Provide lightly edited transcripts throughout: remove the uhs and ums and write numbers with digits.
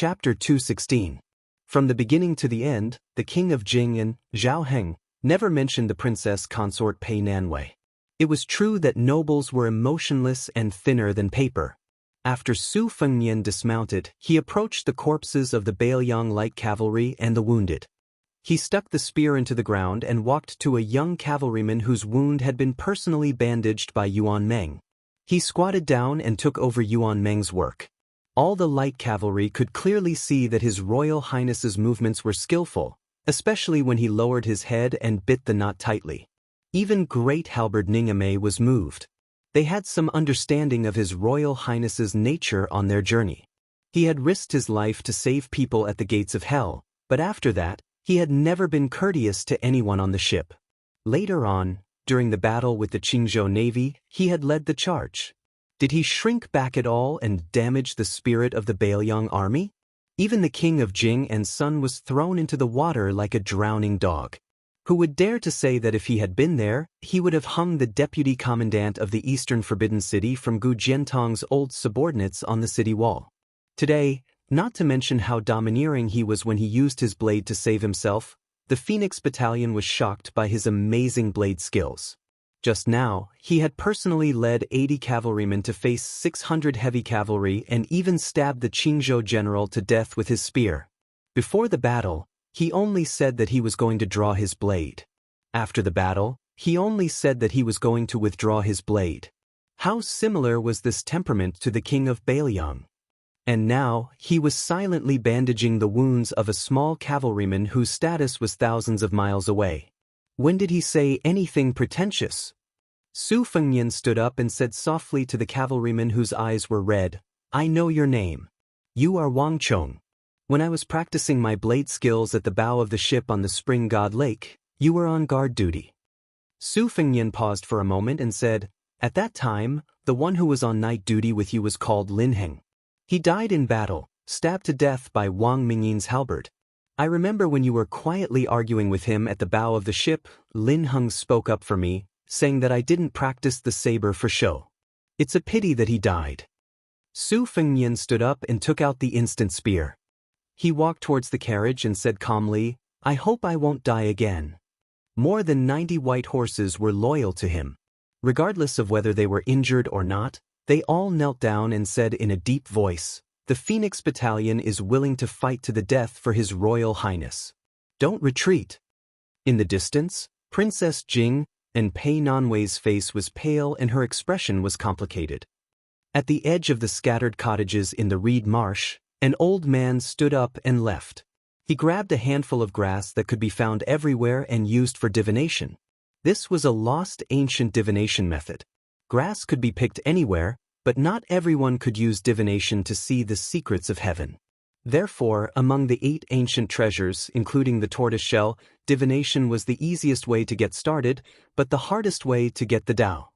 Chapter 216. From the beginning to the end, the king of Jing and Zhao Heng never mentioned the princess consort Pei Nanwei. It was true that nobles were emotionless and thinner than paper. After Su Fengnian dismounted, he approached the corpses of the Baoyang light cavalry and the wounded. He stuck the spear into the ground and walked to a young cavalryman whose wound had been personally bandaged by Yuan Meng. He squatted down and took over Yuan Meng's work. All the light cavalry could clearly see that His Royal Highness's movements were skillful, especially when he lowered his head and bit the knot tightly. Even Great Halberd Ningame was moved. They had some understanding of His Royal Highness's nature on their journey. He had risked his life to save people at the gates of hell, but after that, he had never been courteous to anyone on the ship. Later on, during the battle with the Qingzhou Navy, he had led the charge. Did he shrink back at all and damage the spirit of the Baoyang army? Even the king of Jing and Sun was thrown into the water like a drowning dog. Who would dare to say that if he had been there, he would have hung the deputy commandant of the Eastern Forbidden City from Gu Jiantong's old subordinates on the city wall? Today, not to mention how domineering he was when he used his blade to save himself, the Phoenix Battalion was shocked by his amazing blade skills. Just now, he had personally led 80 cavalrymen to face 600 heavy cavalry and even stabbed the Qingzhou general to death with his spear. Before the battle, he only said that he was going to draw his blade. After the battle, he only said that he was going to withdraw his blade. How similar was this temperament to the king of Baoyang? And now, he was silently bandaging the wounds of a small cavalryman whose status was thousands of miles away. When did he say anything pretentious? Su Fengnian stood up and said softly to the cavalryman whose eyes were red, "I know your name. You are Wang Chong. When I was practicing my blade skills at the bow of the ship on the Spring God Lake, you were on guard duty." Su Fengnian paused for a moment and said, "At that time, the one who was on night duty with you was called Lin Heng. He died in battle, stabbed to death by Wang Mingyin's halberd. I remember when you were quietly arguing with him at the bow of the ship, Lin Heng spoke up for me, saying that I didn't practice the saber for show. It's a pity that he died." Su Fengnian stood up and took out the instant spear. He walked towards the carriage and said calmly, "I hope I won't die again." More than 90 white horses were loyal to him. Regardless of whether they were injured or not, they all knelt down and said in a deep voice, "The Phoenix Battalion is willing to fight to the death for His Royal Highness. Don't retreat." In the distance, Princess Jing and Pei Nanwei's face was pale and her expression was complicated. At the edge of the scattered cottages in the reed marsh, an old man stood up and left. He grabbed a handful of grass that could be found everywhere and used for divination. This was a lost ancient divination method. Grass could be picked anywhere, but not everyone could use divination to see the secrets of heaven. Therefore, among the 8 ancient treasures, including the tortoiseshell, divination was the easiest way to get started, but the hardest way to get the Tao.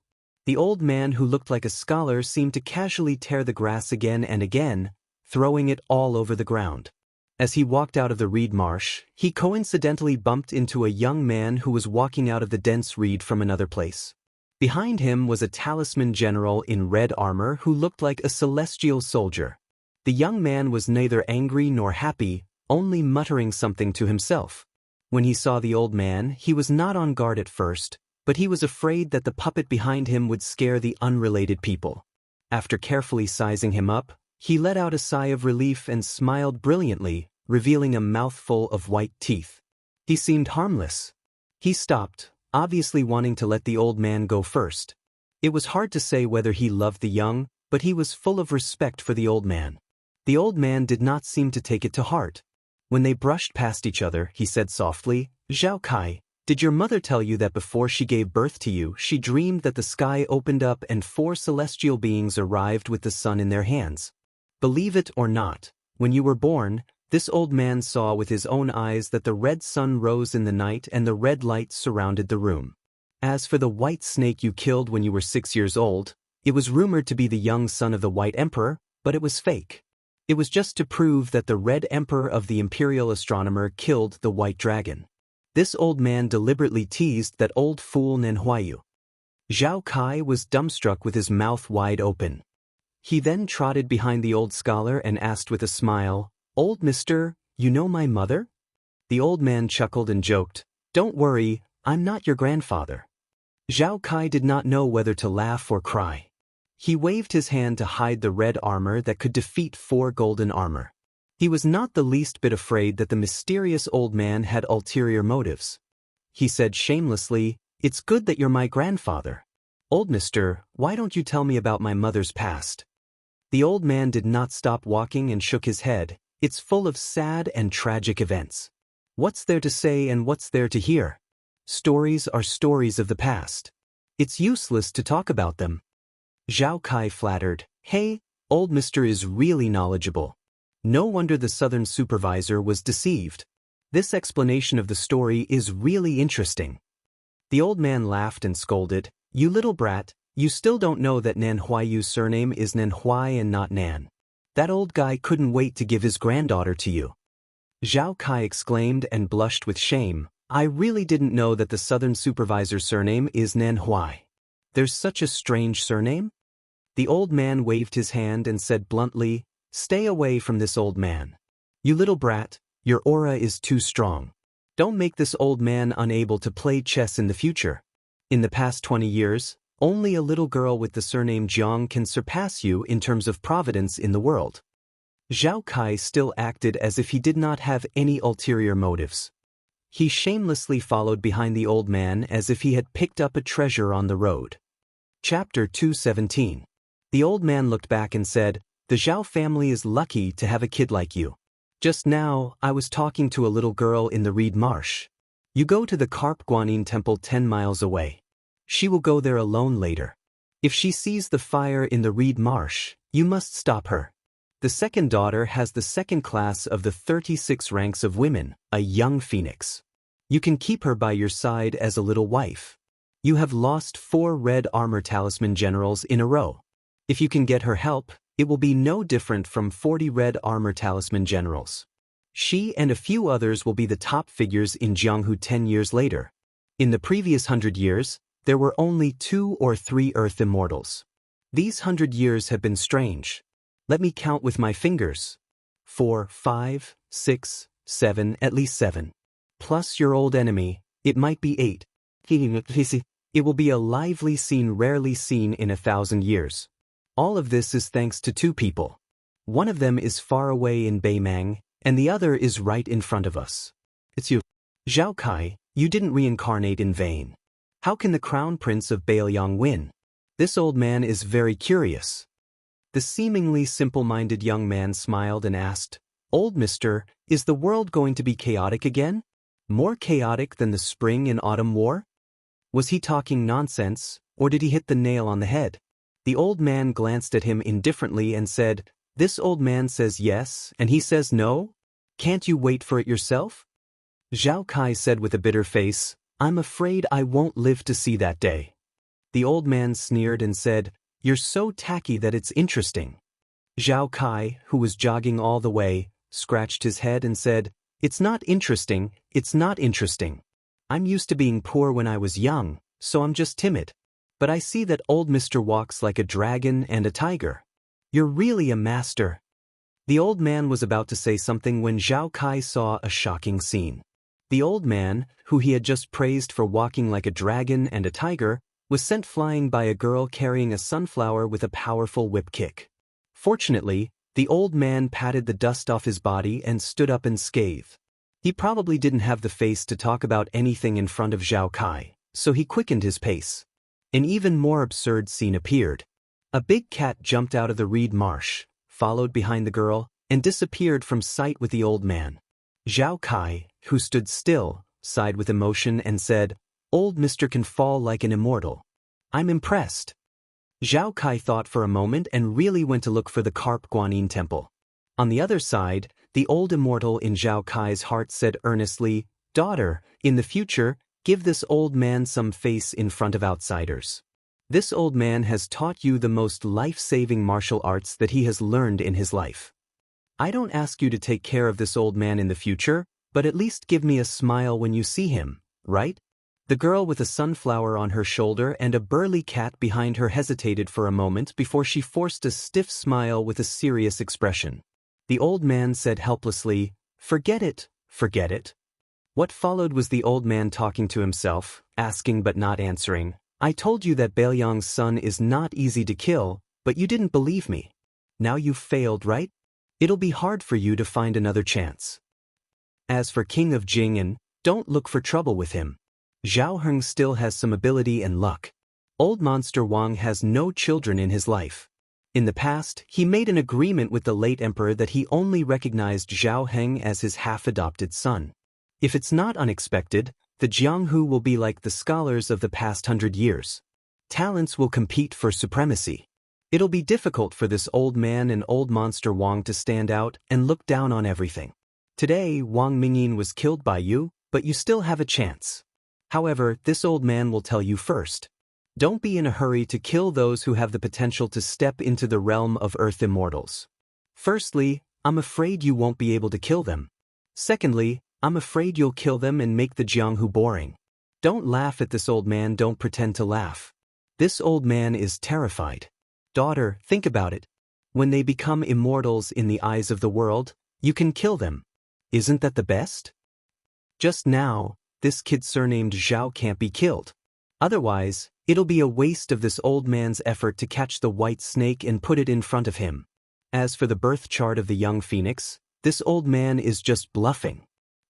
The old man who looked like a scholar seemed to casually tear the grass again and again, throwing it all over the ground. As he walked out of the reed marsh, he coincidentally bumped into a young man who was walking out of the dense reed from another place. Behind him was a talisman general in red armor who looked like a celestial soldier. The young man was neither angry nor happy, only muttering something to himself. When he saw the old man, he was not on guard at first, but he was afraid that the puppet behind him would scare the unrelated people. After carefully sizing him up, he let out a sigh of relief and smiled brilliantly, revealing a mouthful of white teeth. He seemed harmless. He stopped, obviously wanting to let the old man go first. It was hard to say whether he loved the young, but he was full of respect for the old man. The old man did not seem to take it to heart. When they brushed past each other, he said softly, "Zhao Kai, did your mother tell you that before she gave birth to you, she dreamed that the sky opened up and 4 celestial beings arrived with the sun in their hands? Believe it or not, when you were born, this old man saw with his own eyes that the red sun rose in the night and the red light surrounded the room. As for the white snake you killed when you were 6 years old, it was rumored to be the young son of the White Emperor, but it was fake. It was just to prove that the Red Emperor of the Imperial Astronomer killed the White Dragon." This old man deliberately teased that old fool Nanhuayu. Zhao Kai was dumbstruck with his mouth wide open. He then trotted behind the old scholar and asked with a smile, Old mister, you know my mother? The old man chuckled and joked, Don't worry, I'm not your grandfather. Zhao Kai did not know whether to laugh or cry. He waved his hand to hide the red armor that could defeat 4 golden armor. He was not the least bit afraid that the mysterious old man had ulterior motives. He said shamelessly, It's good that you're my grandfather. Old mister, why don't you tell me about my mother's past? The old man did not stop walking and shook his head. It's full of sad and tragic events. What's there to say and what's there to hear? Stories are stories of the past. It's useless to talk about them. Zhao Kai flattered, Hey, old mister is really knowledgeable. No wonder the southern supervisor was deceived. This explanation of the story is really interesting. The old man laughed and scolded, You little brat, you still don't know that Nan Huayu's surname is Nan Huai and not Nan. That old guy couldn't wait to give his granddaughter to you. Zhao Kai exclaimed and blushed with shame, I really didn't know that the southern supervisor's surname is Nan Huai. There's such a strange surname? The old man waved his hand and said bluntly, Stay away from this old man. You little brat, your aura is too strong. Don't make this old man unable to play chess in the future. In the past 20 years, only a little girl with the surname Jiang can surpass you in terms of providence in the world. Zhao Kai still acted as if he did not have any ulterior motives. He shamelessly followed behind the old man as if he had picked up a treasure on the road. Chapter 217. The old man looked back and said, The Zhao family is lucky to have a kid like you. Just now, I was talking to a little girl in the reed marsh. You go to the Carp Guanyin temple 10 miles away. She will go there alone later. If she sees the fire in the reed marsh, you must stop her. The second daughter has the second class of the 36 ranks of women, a young phoenix. You can keep her by your side as a little wife. You have lost 4 red armor talisman generals in a row. If you can get her help, it will be no different from 40 red armor talisman generals. She and a few others will be the top figures in Jianghu 10 years later. In the previous 100 years, there were only 2 or 3 Earth Immortals. These 100 years have been strange. Let me count with my fingers. 4, 5, 6, 7, at least 7. Plus your old enemy, it might be 8. It will be a lively scene rarely seen in 1,000 years. All of this is thanks to 2 people. One of them is far away in Beimang, and the other is right in front of us. It's you. Zhao Kai, you didn't reincarnate in vain. How can the crown prince of Beiliang win? This old man is very curious. The seemingly simple-minded young man smiled and asked, Old mister, is the world going to be chaotic again? More chaotic than the spring and autumn war? Was he talking nonsense, or did he hit the nail on the head? The old man glanced at him indifferently and said, This old man says yes, and he says no? Can't you wait for it yourself? Zhao Kai said with a bitter face, I'm afraid I won't live to see that day. The old man sneered and said, You're so tacky that it's interesting. Zhao Kai, who was jogging all the way, scratched his head and said, It's not interesting, it's not interesting. I'm used to being poor when I was young, so I'm just timid. But I see that old mister walks like a dragon and a tiger. You're really a master. The old man was about to say something when Zhao Kai saw a shocking scene. The old man, who he had just praised for walking like a dragon and a tiger, was sent flying by a girl carrying a sunflower with a powerful whip kick. Fortunately, the old man patted the dust off his body and stood up unscathed. He probably didn't have the face to talk about anything in front of Zhao Kai, so he quickened his pace. An even more absurd scene appeared. A big cat jumped out of the reed marsh, followed behind the girl, and disappeared from sight with the old man. Zhao Kai, who stood still, sighed with emotion and said, Old mister can fall like an immortal. I'm impressed. Zhao Kai thought for a moment and really went to look for the Carp Guanyin temple. On the other side, the old immortal in Zhao Kai's heart said earnestly, Daughter, in the future, give this old man some face in front of outsiders. This old man has taught you the most life-saving martial arts that he has learned in his life. I don't ask you to take care of this old man in the future, but at least give me a smile when you see him, right? The girl with a sunflower on her shoulder and a burly cat behind her hesitated for a moment before she forced a stiff smile with a serious expression. The old man said helplessly, "Forget it, forget it." What followed was the old man talking to himself, asking but not answering. "I told you that Baoyang's son is not easy to kill, but you didn't believe me. Now you've failed, right? It'll be hard for you to find another chance." As for King of Jing, don't look for trouble with him. Zhao Heng still has some ability and luck. Old Monster Wang has no children in his life. In the past, he made an agreement with the late emperor that he only recognized Zhao Heng as his half-adopted son. If it's not unexpected, the Jianghu will be like the scholars of the past 100 years. Talents will compete for supremacy. It'll be difficult for this old man and old Monster Wang to stand out and look down on everything. Today, Wang Mingyin was killed by you, but you still have a chance. However, this old man will tell you first. Don't be in a hurry to kill those who have the potential to step into the realm of Earth Immortals. Firstly, I'm afraid you won't be able to kill them. Secondly, I'm afraid you'll kill them and make the Jianghu boring. Don't laugh at this old man, don't pretend to laugh. This old man is terrified. Daughter, think about it. When they become immortals in the eyes of the world, you can kill them. Isn't that the best? Just now, this kid surnamed Zhao can't be killed. Otherwise, it'll be a waste of this old man's effort to catch the white snake and put it in front of him. As for the birth chart of the young phoenix, this old man is just bluffing.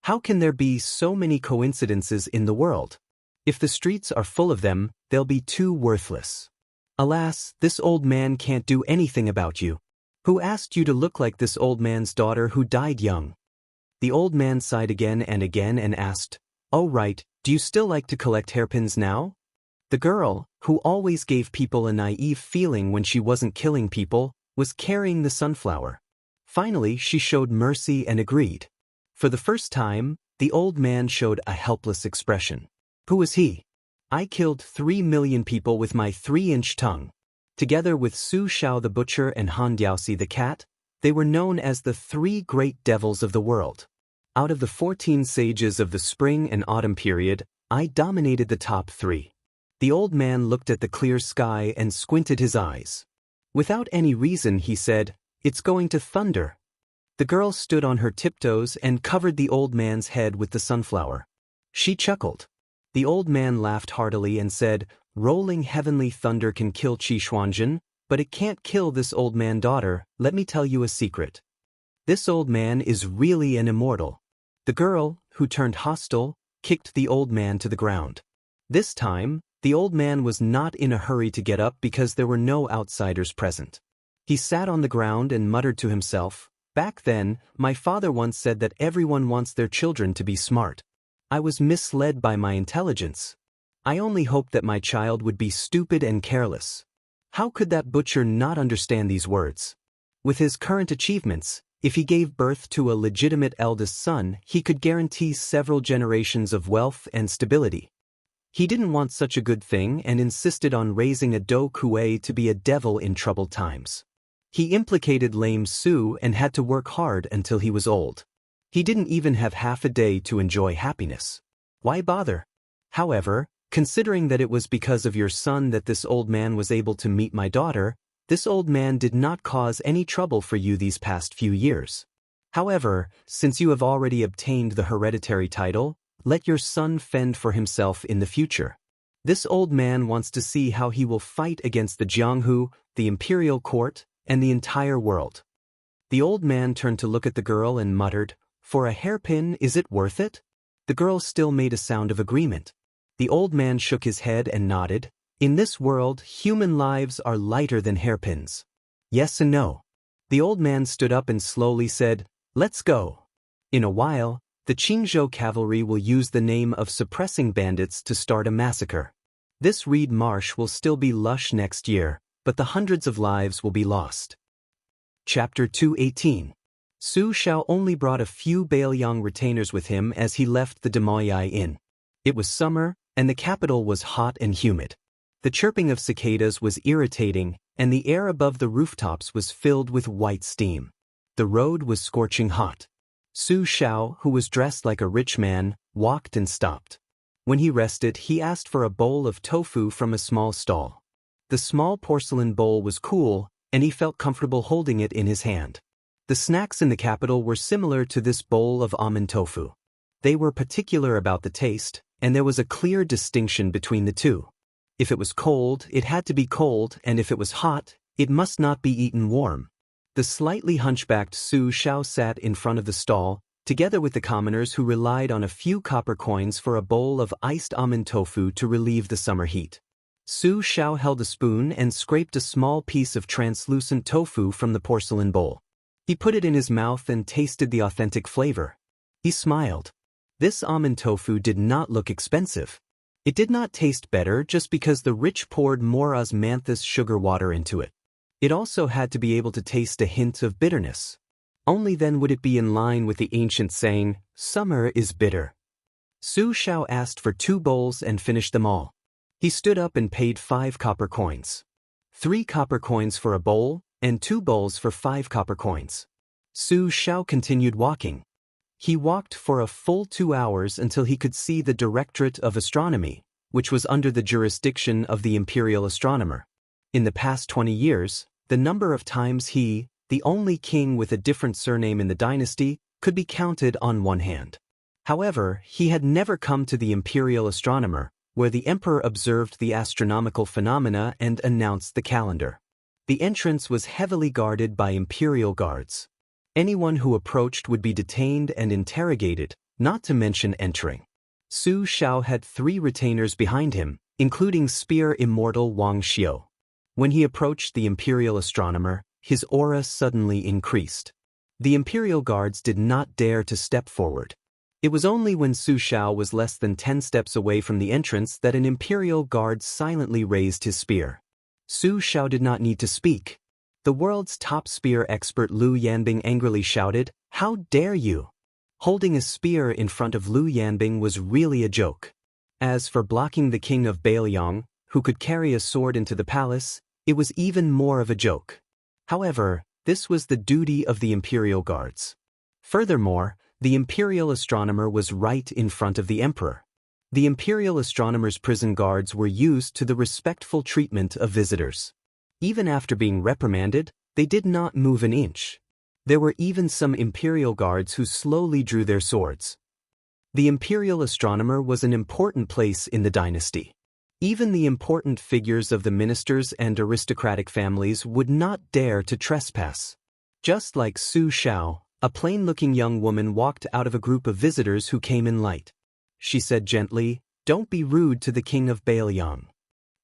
How can there be so many coincidences in the world? If the streets are full of them, they'll be too worthless. Alas, this old man can't do anything about you. Who asked you to look like this old man's daughter who died young? The old man sighed again and asked, "Oh right, do you still like to collect hairpins now?" The girl, who always gave people a naive feeling when she wasn't killing people, was carrying the sunflower. Finally, she showed mercy and agreed. For the first time, the old man showed a helpless expression. Who was he? I killed 3 million people with my 3-inch tongue. Together with Su Shao the butcher and Han Diaoxi the cat, they were known as the 3 great devils of the world. Out of the 14 sages of the spring and autumn period, I dominated the top 3. The old man looked at the clear sky and squinted his eyes. Without any reason, he said, "It's going to thunder." The girl stood on her tiptoes and covered the old man's head with the sunflower. She chuckled. The old man laughed heartily and said, "Rolling heavenly thunder can kill Qi Xuanzhen, but it can't kill this old man, daughter. Let me tell you a secret. This old man is really an immortal." The girl, who turned hostile, kicked the old man to the ground. This time, the old man was not in a hurry to get up because there were no outsiders present. He sat on the ground and muttered to himself, "Back then, my father once said that everyone wants their children to be smart. I was misled by my intelligence. I only hoped that my child would be stupid and careless." How could that butcher not understand these words? With his current achievements, if he gave birth to a legitimate eldest son, he could guarantee several generations of wealth and stability. He didn't want such a good thing and insisted on raising a Do Kuei to be a devil in troubled times. He implicated lame Su and had to work hard until he was old. He didn't even have half a day to enjoy happiness. Why bother? However, considering that it was because of your son that this old man was able to meet my daughter, this old man did not cause any trouble for you these past few years. However, since you have already obtained the hereditary title, let your son fend for himself in the future. This old man wants to see how he will fight against the Jianghu, the imperial court, and the entire world. The old man turned to look at the girl and muttered, "For a hairpin, is it worth it?" The girl still made a sound of agreement. The old man shook his head and nodded. In this world, human lives are lighter than hairpins. Yes and no. The old man stood up and slowly said, "Let's go." In a while, the Qingzhou cavalry will use the name of suppressing bandits to start a massacre. This reed marsh will still be lush next year, but the hundreds of lives will be lost. Chapter 218. Su Shao only brought a few Baoyang retainers with him as he left the Demoyai Inn. It was summer, and the capital was hot and humid. The chirping of cicadas was irritating, and the air above the rooftops was filled with white steam. The road was scorching hot. Su Shao, who was dressed like a rich man, walked and stopped. When he rested, he asked for a bowl of tofu from a small stall. The small porcelain bowl was cool, and he felt comfortable holding it in his hand. The snacks in the capital were similar to this bowl of almond tofu. They were particular about the taste, and there was a clear distinction between the two. If it was cold, it had to be cold, and if it was hot, it must not be eaten warm. The slightly hunchbacked Su Xiao sat in front of the stall, together with the commoners who relied on a few copper coins for a bowl of iced almond tofu to relieve the summer heat. Su Xiao held a spoon and scraped a small piece of translucent tofu from the porcelain bowl. He put it in his mouth and tasted the authentic flavor. He smiled. This almond tofu did not look expensive. It did not taste better just because the rich poured more osmanthus sugar water into it. It also had to be able to taste a hint of bitterness. Only then would it be in line with the ancient saying, "Summer is bitter." Su Xiao asked for 2 bowls and finished them all. He stood up and paid 5 copper coins. 3 copper coins for a bowl, and 2 bowls for 5 copper coins. Su Xiao continued walking. He walked for a full 2 hours until he could see the Directorate of Astronomy, which was under the jurisdiction of the imperial astronomer. In the past 20 years, the number of times he, the only king with a different surname in the dynasty, could be counted on one hand. However, he had never come to the imperial astronomer, where the emperor observed the astronomical phenomena and announced the calendar. The entrance was heavily guarded by imperial guards. Anyone who approached would be detained and interrogated, not to mention entering. Su Xiao had 3 retainers behind him, including spear immortal Wang Xiao. When he approached the imperial astronomer, his aura suddenly increased. The imperial guards did not dare to step forward. It was only when Su Xiao was less than 10 steps away from the entrance that an imperial guard silently raised his spear. Su Xiao did not need to speak. The world's top spear expert Lu Yanbing angrily shouted, "How dare you!" Holding a spear in front of Lu Yanbing was really a joke. As for blocking the king of Bailiang, who could carry a sword into the palace, it was even more of a joke. However, this was the duty of the imperial guards. Furthermore, the imperial astronomer was right in front of the emperor. The imperial astronomer's prison guards were used to the respectful treatment of visitors. Even after being reprimanded, they did not move an inch. There were even some imperial guards who slowly drew their swords. The imperial astronomer was an important place in the dynasty. Even the important figures of the ministers and aristocratic families would not dare to trespass. Just like Su Xiao, a plain-looking young woman walked out of a group of visitors who came in light. She said gently, "Don't be rude to the king of Bailiang."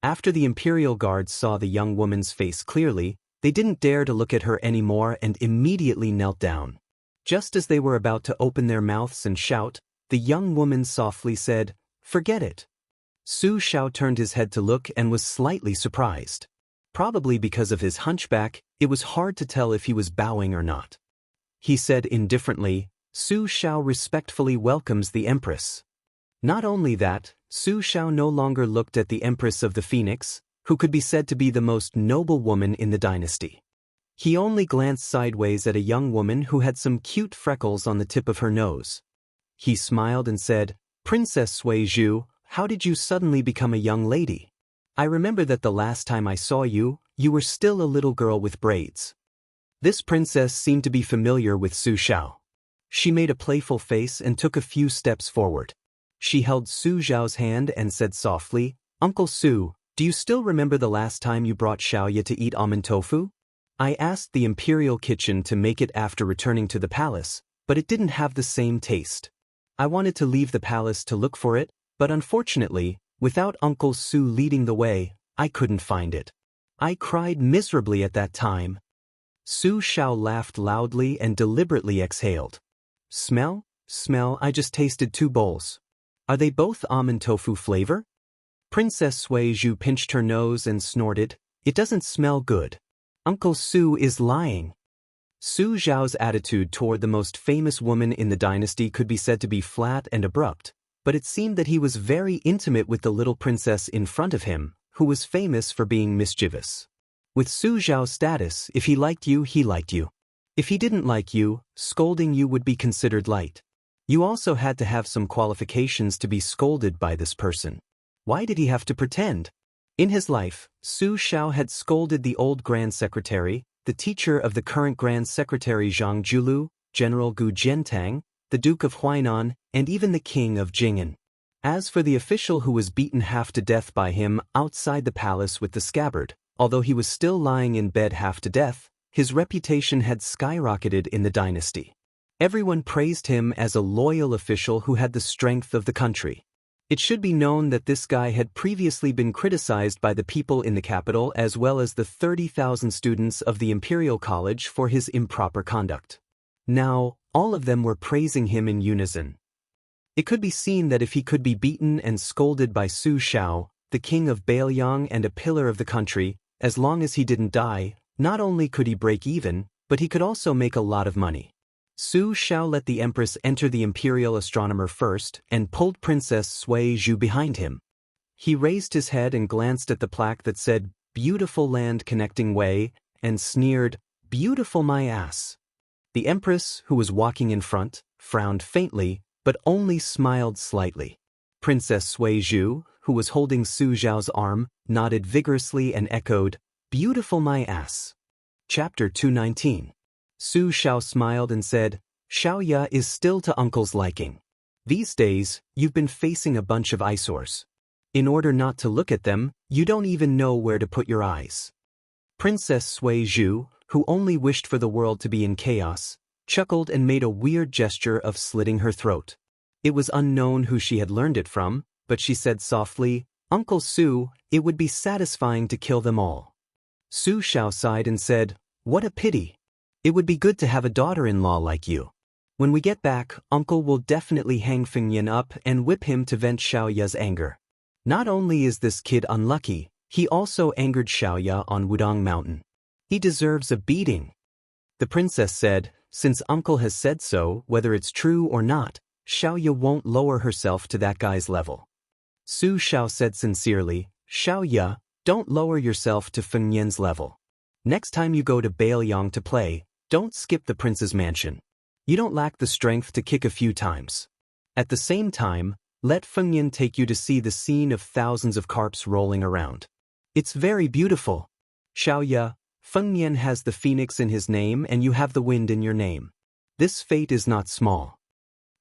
After the imperial guards saw the young woman's face clearly, they didn't dare to look at her anymore and immediately knelt down. Just as they were about to open their mouths and shout, the young woman softly said, "Forget it." Su Xiao turned his head to look and was slightly surprised. Probably because of his hunchback, it was hard to tell if he was bowing or not. He said indifferently, "Su Xiao respectfully welcomes the empress." Not only that, Su Xiao no longer looked at the Empress of the Phoenix, who could be said to be the most noble woman in the dynasty. He only glanced sideways at a young woman who had some cute freckles on the tip of her nose. He smiled and said, "Princess Sui Zhu, how did you suddenly become a young lady? I remember that the last time I saw you, you were still a little girl with braids." This princess seemed to be familiar with Su Xiao. She made a playful face and took a few steps forward. She held Su Xiao's hand and said softly, "Uncle Su, do you still remember the last time you brought Xiaoya to eat almond tofu? I asked the imperial kitchen to make it after returning to the palace, but it didn't have the same taste. I wanted to leave the palace to look for it, but unfortunately, without Uncle Su leading the way, I couldn't find it. I cried miserably at that time." Su Xiao laughed loudly and deliberately exhaled. "Smell? Smell, I just tasted 2 bowls. Are they both almond tofu flavor?" Princess Sui Zhu pinched her nose and snorted, "It doesn't smell good. Uncle Su is lying." Su Xiao's attitude toward the most famous woman in the dynasty could be said to be flat and abrupt, but it seemed that he was very intimate with the little princess in front of him, who was famous for being mischievous. With Su Xiao's status, if he liked you, he liked you. If he didn't like you, scolding you would be considered light. You also had to have some qualifications to be scolded by this person. Why did he have to pretend? In his life, Su Xiao had scolded the old grand secretary, the teacher of the current Grand Secretary Zhang Julu, General Gu Jiantang, the Duke of Huainan, and even the King of Jing'an. As for the official who was beaten half to death by him outside the palace with the scabbard, although he was still lying in bed half to death, his reputation had skyrocketed in the dynasty. Everyone praised him as a loyal official who had the strength of the country. It should be known that this guy had previously been criticized by the people in the capital as well as the 30,000 students of the Imperial College for his improper conduct. Now, all of them were praising him in unison. It could be seen that if he could be beaten and scolded by Su Xiao, the king of Bailiang and a pillar of the country, as long as he didn't die, not only could he break even, but he could also make a lot of money. Su Xiao let the empress enter the imperial astronomer first and pulled Princess Sui Zhu behind him. He raised his head and glanced at the plaque that said, "Beautiful land connecting way," and sneered, "Beautiful my ass." The empress, who was walking in front, frowned faintly, but only smiled slightly. Princess Sui Zhu, who was holding Su Xiao's arm, nodded vigorously and echoed, "Beautiful my ass." Chapter 219. Su Xiao smiled and said, "Xiaoya is still to uncle's liking. These days, you've been facing a bunch of eyesores. In order not to look at them, you don't even know where to put your eyes." Princess Sui Zhu, who only wished for the world to be in chaos, chuckled and made a weird gesture of slitting her throat. It was unknown who she had learned it from, but she said softly, "Uncle Su, it would be satisfying to kill them all." Su Xiao sighed and said, "What a pity. It would be good to have a daughter-in-law like you. When we get back, Uncle will definitely hang Fengyan up and whip him to vent Xiaoya's anger. Not only is this kid unlucky, he also angered Xiaoya on Wudong Mountain. He deserves a beating." The princess said, "Since Uncle has said so, whether it's true or not, Xiaoya won't lower herself to that guy's level." Su Xiao said sincerely, "Xiaoya, don't lower yourself to Fengyan's level. Next time you go to Bailiang to play, don't skip the prince's mansion. You don't lack the strength to kick a few times. At the same time, let Fengyan take you to see the scene of thousands of carps rolling around. It's very beautiful. Xiaoya, Fengyan has the phoenix in his name and you have the wind in your name. This fate is not small."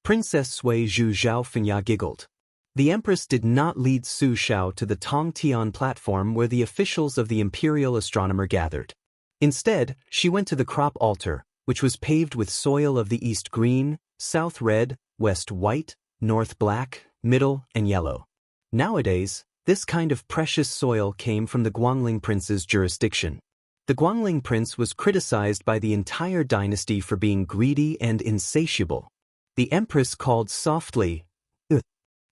Princess Sui Zhu Zhao Fengya giggled. The empress did not lead Su Xiao to the Tongtian platform where the officials of the imperial astronomer gathered. Instead, she went to the crop altar, which was paved with soil of the east green, south red, west white, north black, middle, and yellow. Nowadays, this kind of precious soil came from the Guangling prince's jurisdiction. The Guangling prince was criticized by the entire dynasty for being greedy and insatiable. The empress called softly, "Ugh."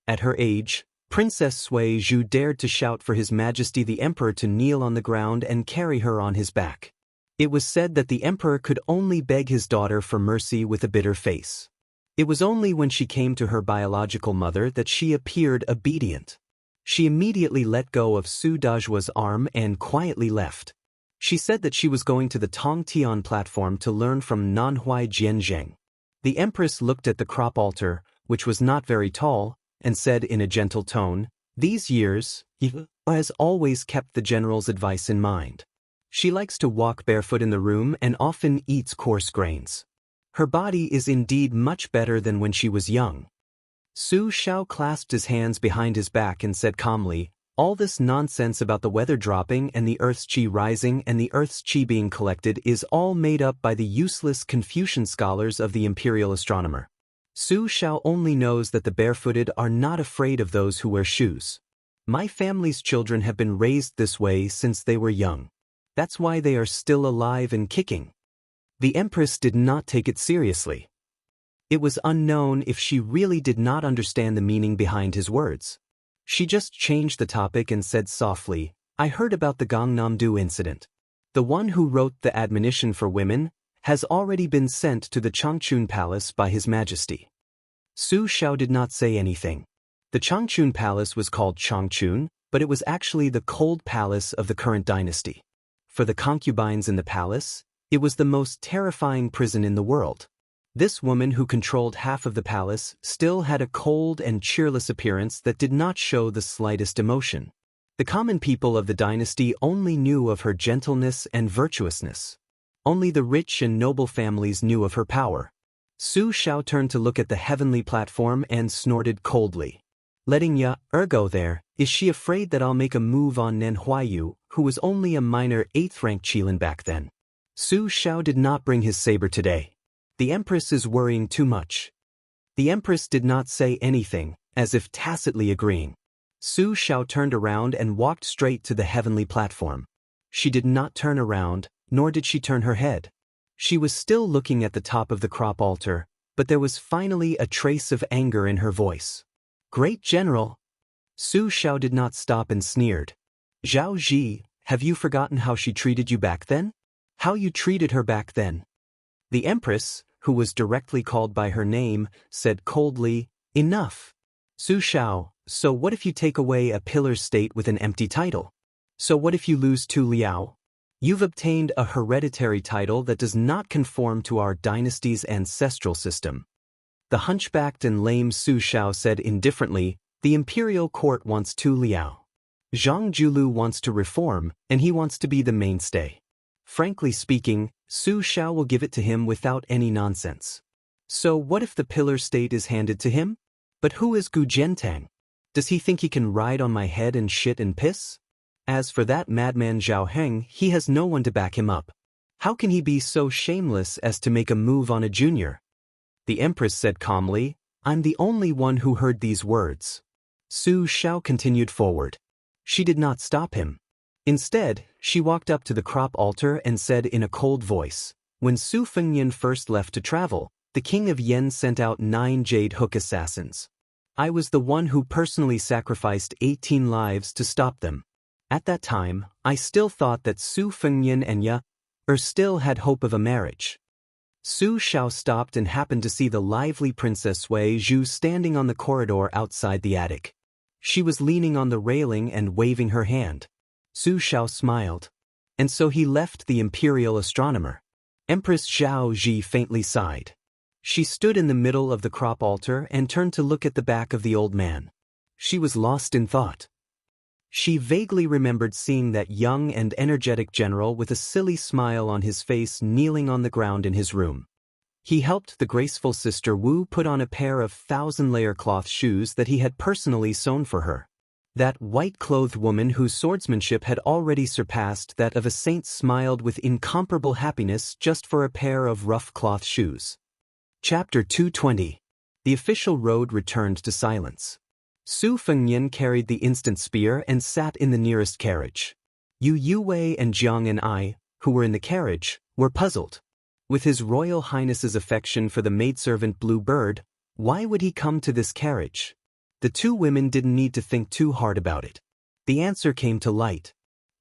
At her age, Princess Sui Zhu dared to shout for His Majesty the Emperor to kneel on the ground and carry her on his back. It was said that the emperor could only beg his daughter for mercy with a bitter face. It was only when she came to her biological mother that she appeared obedient. She immediately let go of Su Dajua's arm and quietly left. She said that she was going to the Tongtian platform to learn from Nanhuai Jianzheng. The empress looked at the crop altar, which was not very tall, and said in a gentle tone, "These years, he has always kept the general's advice in mind. She likes to walk barefoot in the room and often eats coarse grains. Her body is indeed much better than when she was young." Su Xiao clasped his hands behind his back and said calmly, "All this nonsense about the weather dropping and the Earth's qi rising and the Earth's qi being collected is all made up by the useless Confucian scholars of the imperial astronomer. Su Xiao only knows that the barefooted are not afraid of those who wear shoes. My family's children have been raised this way since they were young. That's why they are still alive and kicking." The empress did not take it seriously. It was unknown if she really did not understand the meaning behind his words. She just changed the topic and said softly, "I heard about the Gangnam-do incident. The one who wrote the admonition for women has already been sent to the Changchun Palace by His Majesty." Su Xiao did not say anything. The Changchun Palace was called Changchun, but it was actually the cold palace of the current dynasty. For the concubines in the palace, it was the most terrifying prison in the world. This woman who controlled half of the palace still had a cold and cheerless appearance that did not show the slightest emotion. The common people of the dynasty only knew of her gentleness and virtuousness. Only the rich and noble families knew of her power. Su Xiao turned to look at the heavenly platform and snorted coldly. Letting Ya go there, is she afraid that I'll make a move on Nen Huayu, who was only a minor 8th-rank Qilin back then? Su Xiao did not bring his saber today. The Empress is worrying too much. The Empress did not say anything, as if tacitly agreeing. Su Xiao turned around and walked straight to the heavenly platform. She did not turn around, nor did she turn her head. She was still looking at the top of the crop altar, but there was finally a trace of anger in her voice. Great General! Su Xiao did not stop and sneered. Zhao Ji, have you forgotten how she treated you back then? How you treated her back then? The Empress, who was directly called by her name, said coldly, Enough. Su Xiao, so what if you take away a pillar's state with an empty title? So what if you lose Tu Liao? You've obtained a hereditary title that does not conform to our dynasty's ancestral system. The hunchbacked and lame Su Xiao said indifferently, the imperial court wants Tu Liao. Zhang Julu wants to reform, and he wants to be the mainstay. Frankly speaking, Su Xiao will give it to him without any nonsense. So what if the pillar state is handed to him? But who is Gu Jiantang? Does he think he can ride on my head and shit and piss? As for that madman Zhao Heng, he has no one to back him up. How can he be so shameless as to make a move on a junior? The Empress said calmly, I'm the only one who heard these words. Su Xiao continued forward. She did not stop him. Instead, she walked up to the crop altar and said in a cold voice, When Su Fengyan first left to travel, the king of Yen sent out 9 jade hook assassins. I was the one who personally sacrificed 18 lives to stop them. At that time, I still thought that Su Fengyan and Ya still had hope of a marriage. Su Xiao stopped and happened to see the lively Princess Wei Zhu standing on the corridor outside the attic. She was leaning on the railing and waving her hand. Su Xiao smiled. And so he left the imperial astronomer. Empress Zhao Ji faintly sighed. She stood in the middle of the crop altar and turned to look at the back of the old man. She was lost in thought. She vaguely remembered seeing that young and energetic general with a silly smile on his face kneeling on the ground in his room. He helped the graceful Sister Wu put on a pair of 1,000-layer cloth shoes that he had personally sewn for her. That white-clothed woman whose swordsmanship had already surpassed that of a saint smiled with incomparable happiness just for a pair of rough cloth shoes. Chapter 220. The official road returned to silence. Su Fengyan carried the instant spear and sat in the nearest carriage. Yu Yuwei and Jiang and I, who were in the carriage, were puzzled. With His Royal Highness's affection for the maidservant Blue Bird, why would he come to this carriage? The two women didn't need to think too hard about it. The answer came to light.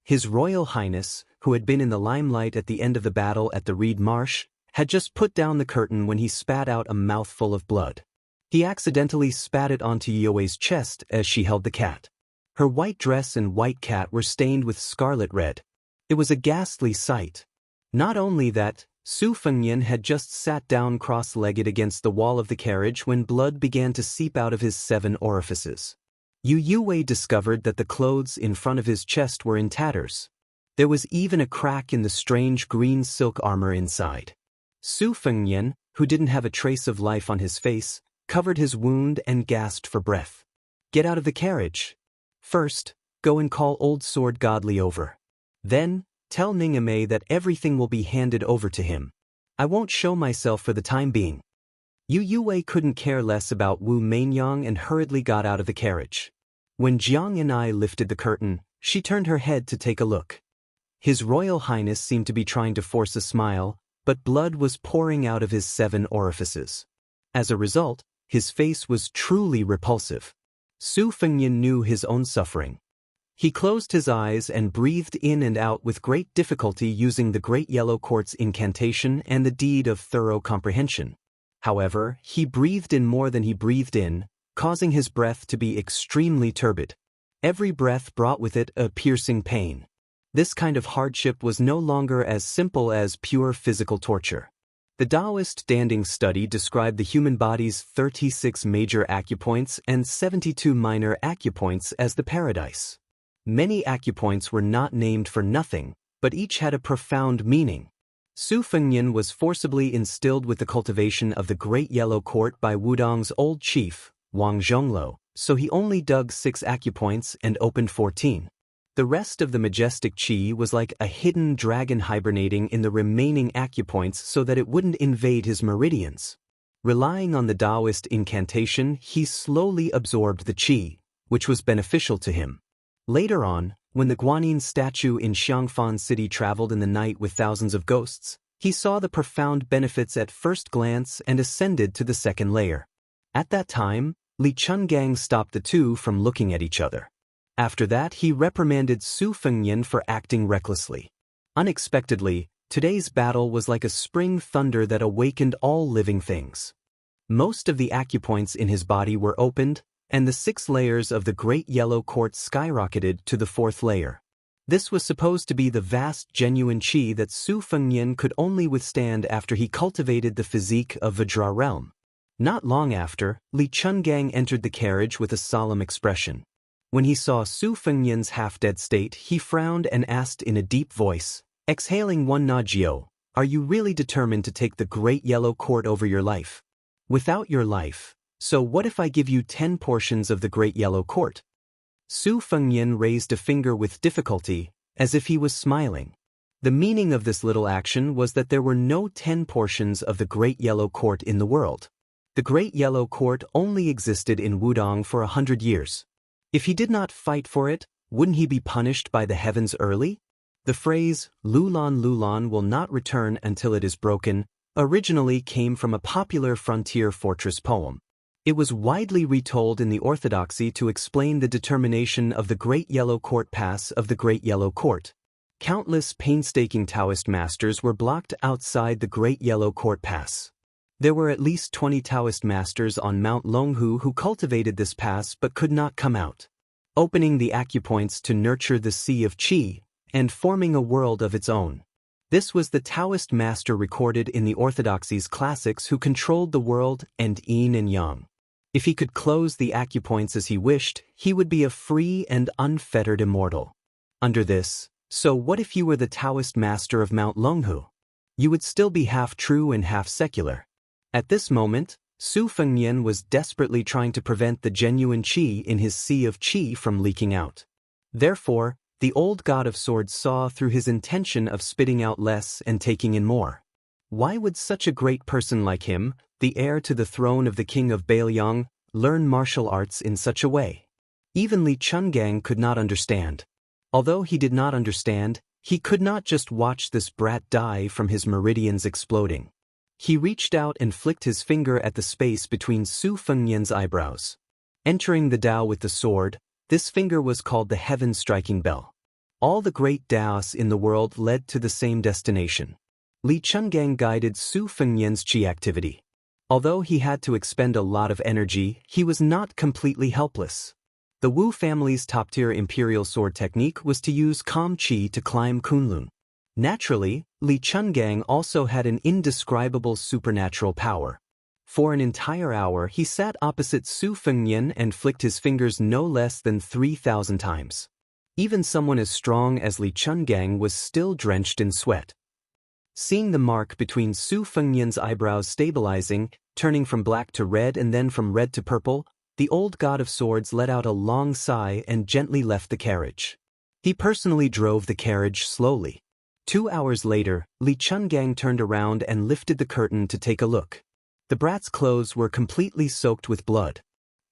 His Royal Highness, who had been in the limelight at the end of the battle at the Reed Marsh, had just put down the curtain when he spat out a mouthful of blood. He accidentally spat it onto Yuewei's chest as she held the cat. Her white dress and white cat were stained with scarlet red. It was a ghastly sight. Not only that, Su Fengyan had just sat down cross-legged against the wall of the carriage when blood began to seep out of his 7 orifices. Yu Yuwei discovered that the clothes in front of his chest were in tatters. There was even a crack in the strange green silk armor inside. Su Fengyan, who didn't have a trace of life on his face, covered his wound and gasped for breath. Get out of the carriage. First, go and call Old Sword Godly over. Then, tell Ningame that everything will be handed over to him. I won't show myself for the time being. Yu Yuwei couldn't care less about Wu Mainyang and hurriedly got out of the carriage. When Jiang and I lifted the curtain, she turned her head to take a look. His Royal Highness seemed to be trying to force a smile, but blood was pouring out of his 7 orifices. As a result, his face was truly repulsive. Su Fengyan knew his own suffering. He closed his eyes and breathed in and out with great difficulty using the Great Yellow Quartz incantation and the deed of thorough comprehension. However, he breathed in more than he breathed in, causing his breath to be extremely turbid. Every breath brought with it a piercing pain. This kind of hardship was no longer as simple as pure physical torture. The Daoist Standing Study described the human body's 36 major acupoints and 72 minor acupoints as the paradise. Many acupoints were not named for nothing, but each had a profound meaning. Su Fengnian was forcibly instilled with the cultivation of the Great Yellow Court by Wudong's old chief, Wang Zhonglo, so he only dug 6 acupoints and opened 14. The rest of the majestic qi was like a hidden dragon hibernating in the remaining acupoints so that it wouldn't invade his meridians. Relying on the Daoist incantation, he slowly absorbed the qi, which was beneficial to him. Later on, when the Guanyin statue in Xiangfan City traveled in the night with thousands of ghosts, he saw the profound benefits at first glance and ascended to the second layer. At that time, Li Chungang stopped the two from looking at each other. After that, he reprimanded Su Fengnian for acting recklessly. Unexpectedly, today's battle was like a spring thunder that awakened all living things. Most of the acupoints in his body were opened, and the 6 layers of the Great Yellow Court skyrocketed to the 4th layer. This was supposed to be the vast genuine qi that Su Fengnian could only withstand after he cultivated the physique of Vajra realm. Not long after, Li Chungang entered the carriage with a solemn expression. When he saw Su Fengnian's half-dead state, he frowned and asked in a deep voice, exhaling one Najio, "Are you really determined to take the Great Yellow Court over your life? Without your life, so what if I give you 10 portions of the Great Yellow Court?" Su Fengnian raised a finger with difficulty, as if he was smiling. The meaning of this little action was that there were no 10 portions of the Great Yellow Court in the world. The Great Yellow Court only existed in Wudong for 100 years. If he did not fight for it, wouldn't he be punished by the heavens early? The phrase, Lulan Lulan will not return until it is broken, originally came from a popular frontier fortress poem. It was widely retold in the Orthodoxy to explain the determination of the Great Yellow Court Pass of the Great Yellow Court. Countless painstaking Taoist masters were blocked outside the Great Yellow Court Pass. There were at least 20 Taoist masters on Mount Longhu who cultivated this pass but could not come out, opening the acupoints to nurture the sea of qi, and forming a world of its own. This was the Taoist master recorded in the Orthodoxy's classics who controlled the world and yin and yang. If he could close the acupoints as he wished, he would be a free and unfettered immortal. Under this, so what if you were the Taoist master of Mount Longhu? You would still be half true and half secular. At this moment, Su Fengnian was desperately trying to prevent the genuine qi in his sea of qi from leaking out. Therefore, the old god of swords saw through his intention of spitting out less and taking in more. Why would such a great person like him, the heir to the throne of the king of Bailiang, learn martial arts in such a way? Even Li Chungang could not understand. Although he did not understand, he could not just watch this brat die from his meridians exploding. He reached out and flicked his finger at the space between Su Fengnian's eyebrows. Entering the Dao with the sword, this finger was called the heaven-striking bell. All the great Daos in the world led to the same destination. Li Chungang guided Su Fengnian's qi activity. Although he had to expend a lot of energy, he was not completely helpless. The Wu family's top-tier imperial sword technique was to use calm qi to climb Kunlun. Naturally, Li Chungang also had an indescribable supernatural power. For an entire hour he sat opposite Su Fengnian and flicked his fingers no less than 3,000 times. Even someone as strong as Li Chungang was still drenched in sweat. Seeing the mark between Su Fengnian's eyebrows stabilizing, turning from black to red and then from red to purple, the old god of swords let out a long sigh and gently left the carriage. He personally drove the carriage slowly. 2 hours later, Li Chungang turned around and lifted the curtain to take a look. The brat's clothes were completely soaked with blood.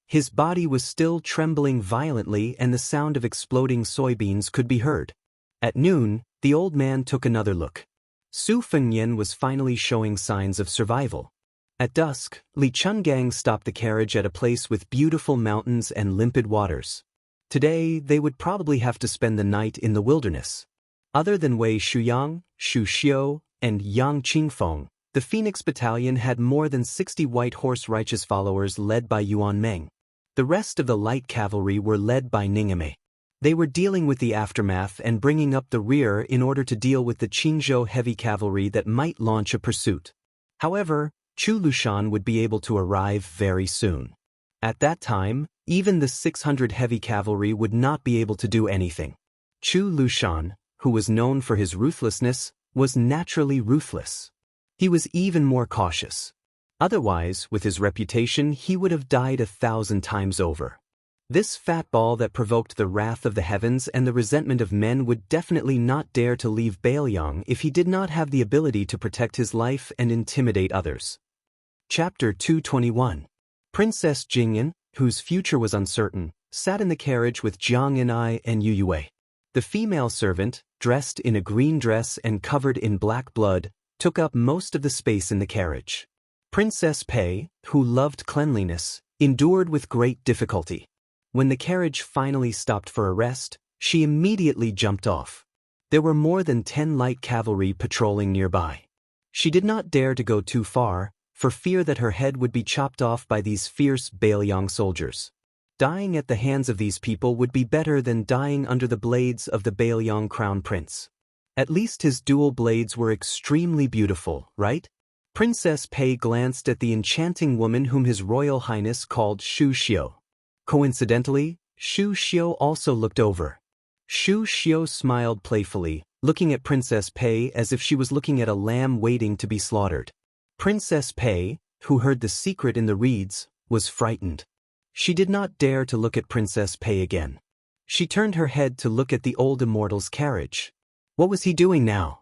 His body was still trembling violently and the sound of exploding soybeans could be heard. At noon, the old man took another look. Su Fengnian was finally showing signs of survival. At dusk, Li Chungang stopped the carriage at a place with beautiful mountains and limpid waters. Today, they would probably have to spend the night in the wilderness. Other than Wei Shuyang, Xu Xiu, and Yang Qingfeng, the Phoenix Battalion had more than 60 white horse righteous followers led by Yuan Meng. The rest of the light cavalry were led by Ningame. They were dealing with the aftermath and bringing up the rear in order to deal with the Qingzhou heavy cavalry that might launch a pursuit. However, Chu Lushan would be able to arrive very soon. At that time, even the 600 heavy cavalry would not be able to do anything. Chu Lushan, who was known for his ruthlessness, was naturally ruthless. He was even more cautious. Otherwise, with his reputation, he would have died 1,000 times over. This fat ball that provoked the wrath of the heavens and the resentment of men would definitely not dare to leave Baoyang if he did not have the ability to protect his life and intimidate others. Chapter 221. Princess Jingyan, whose future was uncertain, sat in the carriage with Jiang Yan'ai and Yu Yue. The female servant, dressed in a green dress and covered in black blood, took up most of the space in the carriage. Princess Pei, who loved cleanliness, endured with great difficulty. When the carriage finally stopped for a rest, she immediately jumped off. There were more than 10 light cavalry patrolling nearby. She did not dare to go too far, for fear that her head would be chopped off by these fierce Baoyang soldiers. Dying at the hands of these people would be better than dying under the blades of the Baoyang crown prince. At least his dual blades were extremely beautiful, right? Princess Pei glanced at the enchanting woman whom His Royal Highness called Shu Xiu. Coincidentally, Shu Xiu also looked over. Shu Xiu smiled playfully, looking at Princess Pei as if she was looking at a lamb waiting to be slaughtered. Princess Pei, who heard the secret in the reeds, was frightened. She did not dare to look at Princess Pei again. She turned her head to look at the old immortal's carriage. What was he doing now?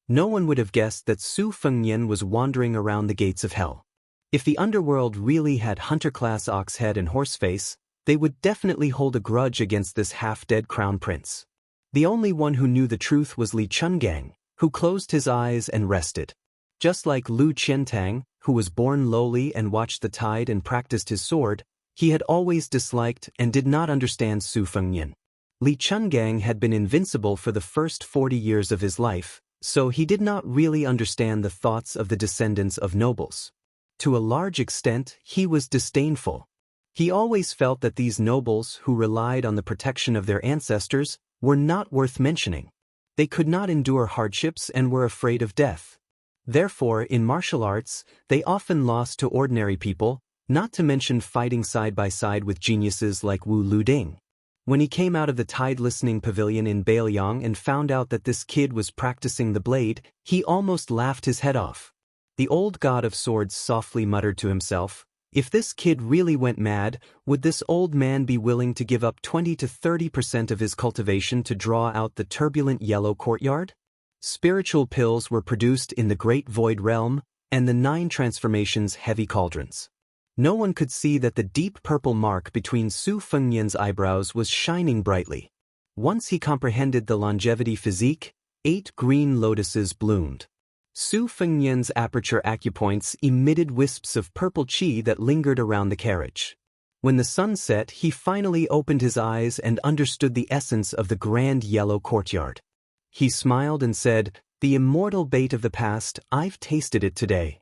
No one would have guessed that Su Fengnian was wandering around the gates of hell. If the underworld really had hunter-class oxhead and horseface, they would definitely hold a grudge against this half-dead crown prince. The only one who knew the truth was Li Chungang, who closed his eyes and rested. Just like Lu Qiantang, who was born lowly and watched the tide and practiced his sword, he had always disliked and did not understand Su Fengnian. Li Chungang had been invincible for the first 40 years of his life, so he did not really understand the thoughts of the descendants of nobles. To a large extent, he was disdainful. He always felt that these nobles who relied on the protection of their ancestors were not worth mentioning. They could not endure hardships and were afraid of death. Therefore, in martial arts, they often lost to ordinary people, not to mention fighting side by side with geniuses like Wu Luding. When he came out of the tide-listening pavilion in Baoyang and found out that this kid was practicing the blade, he almost laughed his head off. The old god of swords softly muttered to himself, "If this kid really went mad, would this old man be willing to give up 20 to 30% of his cultivation to draw out the turbulent yellow courtyard?" Spiritual pills were produced in the Great Void Realm, and the 9 transformations heavy cauldrons. No one could see that the deep purple mark between Su Fengnian's eyebrows was shining brightly. Once he comprehended the longevity physique, 8 green lotuses bloomed. Su Fengnian's aperture acupoints emitted wisps of purple qi that lingered around the carriage. When the sun set, he finally opened his eyes and understood the essence of the grand yellow courtyard. He smiled and said, "The immortal bait of the past, I've tasted it today."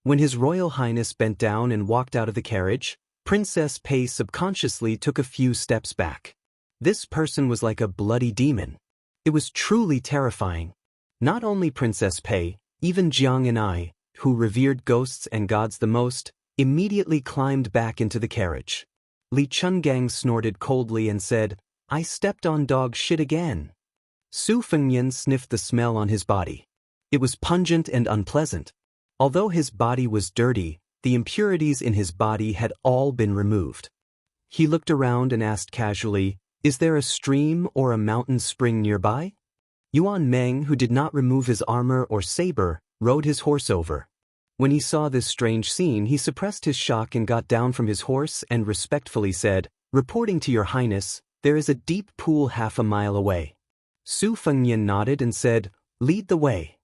When His Royal Highness bent down and walked out of the carriage, Princess Pei subconsciously took a few steps back. This person was like a bloody demon. It was truly terrifying. Not only Princess Pei, even Jiang Yan'ai, who revered ghosts and gods the most, immediately climbed back into the carriage. Li Chungang snorted coldly and said, "I stepped on dog shit again." Su Fengnian sniffed the smell on his body. It was pungent and unpleasant. Although his body was dirty, the impurities in his body had all been removed. He looked around and asked casually, "Is there a stream or a mountain spring nearby?" Yuan Meng, who did not remove his armor or saber, rode his horse over. When he saw this strange scene, he suppressed his shock and got down from his horse and respectfully said, "Reporting to Your Highness, there is a deep pool half a mile away." Su Fengnian nodded and said, "Lead the way."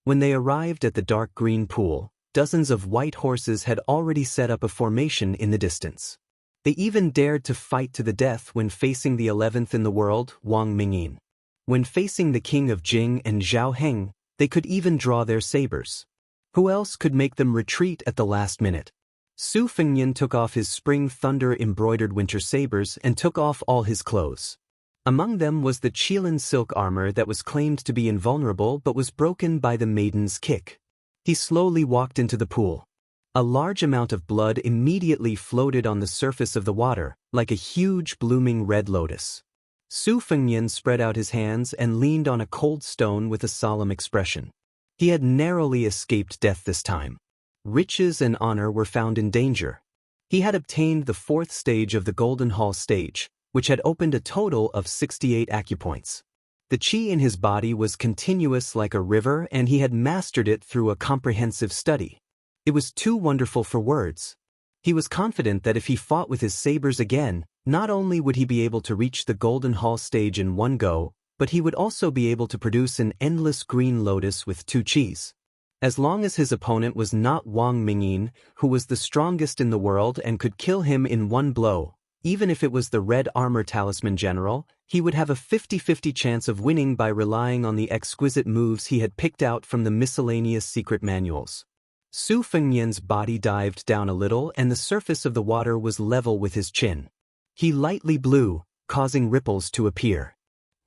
When they arrived at the dark green pool, dozens of white horses had already set up a formation in the distance. They even dared to fight to the death when facing the 11th in the world, Wang Mingyin. When facing the king of Jing and Zhao Heng, they could even draw their sabers. Who else could make them retreat at the last minute? Su Fengnian took off his spring thunder embroidered winter sabers and took off all his clothes. Among them was the Qilin silk armor that was claimed to be invulnerable but was broken by the maiden's kick. He slowly walked into the pool. A large amount of blood immediately floated on the surface of the water, like a huge blooming red lotus. Su Fengnian spread out his hands and leaned on a cold stone with a solemn expression. He had narrowly escaped death this time. Riches and honor were found in danger. He had obtained the 4th stage of the Golden Hall stage, which had opened a total of 68 acupoints. The qi in his body was continuous like a river, and he had mastered it through a comprehensive study. It was too wonderful for words. He was confident that if he fought with his sabers again, not only would he be able to reach the Golden Hall stage in one go, but he would also be able to produce an endless green lotus with 2 qis. As long as his opponent was not Wang Lin, who was the strongest in the world and could kill him in one blow, even if it was the Red Armor Talisman General, he would have a 50-50 chance of winning by relying on the exquisite moves he had picked out from the miscellaneous secret manuals. Su Fengnian's body dived down a little, and the surface of the water was level with his chin. He lightly blew, causing ripples to appear.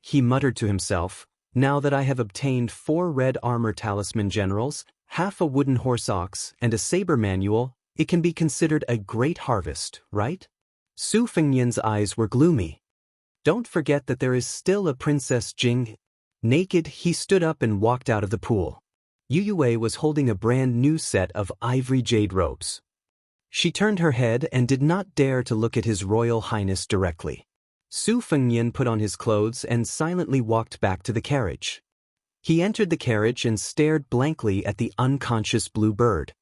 He muttered to himself, "Now that I have obtained 4 Red Armor Talisman Generals, half a wooden horse ox, and a saber manual, it can be considered a great harvest, right?" Su Fengnian's eyes were gloomy. "Don't forget that there is still a Princess Jing." Naked, he stood up and walked out of the pool. Yu Yue was holding a brand new set of ivory jade robes. She turned her head and did not dare to look at His Royal Highness directly. Su Fengnian put on his clothes and silently walked back to the carriage. He entered the carriage and stared blankly at the unconscious blue bird.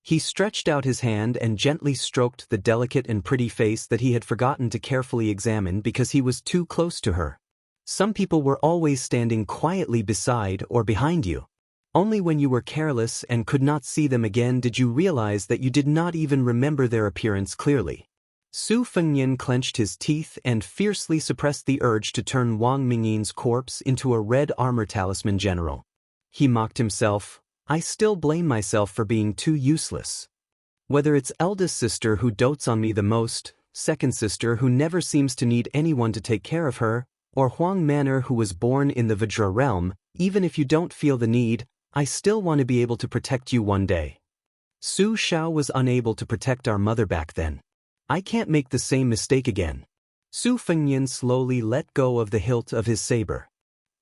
He stretched out his hand and gently stroked the delicate and pretty face that he had forgotten to carefully examine because he was too close to her. Some people were always standing quietly beside or behind you. Only when you were careless and could not see them again did you realize that you did not even remember their appearance clearly. Su Fengnian clenched his teeth and fiercely suppressed the urge to turn Wang Lin's corpse into a Red Armor Talisman General. He mocked himself, "I still blame myself for being too useless. Whether it's eldest sister who dotes on me the most, second sister who never seems to need anyone to take care of her, or Huang Manor who was born in the Vajra realm, even if you don't feel the need, I still want to be able to protect you one day. Su Xiao was unable to protect our mother back then. I can't make the same mistake again." Su Fengnian slowly let go of the hilt of his saber.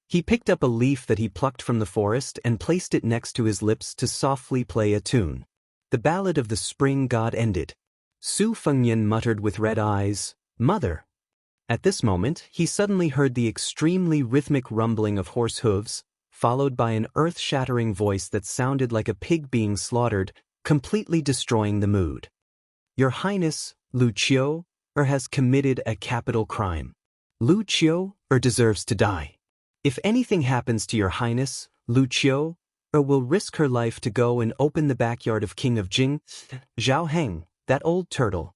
He picked up a leaf that he plucked from the forest and placed it next to his lips to softly play a tune. The ballad of the spring god ended. Su Fengnian muttered with red eyes, "Mother." At this moment, he suddenly heard the extremely rhythmic rumbling of horse hooves, followed by an earth-shattering voice that sounded like a pig being slaughtered, completely destroying the mood. "Your Highness, Lu Qiu, has committed a capital crime. Lu Qiu deserves to die. If anything happens to your Highness, Lu Qiu will risk her life to go and open the backyard of King of Jing, Zhao Heng, that old turtle."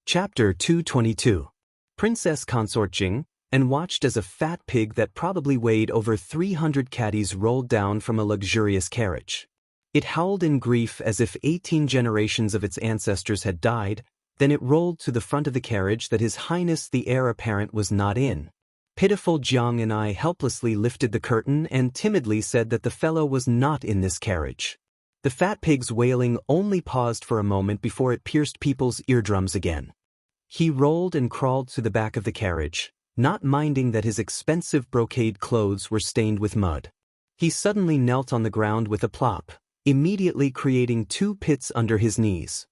Chapter 222. Princess Consort Jing, and watched as a fat pig that probably weighed over 300 caddies rolled down from a luxurious carriage. It howled in grief as if 18 generations of its ancestors had died. Then it rolled to the front of the carriage that His Highness the heir apparent was not in. Pitiful Jiang and I helplessly lifted the curtain and timidly said that the fellow was not in this carriage. The fat pig's wailing only paused for a moment before it pierced people's eardrums again. He rolled and crawled to the back of the carriage, not minding that his expensive brocade clothes were stained with mud. He suddenly knelt on the ground with a plop, immediately creating 2 pits under his knees.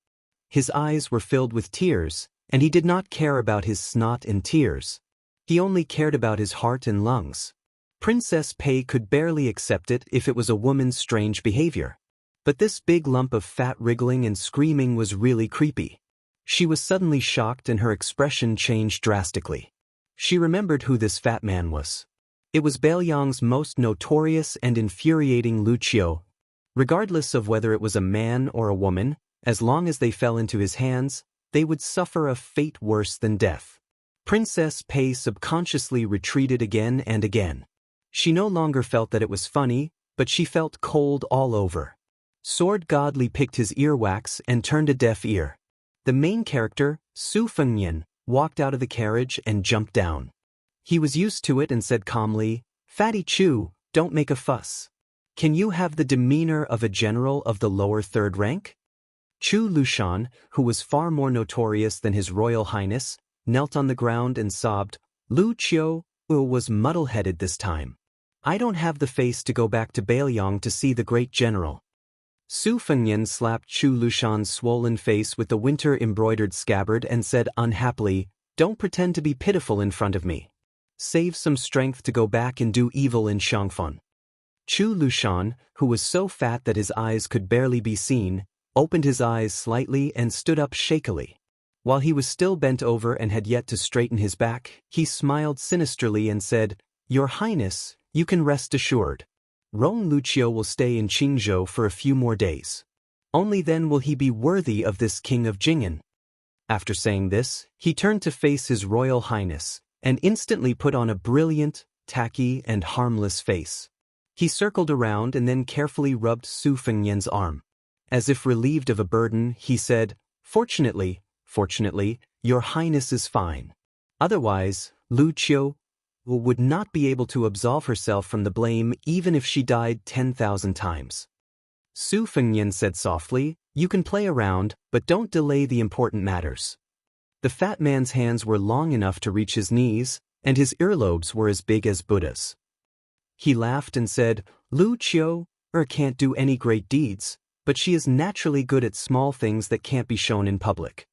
His eyes were filled with tears, and he did not care about his snot and tears. He only cared about his heart and lungs. Princess Pei could barely accept it if it was a woman's strange behavior. But this big lump of fat wriggling and screaming was really creepy. She was suddenly shocked and her expression changed drastically. She remembered who this fat man was. It was Beiliang's most notorious and infuriating Lu Qiu. Regardless of whether it was a man or a woman, as long as they fell into his hands, they would suffer a fate worse than death. Princess Pei subconsciously retreated again and again. She no longer felt that it was funny, but she felt cold all over. Sword Godly picked his earwax and turned a deaf ear. The main character, Su Fengnian, walked out of the carriage and jumped down. He was used to it and said calmly, "Fatty Chu, don't make a fuss. Can you have the demeanor of a general of the lower 3rd rank?" Chu Lushan, who was far more notorious than His Royal Highness, knelt on the ground and sobbed. Lu Qiu was muddle-headed this time. I don't have the face to go back to Bailiang to see the great general. Su Fengnian slapped Chu Lushan's swollen face with the winter-embroidered scabbard and said unhappily, "Don't pretend to be pitiful in front of me. Save some strength to go back and do evil in Xiangfan." Chu Lushan, who was so fat that his eyes could barely be seen, opened his eyes slightly and stood up shakily. While he was still bent over and had yet to straighten his back, he smiled sinisterly and said, "Your Highness, you can rest assured. Rong Lucio will stay in Qingzhou for a few more days. Only then will he be worthy of this king of Jing'an." After saying this, he turned to face his Royal Highness, and instantly put on a brilliant, tacky, and harmless face. He circled around and then carefully rubbed Su Fengnian's arm. As if relieved of a burden, he said, Fortunately, your Highness is fine. Otherwise, Lucio would not be able to absolve herself from the blame even if she died 10,000 times. Su Fengnian said softly, "You can play around, but don't delay the important matters." The fat man's hands were long enough to reach his knees, and his earlobes were as big as Buddha's. He laughed and said, "Lucio can't do any great deeds, but she is naturally good at small things that can't be shown in public."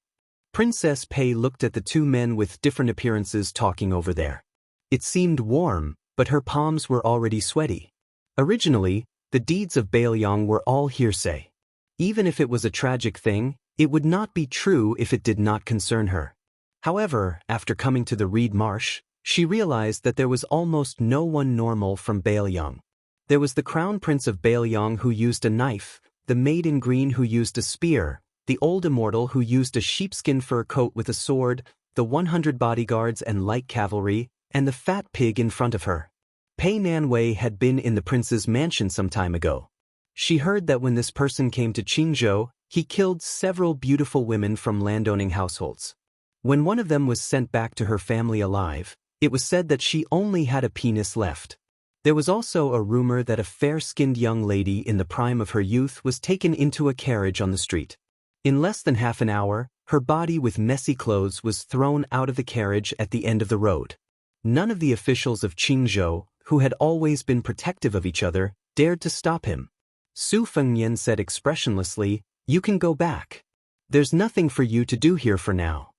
Princess Pei looked at the two men with different appearances talking over there. It seemed warm, but her palms were already sweaty. Originally, the deeds of Bailiang were all hearsay. Even if it was a tragic thing, it would not be true if it did not concern her. However, after coming to the Reed Marsh, she realized that there was almost no one normal from Bailiang. There was the Crown Prince of Bailiang who used a knife, the maid in green who used a spear, the old immortal who used a sheepskin fur coat with a sword, the 100 bodyguards and light cavalry, and the fat pig in front of her. Pei Nanwei had been in the prince's mansion some time ago. She heard that when this person came to Qingzhou, he killed several beautiful women from landowning households. When one of them was sent back to her family alive, it was said that she only had a penis left. There was also a rumor that a fair-skinned young lady in the prime of her youth was taken into a carriage on the street. In less than half an hour, her body with messy clothes was thrown out of the carriage at the end of the road. None of the officials of Qingzhou, who had always been protective of each other, dared to stop him. Su Fengnian said expressionlessly, "You can go back. There's nothing for you to do here for now."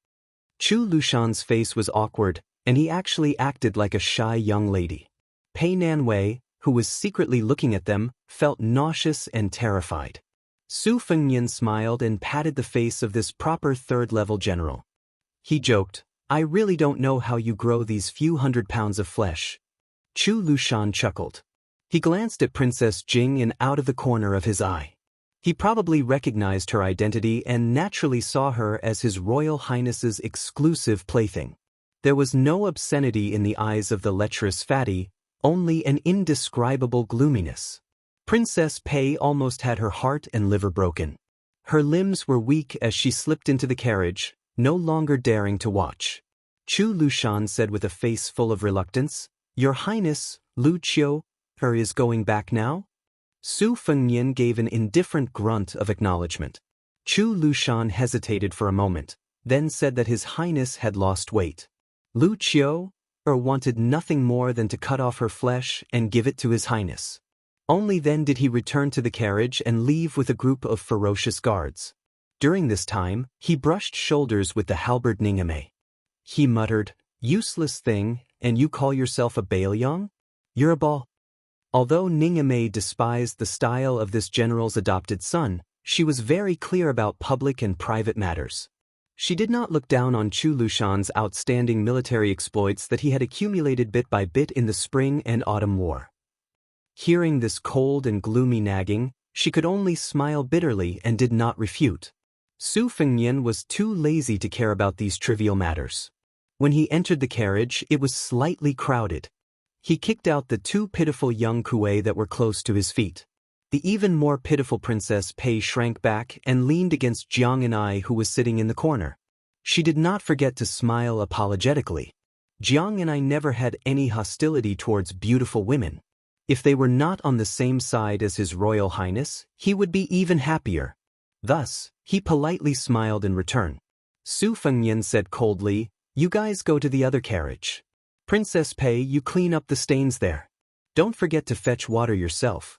Chu Lushan's face was awkward, and he actually acted like a shy young lady. Pei Nanwei, who was secretly looking at them, felt nauseous and terrified. Su Fengnian smiled and patted the face of this proper third-level general. He joked, "I really don't know how you grow these few 100 pounds of flesh." Chu Lushan chuckled. He glanced at Princess Jing and out of the corner of his eye. He probably recognized her identity and naturally saw her as His Royal Highness's exclusive plaything. There was no obscenity in the eyes of the lecherous fatty, only an indescribable gloominess. Princess Pei almost had her heart and liver broken. Her limbs were weak as she slipped into the carriage, no longer daring to watch. Chu Lushan said with a face full of reluctance, "Your Highness, Lucio, is going back now?" Su Fengnian gave an indifferent grunt of acknowledgement. Chu Lushan hesitated for a moment, then said that His Highness had lost weight. Lucio wanted nothing more than to cut off her flesh and give it to His Highness. Only then did he return to the carriage and leave with a group of ferocious guards. During this time, he brushed shoulders with the halberd Ningame. He muttered, "Useless thing, and you call yourself a Bailiang? You're a ball." Although Ningame despised the style of this general's adopted son, she was very clear about public and private matters. She did not look down on Chu Lushan's outstanding military exploits that he had accumulated bit by bit in the Spring and Autumn War. Hearing this cold and gloomy nagging, she could only smile bitterly and did not refute. Su Fengnian was too lazy to care about these trivial matters. When he entered the carriage, it was slightly crowded. He kicked out the two pitiful young kuei that were close to his feet. The even more pitiful Princess Pei shrank back and leaned against Jiang and I, who was sitting in the corner. She did not forget to smile apologetically. Jiang and I never had any hostility towards beautiful women. If they were not on the same side as His Royal Highness, he would be even happier. Thus, he politely smiled in return. Su Fengnian said coldly, "You guys go to the other carriage. Princess Pei, you clean up the stains there." Don't forget to fetch water yourself.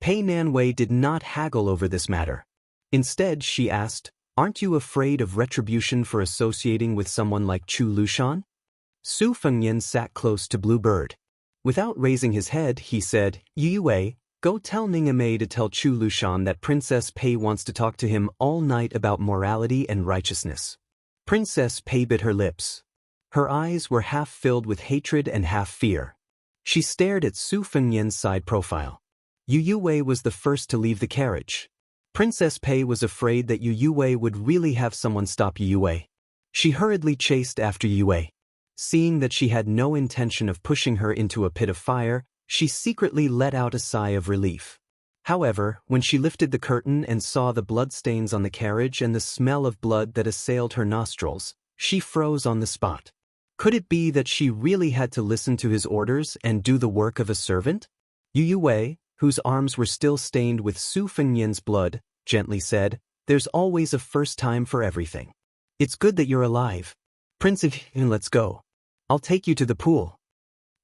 Pei Nanwei did not haggle over this matter. Instead, she asked, aren't you afraid of retribution for associating with someone like Chu Lushan? Su Fengyan sat close to Bluebird. Without raising his head, he said, Yu Wei, go tell Ningamei to tell Chu Lushan that Princess Pei wants to talk to him all night about morality and righteousness. Princess Pei bit her lips. Her eyes were half filled with hatred and half fear. She stared at Su Fengyan's side profile. Yu Wei was the first to leave the carriage. Princess Pei was afraid that Yu Wei would really have someone stop Yu Wei. She hurriedly chased after Yu Wei. Seeing that she had no intention of pushing her into a pit of fire, she secretly let out a sigh of relief. However, when she lifted the curtain and saw the bloodstains on the carriage and the smell of blood that assailed her nostrils, she froze on the spot. Could it be that she really had to listen to his orders and do the work of a servant? Yu Wei, whose arms were still stained with Su Fengyan's blood, gently said, there's always a first time for everything. It's good that you're alive. Prince of Yin, let's go. I'll take you to the pool.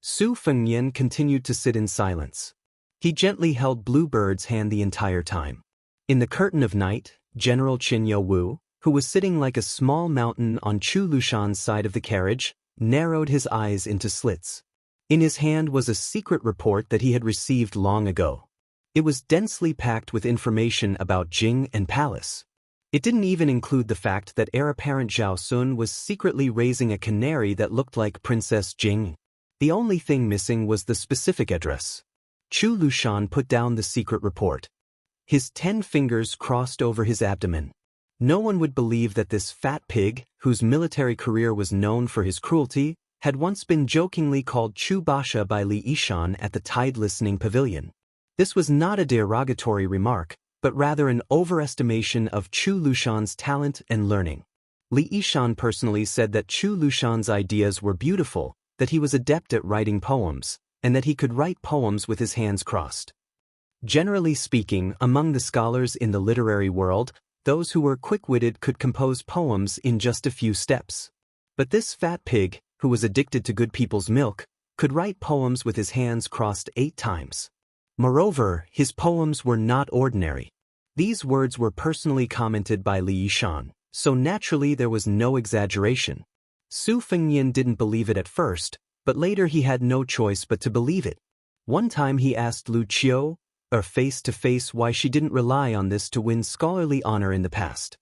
Su Fengyan continued to sit in silence. He gently held Bluebird's hand the entire time. In the curtain of night, General Qin Youwu, who was sitting like a small mountain on Chu Lushan's side of the carriage, narrowed his eyes into slits. In his hand was a secret report that he had received long ago. It was densely packed with information about Jing and Palace. It didn't even include the fact that heir apparent Zhao Sun was secretly raising a canary that looked like Princess Jing. The only thing missing was the specific address. Chu Lushan put down the secret report. His 10 fingers crossed over his abdomen. No one would believe that this fat pig, whose military career was known for his cruelty, had once been jokingly called Chu Basha by Li Yishan at the Tide Listening Pavilion. This was not a derogatory remark, but rather an overestimation of Chu Lushan's talent and learning. Li Yishan personally said that Chu Lushan's ideas were beautiful, that he was adept at writing poems, and that he could write poems with his hands crossed. Generally speaking, among the scholars in the literary world, those who were quick-witted could compose poems in just a few steps. But this fat pig, who was addicted to good people's milk, could write poems with his hands crossed 8 times. Moreover, his poems were not ordinary. These words were personally commented by Li Yishan, so naturally there was no exaggeration. Su Fengyan didn't believe it at first, but later he had no choice but to believe it. One time he asked Lu Qiu, face-to-face, why she didn't rely on this to win scholarly honor in the past.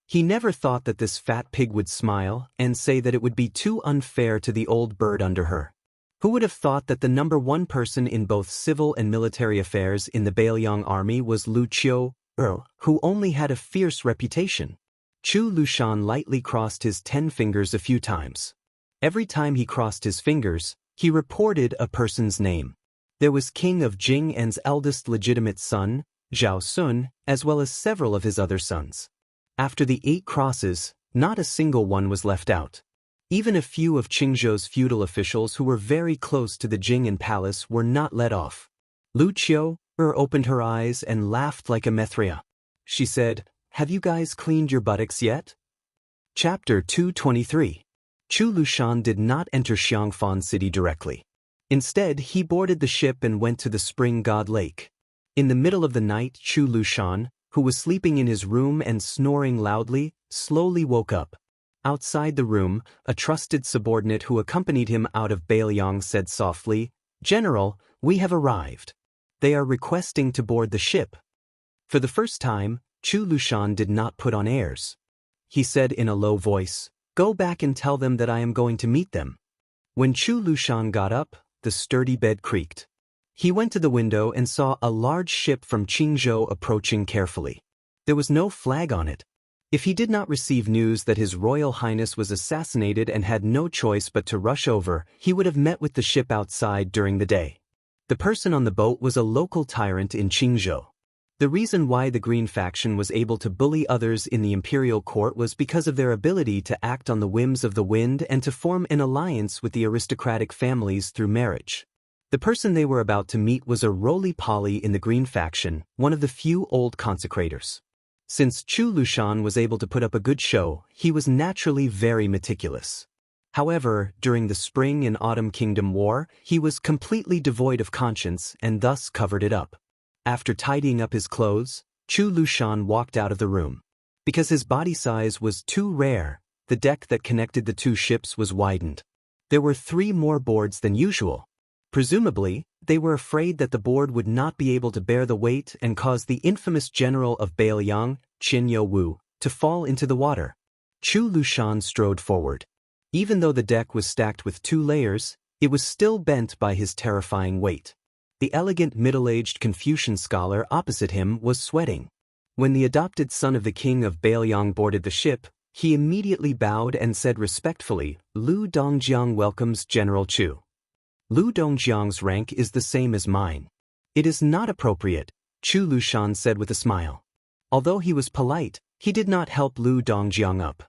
He never thought that this fat pig would smile and say that it would be too unfair to the old bird under her. Who would have thought that the #1 person in both civil and military affairs in the Bailiang army was Lu Qiu, who only had a fierce reputation? Chu Lushan lightly crossed his 10 fingers a few times. Every time he crossed his fingers, he reported a person's name. There was King of Jing An's eldest legitimate son, Zhao Sun, as well as several of his other sons. After the 8 crosses, not a single one was left out. Even a few of Qingzhou's feudal officials who were very close to the Jing An palace were not let off. Lu Qiu opened her eyes and laughed like a Mithria. She said, have you guys cleaned your buttocks yet? Chapter 223. Chu Lushan did not enter Xiangfan City directly. Instead, he boarded the ship and went to the Spring God Lake. In the middle of the night, Chu Lushan, who was sleeping in his room and snoring loudly, slowly woke up. Outside the room, a trusted subordinate who accompanied him out of Bailiang said softly, General, we have arrived. They are requesting to board the ship. For the first time, Chu Lushan did not put on airs. He said in a low voice, go back and tell them that I am going to meet them. When Chu Lushan got up, the sturdy bed creaked. He went to the window and saw a large ship from Qingzhou approaching carefully. There was no flag on it. If he did not receive news that His Royal Highness was assassinated and had no choice but to rush over, he would have met with the ship outside during the day. The person on the boat was a local tyrant in Qingzhou. The reason why the Green faction was able to bully others in the imperial court was because of their ability to act on the whims of the wind and to form an alliance with the aristocratic families through marriage. The person they were about to meet was a roly-poly in the Green faction, one of the few old consecrators. Since Chu Lushan was able to put up a good show, he was naturally very meticulous. However, during the Spring and Autumn Kingdom War, he was completely devoid of conscience and thus covered it up. After tidying up his clothes, Chu Lushan walked out of the room. Because his body size was too rare, the deck that connected the two ships was widened. There were 3 more boards than usual. Presumably, they were afraid that the board would not be able to bear the weight and cause the infamous general of Bailiang, Qin Yo Wu, to fall into the water. Chu Lushan strode forward. Even though the deck was stacked with 2 layers, it was still bent by his terrifying weight. The elegant middle-aged Confucian scholar opposite him was sweating. When the adopted son of the king of Bailiang boarded the ship, he immediately bowed and said respectfully, "Lu Dongjiang welcomes General Chu. Lu Dongjiang's rank is the same as mine." "It is not appropriate," Chu Lushan said with a smile. Although he was polite, he did not help Lu Dongjiang up.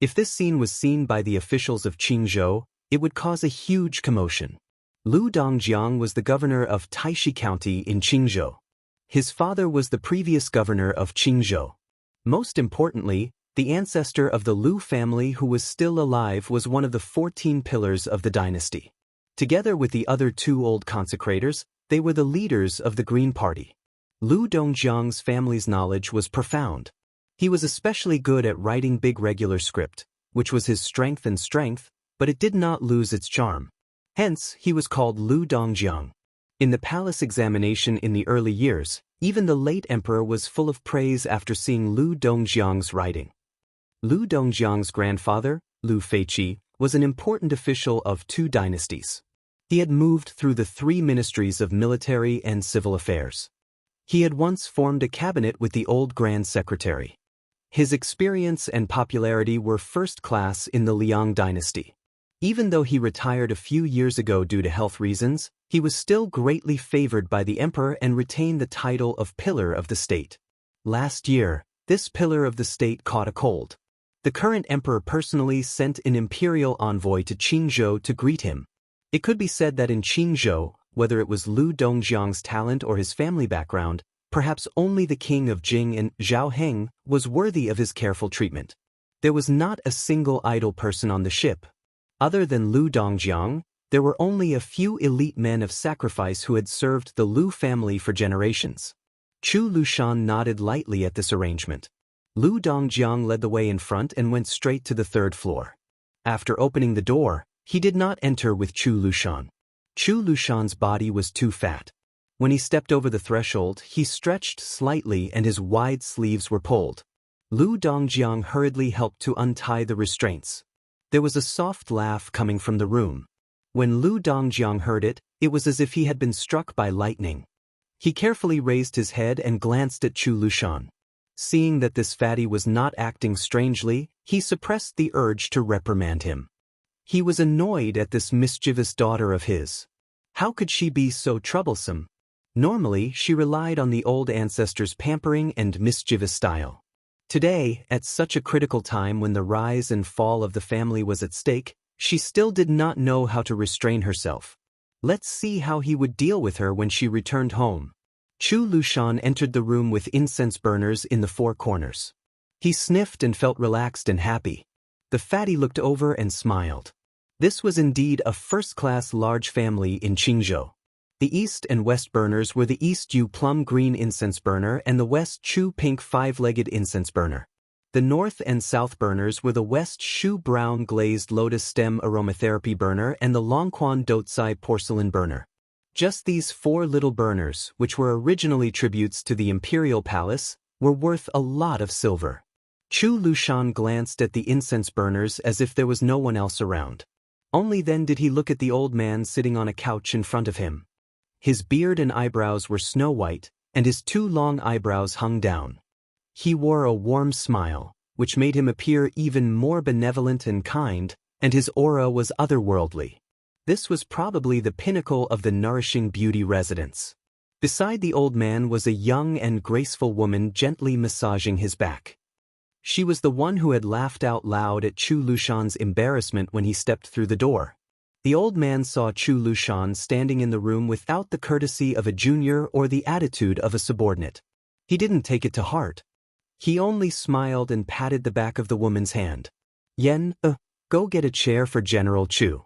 If this scene was seen by the officials of Qingzhou, it would cause a huge commotion. Lu Dongjiang was the governor of Taishi County in Qingzhou. His father was the previous governor of Qingzhou. Most importantly, the ancestor of the Lu family who was still alive was one of the 14 pillars of the dynasty. Together with the other 2 old consecrators, they were the leaders of the Green Party. Lu Dongjiang's family's knowledge was profound. He was especially good at writing big regular script, which was his strength, but it did not lose its charm. Hence, he was called Lu Dongjiang. In the palace examination in the early years, even the late emperor was full of praise after seeing Lu Dongjiang's writing. Lu Dongjiang's grandfather, Lu Feiqi, was an important official of 2 dynasties. He had moved through the 3 ministries of military and civil affairs. He had once formed a cabinet with the old Grand Secretary. His experience and popularity were first class in the Liang dynasty. Even though he retired a few years ago due to health reasons, he was still greatly favored by the emperor and retained the title of Pillar of the State. Last year, this Pillar of the State caught a cold. The current emperor personally sent an imperial envoy to Qingzhou to greet him. It could be said that in Qingzhou, whether it was Lu Dongjiang's talent or his family background, perhaps only the king of Jing and Xiaoheng was worthy of his careful treatment. There was not a single idle person on the ship. Other than Lu Dongjiang, there were only a few elite men of sacrifice who had served the Lu family for generations. Chu Lushan nodded lightly at this arrangement. Lu Dongjiang led the way in front and went straight to the 3rd floor. After opening the door, he did not enter with Chu Lushan. Chu Lushan's body was too fat. When he stepped over the threshold, he stretched slightly and his wide sleeves were pulled. Lu Dongjiang hurriedly helped to untie the restraints. There was a soft laugh coming from the room. When Lu Dongjiang heard it, it was as if he had been struck by lightning. He carefully raised his head and glanced at Chu Lushan. Seeing that this fatty was not acting strangely, he suppressed the urge to reprimand him. He was annoyed at this mischievous daughter of his. How could she be so troublesome? Normally, she relied on the old ancestors' pampering and mischievous style. Today, at such a critical time when the rise and fall of the family was at stake, she still did not know how to restrain herself. Let's see how he would deal with her when she returned home. Chu Lushan entered the room with incense burners in the 4 corners. He sniffed and felt relaxed and happy. The fatty looked over and smiled. This was indeed a first-class large family in Qingzhou. The East and West burners were the East Yu plum green incense burner and the West Chu pink 5-legged incense burner. The North and South burners were the West Shu brown glazed lotus stem aromatherapy burner and the Longquan Dotsai porcelain burner. Just these 4 little burners, which were originally tributes to the imperial palace, were worth a lot of silver. Chu Lushan glanced at the incense burners as if there was no one else around. Only then did he look at the old man sitting on a couch in front of him. His beard and eyebrows were snow white, and his 2 long eyebrows hung down. He wore a warm smile, which made him appear even more benevolent and kind, and his aura was otherworldly. This was probably the pinnacle of the nourishing beauty residence. Beside the old man was a young and graceful woman gently massaging his back. She was the one who had laughed out loud at Chu Lushan's embarrassment when he stepped through the door. The old man saw Chu Lushan standing in the room without the courtesy of a junior or the attitude of a subordinate. He didn't take it to heart. He only smiled and patted the back of the woman's hand. Go get a chair for General Chu.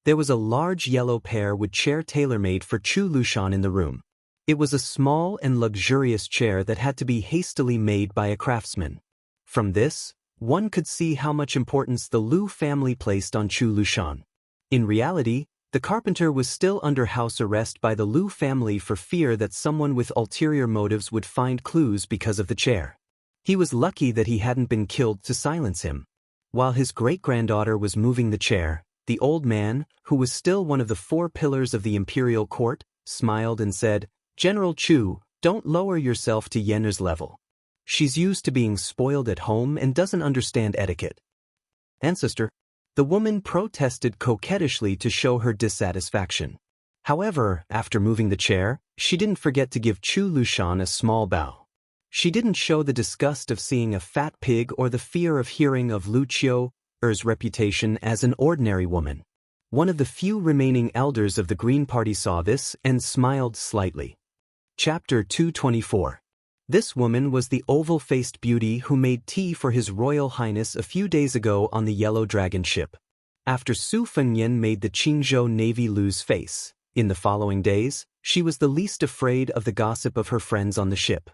There was a large yellow pear wood chair tailor-made for Chu Lushan in the room. It was a small and luxurious chair that had to be hastily made by a craftsman. From this, one could see how much importance the Lu family placed on Chu Lushan. In reality, the carpenter was still under house arrest by the Lu family for fear that someone with ulterior motives would find clues because of the chair. He was lucky that he hadn't been killed to silence him. While his great-granddaughter was moving the chair, the old man, who was still one of the 4 pillars of the imperial court, smiled and said, "General Chu, don't lower yourself to Yen's level. She's used to being spoiled at home and doesn't understand etiquette." "Ancestor," the woman protested coquettishly to show her dissatisfaction. However, after moving the chair, she didn't forget to give Chu Lushan a small bow. She didn't show the disgust of seeing a fat pig or the fear of hearing of Lu Qiu's reputation as an ordinary woman. One of the few remaining elders of the Green Party saw this and smiled slightly. Chapter 224. This woman was the oval-faced beauty who made tea for His Royal Highness a few days ago on the Yellow Dragon ship. After Su Fengyan made the Qingzhou Navy lose face, in the following days, she was the least afraid of the gossip of her friends on the ship.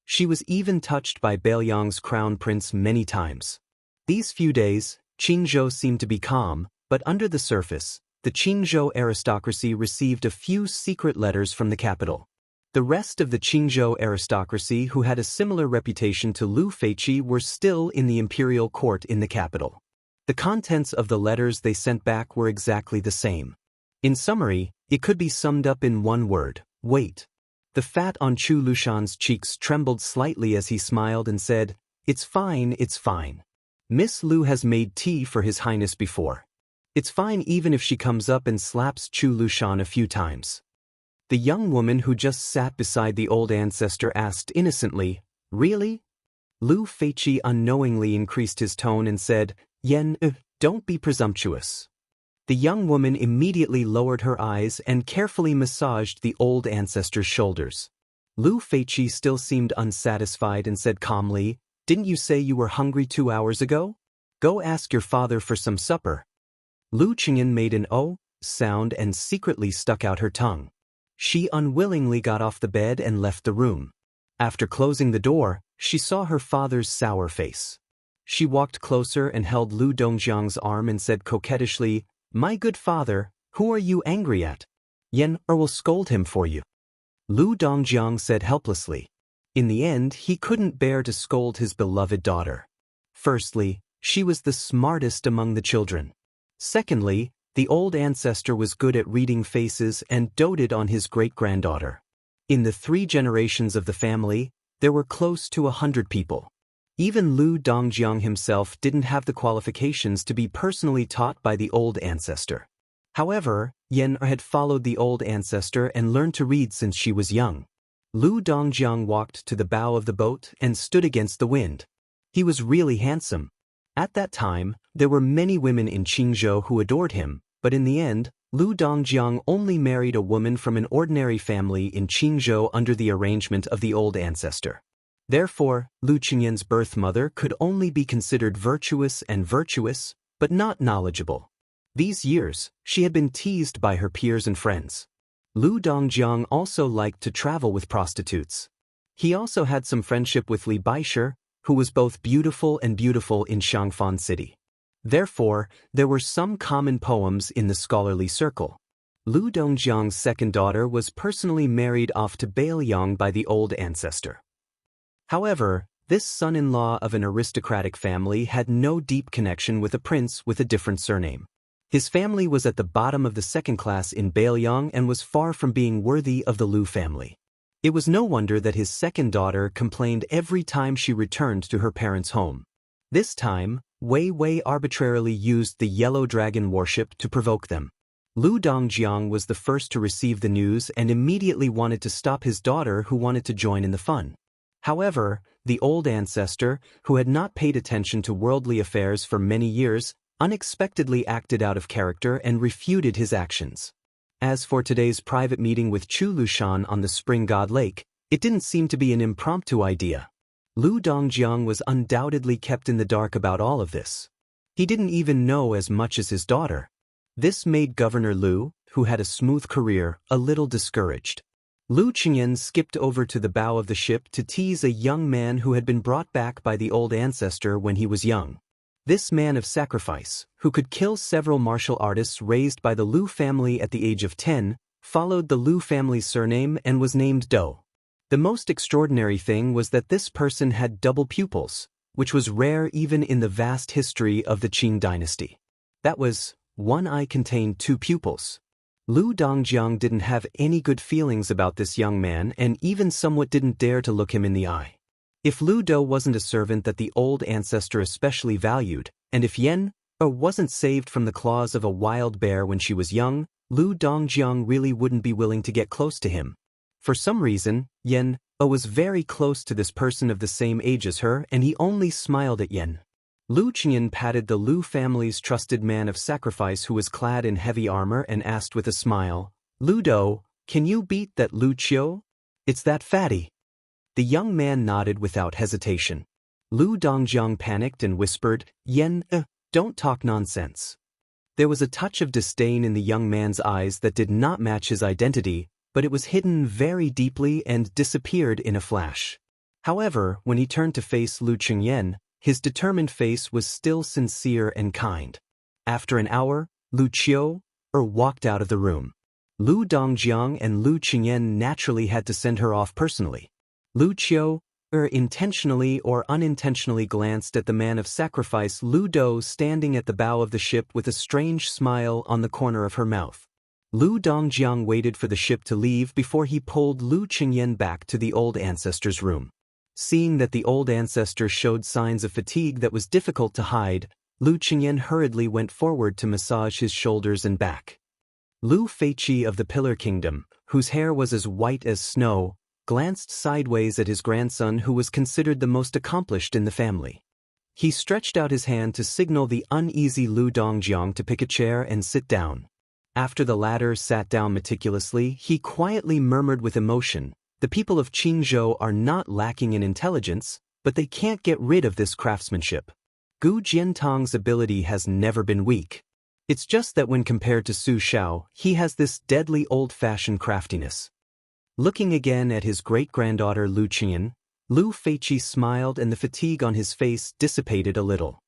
She was even touched by Beiliang's crown prince many times. These few days, Qingzhou seemed to be calm, but under the surface, the Qingzhou aristocracy received a few secret letters from the capital. The rest of the Qingzhou aristocracy who had a similar reputation to Lu Feiqi were still in the imperial court in the capital. The contents of the letters they sent back were exactly the same. In summary, it could be summed up in one word: wait. The fat on Chu Lushan's cheeks trembled slightly as he smiled and said, "It's fine, it's fine. Miss Lu has made tea for His Highness before. It's fine even if she comes up and slaps Chu Lushan a few times." The young woman who just sat beside the old ancestor asked innocently, "Really?" Lu Feiqi unknowingly increased his tone and said, "Yen, don't be presumptuous." The young woman immediately lowered her eyes and carefully massaged the old ancestor's shoulders. Lu Feiqi still seemed unsatisfied and said calmly, "Didn't you say you were hungry 2 hours ago? Go ask your father for some supper." Lu Qingyan made an "oh" sound and secretly stuck out her tongue. She unwillingly got off the bed and left the room. After closing the door, she saw her father's sour face. She walked closer and held Lu Dongjiang's arm and said coquettishly, "My good father, who are you angry at? Yen will scold him for you." Lu Dongjiang said helplessly. In the end, he couldn't bear to scold his beloved daughter. Firstly, she was the smartest among the children. Secondly, the old ancestor was good at reading faces and doted on his great-granddaughter. In the 3 generations of the family, there were close to 100 people. Even Lu Dongjiang himself didn't have the qualifications to be personally taught by the old ancestor. However, Yen had followed the old ancestor and learned to read since she was young. Lu Dongjiang walked to the bow of the boat and stood against the wind. He was really handsome. At that time, there were many women in Qingzhou who adored him, but in the end, Lu Dongjiang only married a woman from an ordinary family in Qingzhou under the arrangement of the old ancestor. Therefore, Lu Qingyan's birth mother could only be considered virtuous, but not knowledgeable. These years, she had been teased by her peers and friends. Lu Dongjiang also liked to travel with prostitutes. He also had some friendship with Li Baisher, who was both beautiful in Shangfan City. Therefore, there were some common poems in the scholarly circle. Lu Dongjiang's second daughter was personally married off to Beiliang by the old ancestor. However, this son-in-law of an aristocratic family had no deep connection with a prince with a different surname. His family was at the bottom of the second class in Beiliang and was far from being worthy of the Lu family. It was no wonder that his second daughter complained every time she returned to her parents' home. This time, Wei Wei arbitrarily used the Yellow Dragon warship to provoke them. Lu Dongjiang was the first to receive the news and immediately wanted to stop his daughter who wanted to join in the fun. However, the old ancestor, who had not paid attention to worldly affairs for many years, unexpectedly acted out of character and refuted his actions. As for today's private meeting with Chu Lushan on the Spring God Lake, it didn't seem to be an impromptu idea. Lu Dongjiang was undoubtedly kept in the dark about all of this. He didn't even know as much as his daughter. This made Governor Lu, who had a smooth career, a little discouraged. Lu Qingyan skipped over to the bow of the ship to tease a young man who had been brought back by the old ancestor when he was young. This man of sacrifice, who could kill several martial artists raised by the Lu family at the age of 10, followed the Lu family's surname and was named Dou. The most extraordinary thing was that this person had double pupils, which was rare even in the vast history of the Qing dynasty. That was, one eye contained two pupils. Lu Dongjiang didn't have any good feelings about this young man and even somewhat didn't dare to look him in the eye. If Lu Dou wasn't a servant that the old ancestor especially valued, and if Yen wasn't saved from the claws of a wild bear when she was young, Lu Dongjiang really wouldn't be willing to get close to him. For some reason, Yen was very close to this person of the same age as her, and he only smiled at Yen. Lu Qingyan patted the Lu family's trusted man of sacrifice who was clad in heavy armor and asked with a smile, "Lu Dou, can you beat that Lu Qiu? It's that fatty." The young man nodded without hesitation. Lu Dongjiang panicked and whispered, "Yen, don't talk nonsense." There was a touch of disdain in the young man's eyes that did not match his identity, but it was hidden very deeply and disappeared in a flash. However, when he turned to face Lu Qingyan, his determined face was still sincere and kind. After an hour, Lu Qiu walked out of the room. Lu Dongjiang and Lu Qingyan naturally had to send her off personally. Lu Qiu intentionally or unintentionally glanced at the man of sacrifice Lu Dou standing at the bow of the ship with a strange smile on the corner of her mouth. Lu Dongjiang waited for the ship to leave before he pulled Lu Qingyan back to the old ancestor's room. Seeing that the old ancestor showed signs of fatigue that was difficult to hide, Lu Qingyan hurriedly went forward to massage his shoulders and back. Lu Feiqi of the Pillar Kingdom, whose hair was as white as snow, glanced sideways at his grandson who was considered the most accomplished in the family. He stretched out his hand to signal the uneasy Lu Dongjiang to pick a chair and sit down. After the latter sat down meticulously, he quietly murmured with emotion, "The people of Qingzhou are not lacking in intelligence, but they can't get rid of this craftsmanship. Gu Jiantong's ability has never been weak. It's just that when compared to Su Xiao, he has this deadly old-fashioned craftiness." Looking again at his great-granddaughter Lu Qingyan, Lu Feiqi smiled and the fatigue on his face dissipated a little.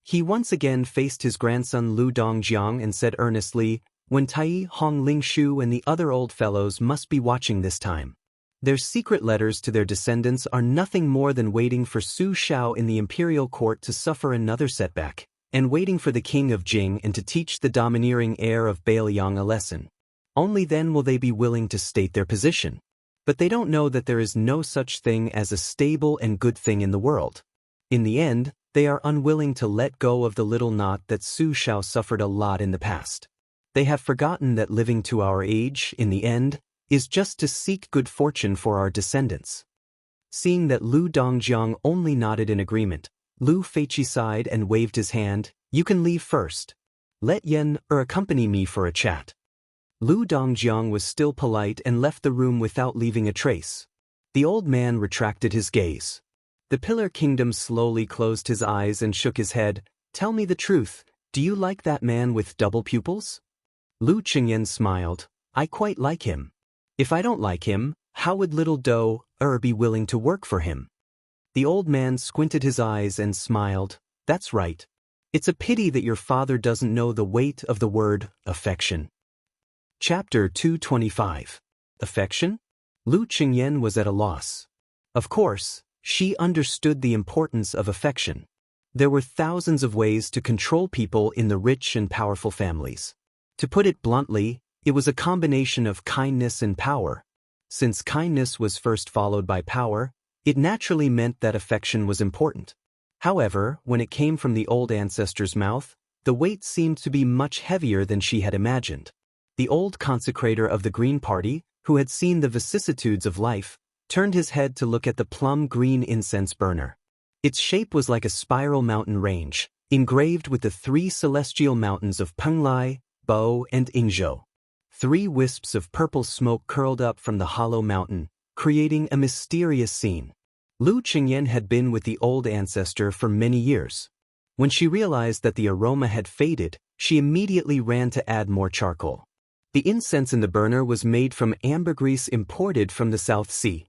He once again faced his grandson Lu Dongjiang and said earnestly, "When Tai Hong Lingshu and the other old fellows must be watching this time. Their secret letters to their descendants are nothing more than waiting for Su Xiao in the imperial court to suffer another setback, and waiting for the king of Jing and to teach the domineering heir of Bailiang a lesson. Only then will they be willing to state their position. But they don't know that there is no such thing as a stable and good thing in the world. In the end, they are unwilling to let go of the little knot that Su Xiao suffered a lot in the past. They have forgotten that living to our age, in the end, is just to seek good fortune for our descendants." Seeing that Lu Dongjiang only nodded in agreement, Lu Feiqi sighed and waved his hand, "You can leave first. Let Yen accompany me for a chat." Lu Dongjiang was still polite and left the room without leaving a trace. The old man retracted his gaze. The Pillar Kingdom slowly closed his eyes and shook his head. "Tell me the truth, do you like that man with double pupils?" Lu Qingyan smiled. "I quite like him. If I don't like him, how would little Dou be willing to work for him?" The old man squinted his eyes and smiled. "That's right. It's a pity that your father doesn't know the weight of the word affection." Chapter 225. Affection? Lu Qingyan was at a loss. Of course, she understood the importance of affection. There were thousands of ways to control people in the rich and powerful families. To put it bluntly, it was a combination of kindness and power. Since kindness was first followed by power, it naturally meant that affection was important. However, when it came from the old ancestor's mouth, the weight seemed to be much heavier than she had imagined. The old consecrator of the Green Party, who had seen the vicissitudes of life, turned his head to look at the plum-green incense burner. Its shape was like a spiral mountain range, engraved with the three celestial mountains of Penglai, Bo, and Yingzhou. 3 wisps of purple smoke curled up from the hollow mountain, creating a mysterious scene. Lu Qingyan had been with the old ancestor for many years. When she realized that the aroma had faded, she immediately ran to add more charcoal. The incense in the burner was made from ambergris imported from the South Sea.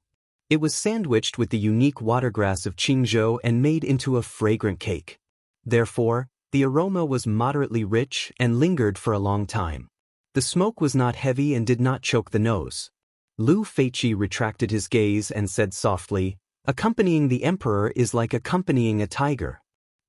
It was sandwiched with the unique watergrass of Qingzhou and made into a fragrant cake. Therefore, the aroma was moderately rich and lingered for a long time. The smoke was not heavy and did not choke the nose. Lu Feiqi retracted his gaze and said softly, "Accompanying the emperor is like accompanying a tiger."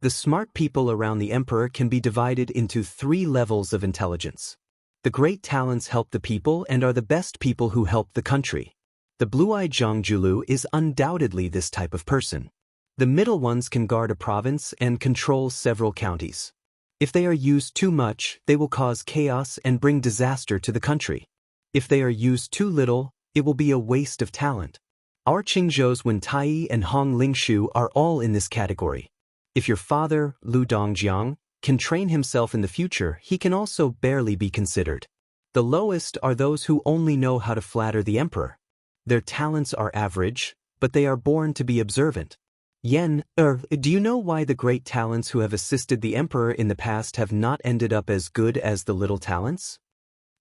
The smart people around the emperor can be divided into 3 levels of intelligence. The great talents help the people and are the best people who help the country. The blue-eyed Zhongjulu is undoubtedly this type of person. The middle ones can guard a province and control several counties. If they are used too much, they will cause chaos and bring disaster to the country. If they are used too little, it will be a waste of talent. Our Qingzhou's Wen Tai and Hong Lingshu are all in this category. If your father, Lu Dongjiang, can train himself in the future, he can also barely be considered. The lowest are those who only know how to flatter the emperor. Their talents are average, but they are born to be observant. Yen, do you know why the great talents who have assisted the emperor in the past have not ended up as good as the little talents?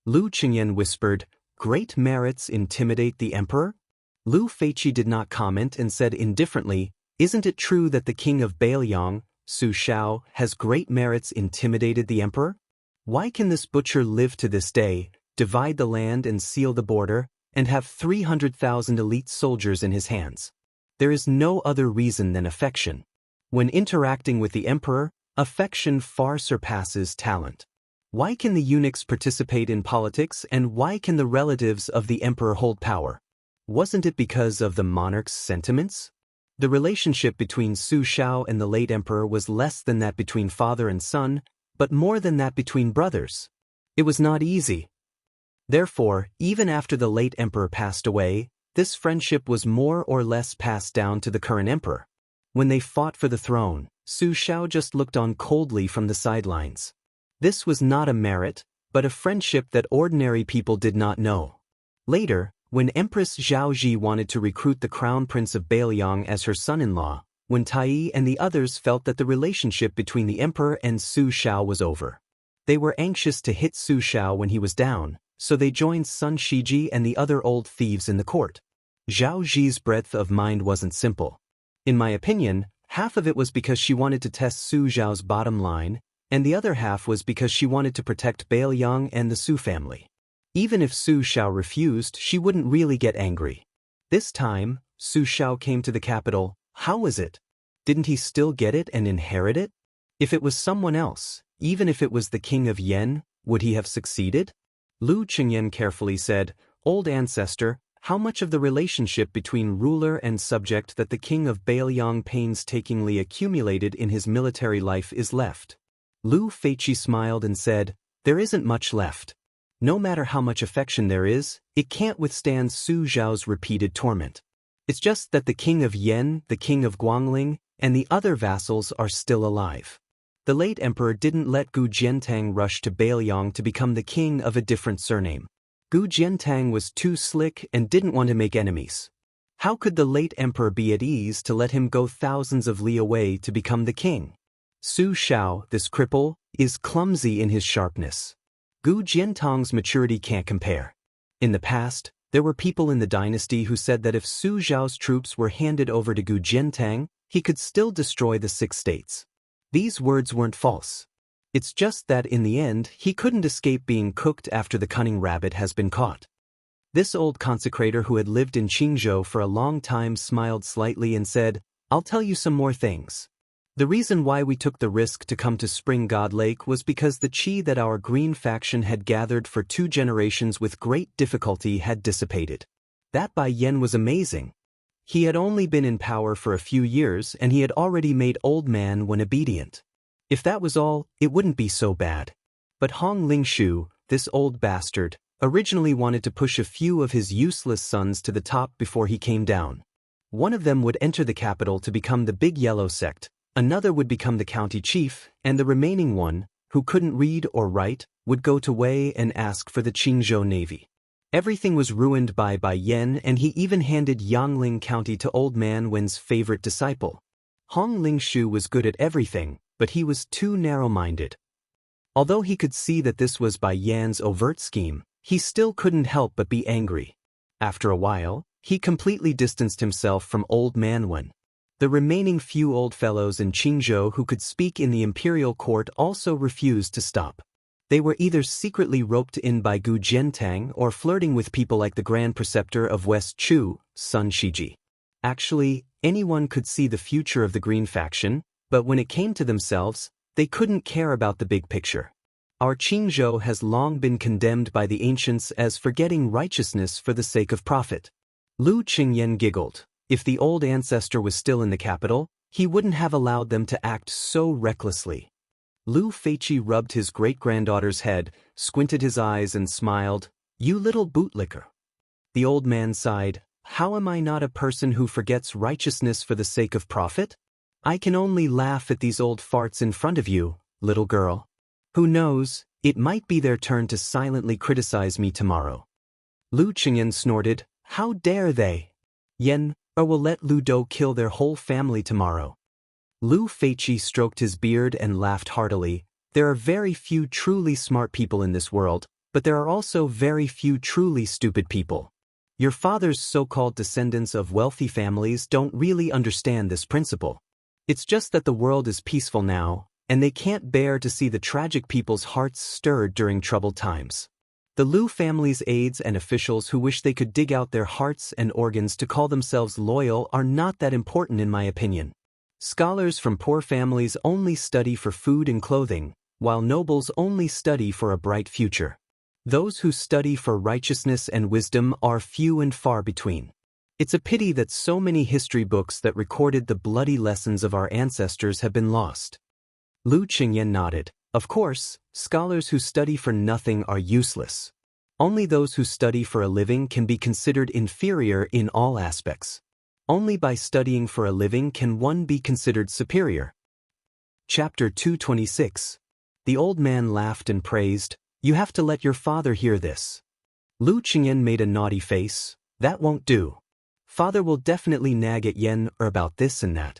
Lu Qingyan whispered, "Great merits intimidate the emperor?" Lu Feiqi did not comment and said indifferently, "Isn't it true that the king of Bailiang, Su Shao, has great merits intimidated the emperor? Why can this butcher live to this day, divide the land and seal the border, and have 300,000 elite soldiers in his hands? There is no other reason than affection. When interacting with the emperor, affection far surpasses talent. Why can the eunuchs participate in politics and why can the relatives of the emperor hold power? Wasn't it because of the monarch's sentiments? The relationship between Su Shao and the late emperor was less than that between father and son, but more than that between brothers. It was not easy. Therefore, even after the late emperor passed away, this friendship was more or less passed down to the current emperor. When they fought for the throne, Su Shao just looked on coldly from the sidelines. This was not a merit, but a friendship that ordinary people did not know. Later, when Empress Zhaoji wanted to recruit the crown prince of Bailiang as her son-in-law, Wen Tai and the others felt that the relationship between the emperor and Su Shao was over. They were anxious to hit Su Shao when he was down, so they joined Sun Shiji and the other old thieves in the court. Zhaoji's breadth of mind wasn't simple. In my opinion, half of it was because she wanted to test Su Zhao's bottom line, and the other half was because she wanted to protect Bailiang and the Su family. Even if Su Shao refused, she wouldn't really get angry. This time, Su Shao came to the capital. How was it? Didn't he still get it and inherit it? If it was someone else, even if it was the king of Yen, would he have succeeded? Lu Qingyan carefully said, "Old ancestor, how much of the relationship between ruler and subject that the king of Bailiang painstakingly accumulated in his military life is left?" Lu Feiqi smiled and said, "There isn't much left. No matter how much affection there is, it can't withstand Su Zhao's repeated torment. It's just that the king of Yen, the king of Guangling, and the other vassals are still alive. The late emperor didn't let Gu Jiantang rush to Bailiang to become the king of a different surname. Gu Jiantang was too slick and didn't want to make enemies. How could the late emperor be at ease to let him go thousands of li away to become the king? Su Shao, this cripple, is clumsy in his sharpness. Gu Jiantang's maturity can't compare. In the past, there were people in the dynasty who said that if Su Zhao's troops were handed over to Gu Jiantang, he could still destroy the 6 states. These words weren't false. It's just that in the end, he couldn't escape being cooked after the cunning rabbit has been caught. This old consecrator who had lived in Qingzhou for a long time smiled slightly and said, "I'll tell you some more things. The reason why we took the risk to come to Spring God Lake was because the qi that our green faction had gathered for 2 generations with great difficulty had dissipated. That Bai Yen was amazing. He had only been in power for a few years and he had already made old man when obedient. If that was all, it wouldn't be so bad. But Hong Lingshu, this old bastard, originally wanted to push a few of his useless sons to the top before he came down. One of them would enter the capital to become the Big Yellow Sect, another would become the county chief, and the remaining one, who couldn't read or write, would go to Wei and ask for the Qingzhou Navy. Everything was ruined by Bai Yen, and he even handed Yangling County to Old Man Wen's favorite disciple. Hong Lingshu was good at everything, but he was too narrow-minded. Although he could see that this was by Yan's overt scheme, he still couldn't help but be angry. After a while, he completely distanced himself from old man Wen. The remaining few old fellows in Qingzhou who could speak in the imperial court also refused to stop. They were either secretly roped in by Gu Jiantang or flirting with people like the Grand Preceptor of West Chu, Sun Shiji. Actually, anyone could see the future of the Green faction, but when it came to themselves, they couldn't care about the big picture. Our Qingzhou has long been condemned by the ancients as forgetting righteousness for the sake of profit. Lu Qingyan giggled. If the old ancestor was still in the capital, he wouldn't have allowed them to act so recklessly. Lu Feiqi rubbed his great-granddaughter's head, squinted his eyes and smiled. "You little bootlicker." The old man sighed. "How am I not a person who forgets righteousness for the sake of profit? I can only laugh at these old farts in front of you, little girl. Who knows, it might be their turn to silently criticize me tomorrow." Lu Qingyan snorted. "How dare they? Yen, or will let Lu Dou kill their whole family tomorrow." Lu Feiqi stroked his beard and laughed heartily. "There are very few truly smart people in this world, but there are also very few truly stupid people. Your father's so-called descendants of wealthy families don't really understand this principle. It's just that the world is peaceful now, and they can't bear to see the tragic people's hearts stirred during troubled times. The Lu family's aides and officials who wish they could dig out their hearts and organs to call themselves loyal are not that important in my opinion. Scholars from poor families only study for food and clothing, while nobles only study for a bright future. Those who study for righteousness and wisdom are few and far between. It's a pity that so many history books that recorded the bloody lessons of our ancestors have been lost." Lu Qingyan nodded. "Of course, scholars who study for nothing are useless. Only those who study for a living can be considered inferior in all aspects. Only by studying for a living can one be considered superior." Chapter 226. The old man laughed and praised. "You have to let your father hear this." Lu Qingyan made a naughty face. "That won't do. Father will definitely nag at Yen or about this and that."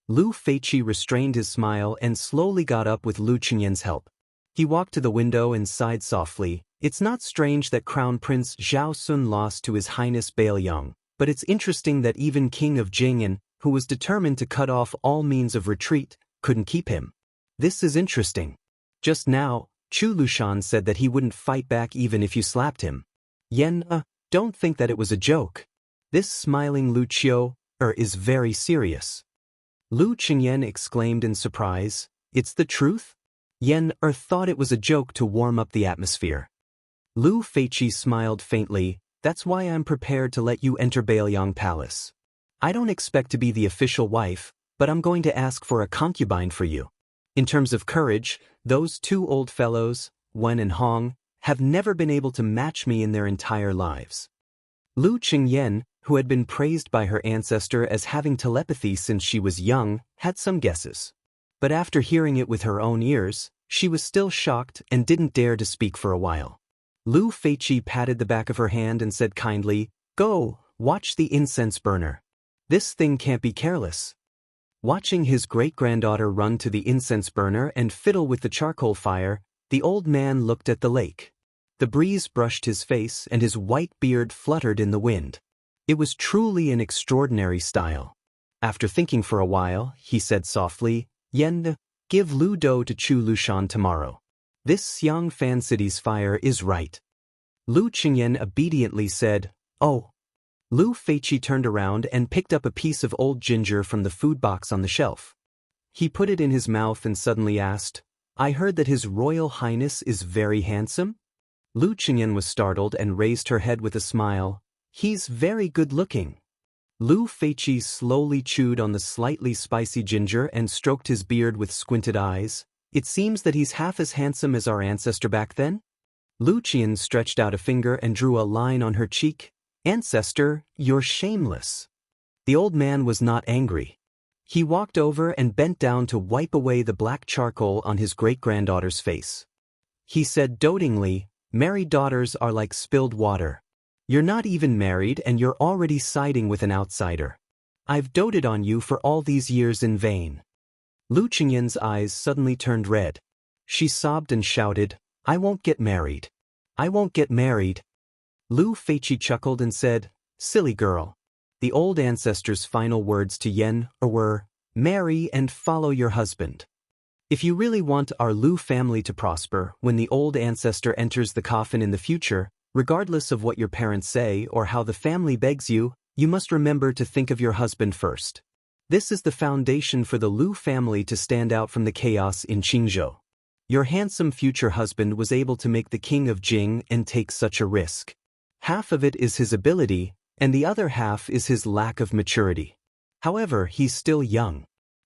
Lu Feiqi restrained his smile and slowly got up with Lu Qingyan's help. He walked to the window and sighed softly. "It's not strange that Crown Prince Zhao Sun lost to His Highness Bailiang, but it's interesting that even King of Jing'an, who was determined to cut off all means of retreat, couldn't keep him. This is interesting. Just now, Chu Lushan said that he wouldn't fight back even if you slapped him. Yen, don't think that it was a joke. This smiling Lu Qiu, is very serious." Lu Qingyan exclaimed in surprise. "It's the truth?" Yen thought it was a joke to warm up the atmosphere. Lu Feiqi smiled faintly. "That's why I'm prepared to let you enter Bailiang Palace. I don't expect to be the official wife, but I'm going to ask for a concubine for you. In terms of courage, those two old fellows, Wen and Hong, have never been able to match me in their entire lives." Lu Qingyan, who had been praised by her ancestor as having telepathy since she was young, had some guesses. But after hearing it with her own ears, she was still shocked and didn't dare to speak for a while. Lu Feiqi patted the back of her hand and said kindly, "Go, watch the incense burner. This thing can't be careless." Watching his great-granddaughter run to the incense burner and fiddle with the charcoal fire, the old man looked at the lake. The breeze brushed his face and his white beard fluttered in the wind. It was truly an extraordinary style. After thinking for a while, he said softly, "Yen, give Lu Dou to Chu Lushan tomorrow. This Xiang Fan City's fire is right." Lu Qingyan obediently said, "Oh." Lu Feiqi turned around and picked up a piece of old ginger from the food box on the shelf. He put it in his mouth and suddenly asked, "I heard that His Royal Highness is very handsome?" Lu Qingyan was startled and raised her head with a smile. "He's very good-looking." Lu Feiqi slowly chewed on the slightly spicy ginger and stroked his beard with squinted eyes. "It seems that he's half as handsome as our ancestor back then?" Lu Qingyan stretched out a finger and drew a line on her cheek. "Ancestor, you're shameless." The old man was not angry. He walked over and bent down to wipe away the black charcoal on his great-granddaughter's face. He said dotingly, "Married daughters are like spilled water. You're not even married and you're already siding with an outsider. I've doted on you for all these years in vain." Lu Qingyan's eyes suddenly turned red. She sobbed and shouted, "I won't get married. I won't get married." Lu Feiqi chuckled and said, "Silly girl." The old ancestor's final words to Yen were, "Marry and follow your husband." If you really want our Lu family to prosper, when the old ancestor enters the coffin in the future, regardless of what your parents say or how the family begs you, you must remember to think of your husband first. This is the foundation for the Lu family to stand out from the chaos in Qingzhou. Your handsome future husband was able to make the king of Jing and take such a risk. Half of it is his ability, and the other half is his lack of maturity. However, he's still young.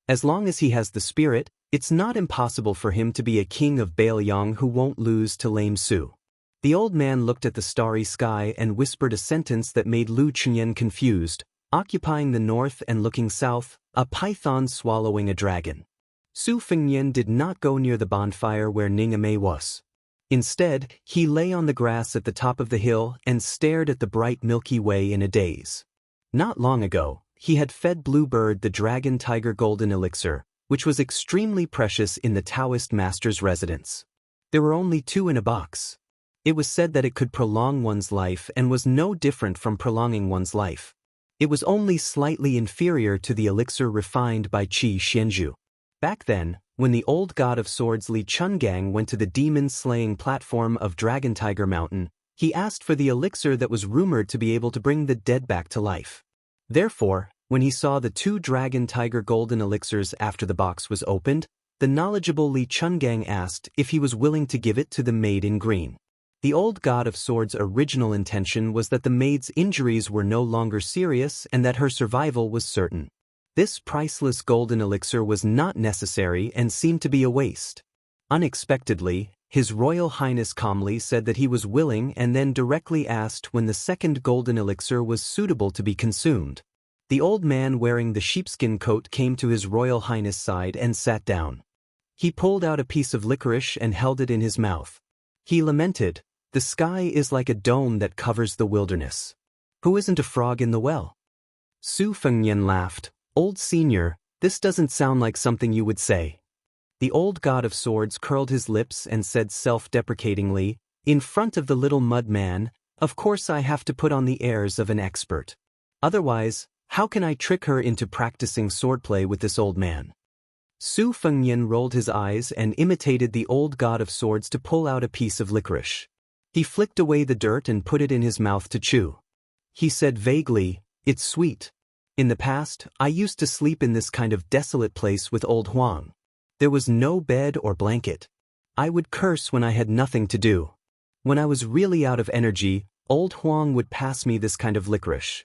As long as he has the spirit, it's not impossible for him to be a king of Bailiang who won't lose to Lame Su. The old man looked at the starry sky and whispered a sentence that made Lu Qingyan confused, occupying the north and looking south, a python swallowing a dragon. Su Fengnian did not go near the bonfire where Ning Amei was. Instead, he lay on the grass at the top of the hill and stared at the bright Milky Way in a daze. Not long ago, he had fed Bluebird the Dragon Tiger Golden Elixir, which was extremely precious in the Daoist master's residence. There were only 2 in a box. It was said that it could prolong one's life and was no different from prolonging one's life. It was only slightly inferior to the elixir refined by Qi Xianzhu. Back then, when the old god of swords Li Chungang went to the demon-slaying platform of Dragon Tiger Mountain, he asked for the elixir that was rumored to be able to bring the dead back to life. Therefore, when he saw the 2 Dragon Tiger Golden Elixirs after the box was opened, the knowledgeable Li Chungang asked if he was willing to give it to the maid in green. The old god of swords' original intention was that the maid's injuries were no longer serious and that her survival was certain. This priceless golden elixir was not necessary and seemed to be a waste. Unexpectedly, His Royal Highness calmly said that he was willing and then directly asked when the second golden elixir was suitable to be consumed. The old man wearing the sheepskin coat came to His Royal Highness' side and sat down. He pulled out a piece of licorice and held it in his mouth. He lamented, "The sky is like a dome that covers the wilderness. Who isn't a frog in the well?" Su Fengnian laughed. "Old senior, this doesn't sound like something you would say." The old god of swords curled his lips and said self-deprecatingly, "In front of the little mud man, of course I have to put on the airs of an expert. Otherwise, how can I trick her into practicing swordplay with this old man?" Su Fengnian rolled his eyes and imitated the old god of swords to pull out a piece of licorice. He flicked away the dirt and put it in his mouth to chew. He said vaguely, "It's sweet. In the past, I used to sleep in this kind of desolate place with old Huang. There was no bed or blanket. I would curse when I had nothing to do. When I was really out of energy, old Huang would pass me this kind of licorice."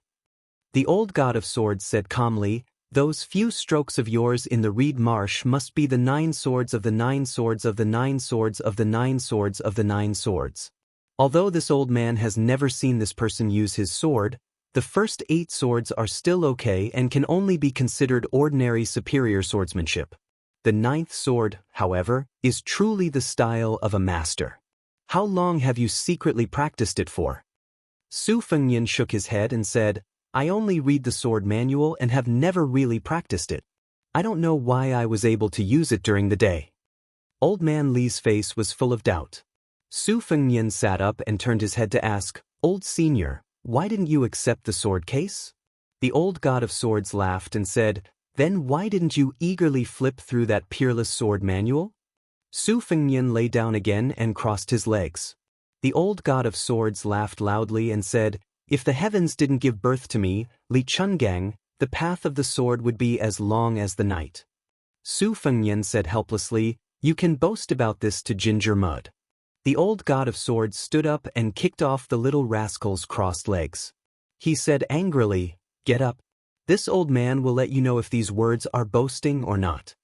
The old god of swords said calmly, "Those few strokes of yours in the reed marsh must be the 9 swords of the 9 swords of the 9 swords of the 9 swords of the 9 swords. Although this old man has never seen this person use his sword, the first 8 swords are still okay and can only be considered ordinary superior swordsmanship. The 9th sword, however, is truly the style of a master. How long have you secretly practiced it for?" Su Fengnian shook his head and said, "I only read the sword manual and have never really practiced it. I don't know why I was able to use it during the day." Old man Li's face was full of doubt. Su Fengnian sat up and turned his head to ask, "Old senior, why didn't you accept the sword case?" The old god of swords laughed and said, "Then why didn't you eagerly flip through that peerless sword manual?" Su Fengnian lay down again and crossed his legs. The old god of swords laughed loudly and said, "If the heavens didn't give birth to me, Li Chungang, the path of the sword would be as long as the night." Su Fengnian said helplessly, "You can boast about this to Ginger Mud." The old god of swords stood up and kicked off the little rascal's crossed legs. He said angrily, "Get up. This old man will let you know if these words are boasting or not."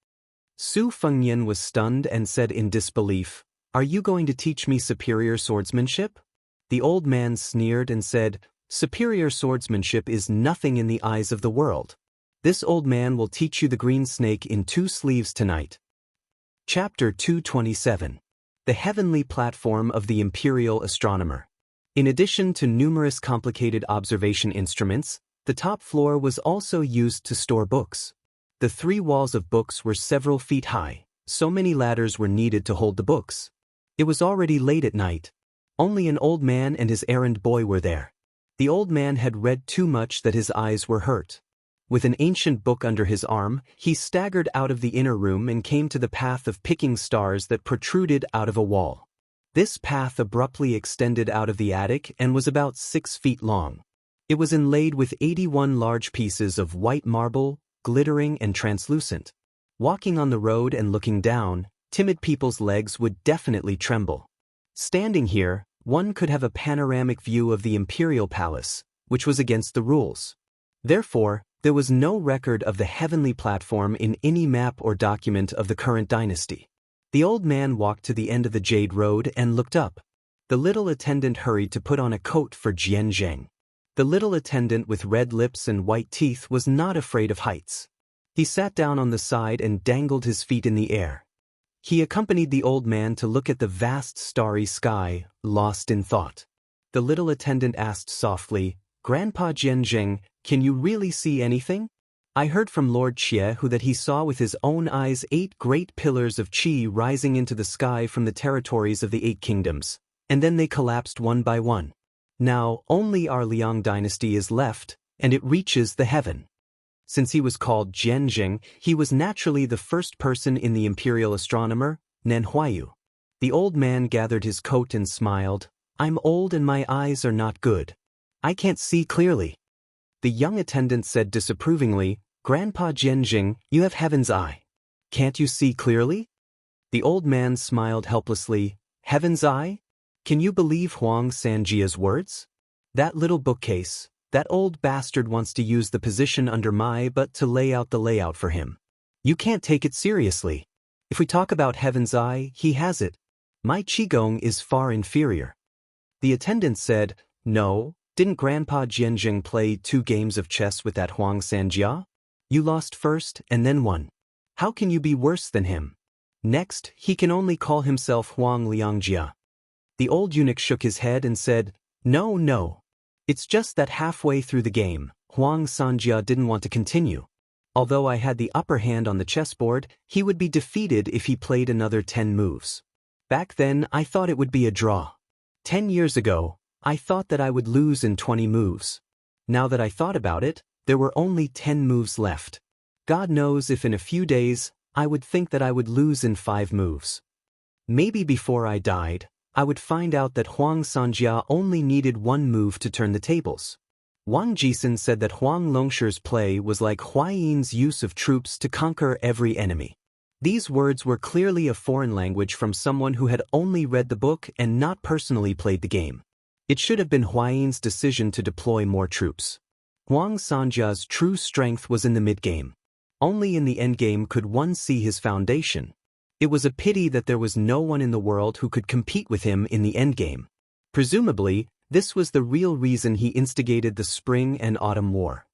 Su Fengnian was stunned and said in disbelief, "Are you going to teach me superior swordsmanship?" The old man sneered and said, "Superior swordsmanship is nothing in the eyes of the world. This old man will teach you the green snake in 2 sleeves tonight." Chapter 227. The Heavenly Platform of the Imperial Astronomer. In addition to numerous complicated observation instruments, the top floor was also used to store books. The 3 walls of books were several feet high, so many ladders were needed to hold the books. It was already late at night. Only an old man and his errand boy were there. The old man had read too much that his eyes were hurt. With an ancient book under his arm, he staggered out of the inner room and came to the path of picking stars that protruded out of a wall. This path abruptly extended out of the attic and was about 6 feet long. It was inlaid with 81 large pieces of white marble, glittering and translucent. Walking on the road and looking down, timid people's legs would definitely tremble. Standing here, one could have a panoramic view of the imperial palace, which was against the rules. Therefore, there was no record of the heavenly platform in any map or document of the current dynasty. The old man walked to the end of the Jade Road and looked up. The little attendant hurried to put on a coat for Jianzheng. The little attendant with red lips and white teeth was not afraid of heights. He sat down on the side and dangled his feet in the air. He accompanied the old man to look at the vast starry sky, lost in thought. The little attendant asked softly, "Grandpa Jianzheng, can you really see anything? I heard from Lord Xie that he saw with his own eyes 8 great pillars of qi rising into the sky from the territories of the 8 kingdoms, and then they collapsed one by one. Now, only our Liang dynasty is left, and it reaches the heaven." Since he was called Jianzheng, he was naturally the first person in the imperial astronomer, Nan Huayu. The old man gathered his coat and smiled. "I'm old and my eyes are not good. I can't see clearly." The young attendant said disapprovingly, "Grandpa Jianzheng, you have heaven's eye. Can't you see clearly?" The old man smiled helplessly. "Heaven's eye? Can you believe Huang Sanjia's words? That little bookcase, that old bastard wants to use the position under my butt to lay out the layout for him. You can't take it seriously. If we talk about heaven's eye, he has it. My qigong is far inferior." The attendant said, "No, didn't Grandpa Jianzheng play 2 games of chess with that Huang Sanjia? You lost first and then won. How can you be worse than him? Next, he can only call himself Huang Liangjia." The old eunuch shook his head and said, No. It's just that halfway through the game, Huang Sanjia didn't want to continue. Although I had the upper hand on the chessboard, he would be defeated if he played another 10 moves. Back then, I thought it would be a draw. 10 years ago, I thought that I would lose in 20 moves. Now that I thought about it, there were only 10 moves left. God knows if in a few days, I would think that I would lose in 5 moves. Maybe before I died, I would find out that Huang Sanjia only needed 1 move to turn the tables. Wang Jisun said that Huang Longshi's play was like Huaiyin's use of troops to conquer every enemy. These words were clearly a foreign language from someone who had only read the book and not personally played the game. It should have been Huaiyin's decision to deploy more troops. Huang Sanjia's true strength was in the mid-game. Only in the endgame could one see his foundation. It was a pity that there was no one in the world who could compete with him in the endgame. Presumably, this was the real reason he instigated the Spring and Autumn War.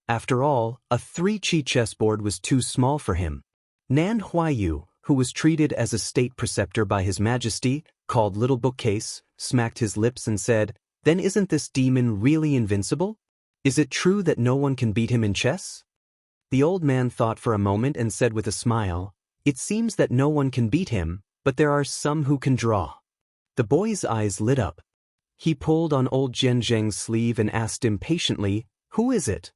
After all, a 3-chi chessboard was too small for him. Nan Huayu, who was treated as a state preceptor by His Majesty, called Little Bookcase, smacked his lips and said, "Then isn't this demon really invincible? Is it true that no one can beat him in chess?" The old man thought for a moment and said with a smile, "It seems that no one can beat him, but there are some who can draw." The boy's eyes lit up. He pulled on old Jianzheng's sleeve and asked impatiently, "Who is it?"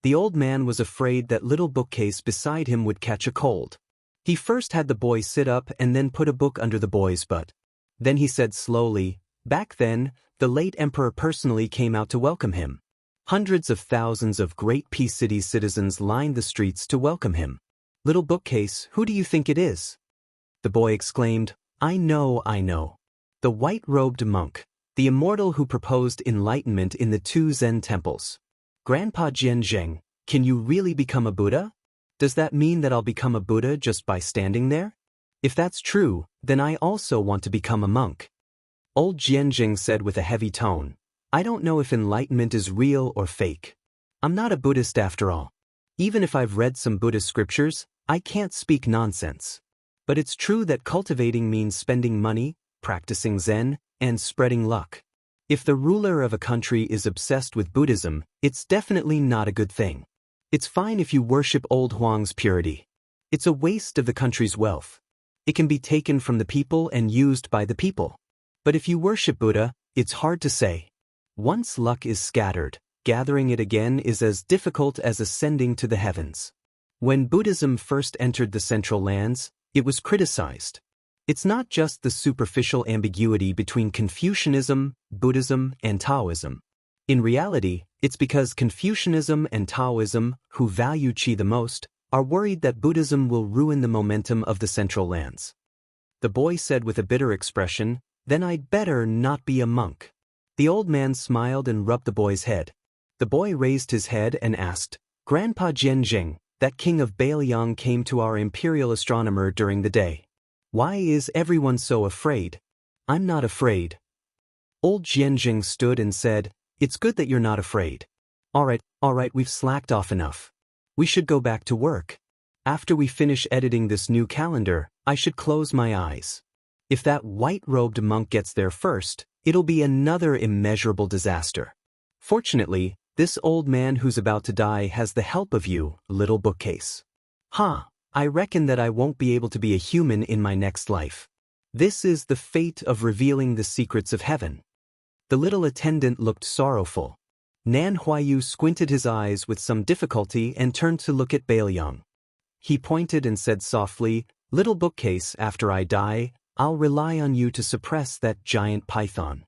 The old man was afraid that Little Bookcase beside him would catch a cold. He first had the boy sit up and then put a book under the boy's butt. Then he said slowly, "Back then, the late emperor personally came out to welcome him. Hundreds of thousands of Great Peace City's citizens lined the streets to welcome him. Little Bookcase, who do you think it is?" The boy exclaimed, I know. The white-robed monk, the immortal who proposed enlightenment in the 2 Zen temples. Grandpa Jianzheng, can you really become a Buddha? Does that mean that I'll become a Buddha just by standing there? If that's true, then I also want to become a monk. Old Jianzheng said with a heavy tone, "I don't know if enlightenment is real or fake. I'm not a Buddhist after all. Even if I've read some Buddhist scriptures, I can't speak nonsense. But it's true that cultivating means spending money, practicing Zen, and spreading luck. If the ruler of a country is obsessed with Buddhism, it's definitely not a good thing. It's fine if you worship old Huang's purity. It's a waste of the country's wealth. It can be taken from the people and used by the people. But if you worship Buddha, it's hard to say. Once luck is scattered, gathering it again is as difficult as ascending to the heavens. When Buddhism first entered the Central Lands, it was criticized. It's not just the superficial ambiguity between Confucianism, Buddhism, and Taoism. In reality, it's because Confucianism and Taoism, who value Qi the most, are worried that Buddhism will ruin the momentum of the Central Lands. The boy said with a bitter expression, "Then I'd better not be a monk." The old man smiled and rubbed the boy's head. The boy raised his head and asked, "Grandpa Jianjing, that king of Bailiang came to our imperial astronomer during the day. Why is everyone so afraid?" "I'm not afraid." Old Jianjing stood and said, "It's good that you're not afraid. All right, we've slacked off enough. We should go back to work. After we finish editing this new calendar, I should close my eyes. If that white-robed monk gets there first, it'll be another immeasurable disaster. Fortunately, this old man who's about to die has the help of you, little bookcase. I reckon that I won't be able to be a human in my next life. This is the fate of revealing the secrets of heaven." The little attendant looked sorrowful. Nan Huayu squinted his eyes with some difficulty and turned to look at Bailiang. He pointed and said softly, "Little bookcase, after I die, I'll rely on you to suppress that giant python."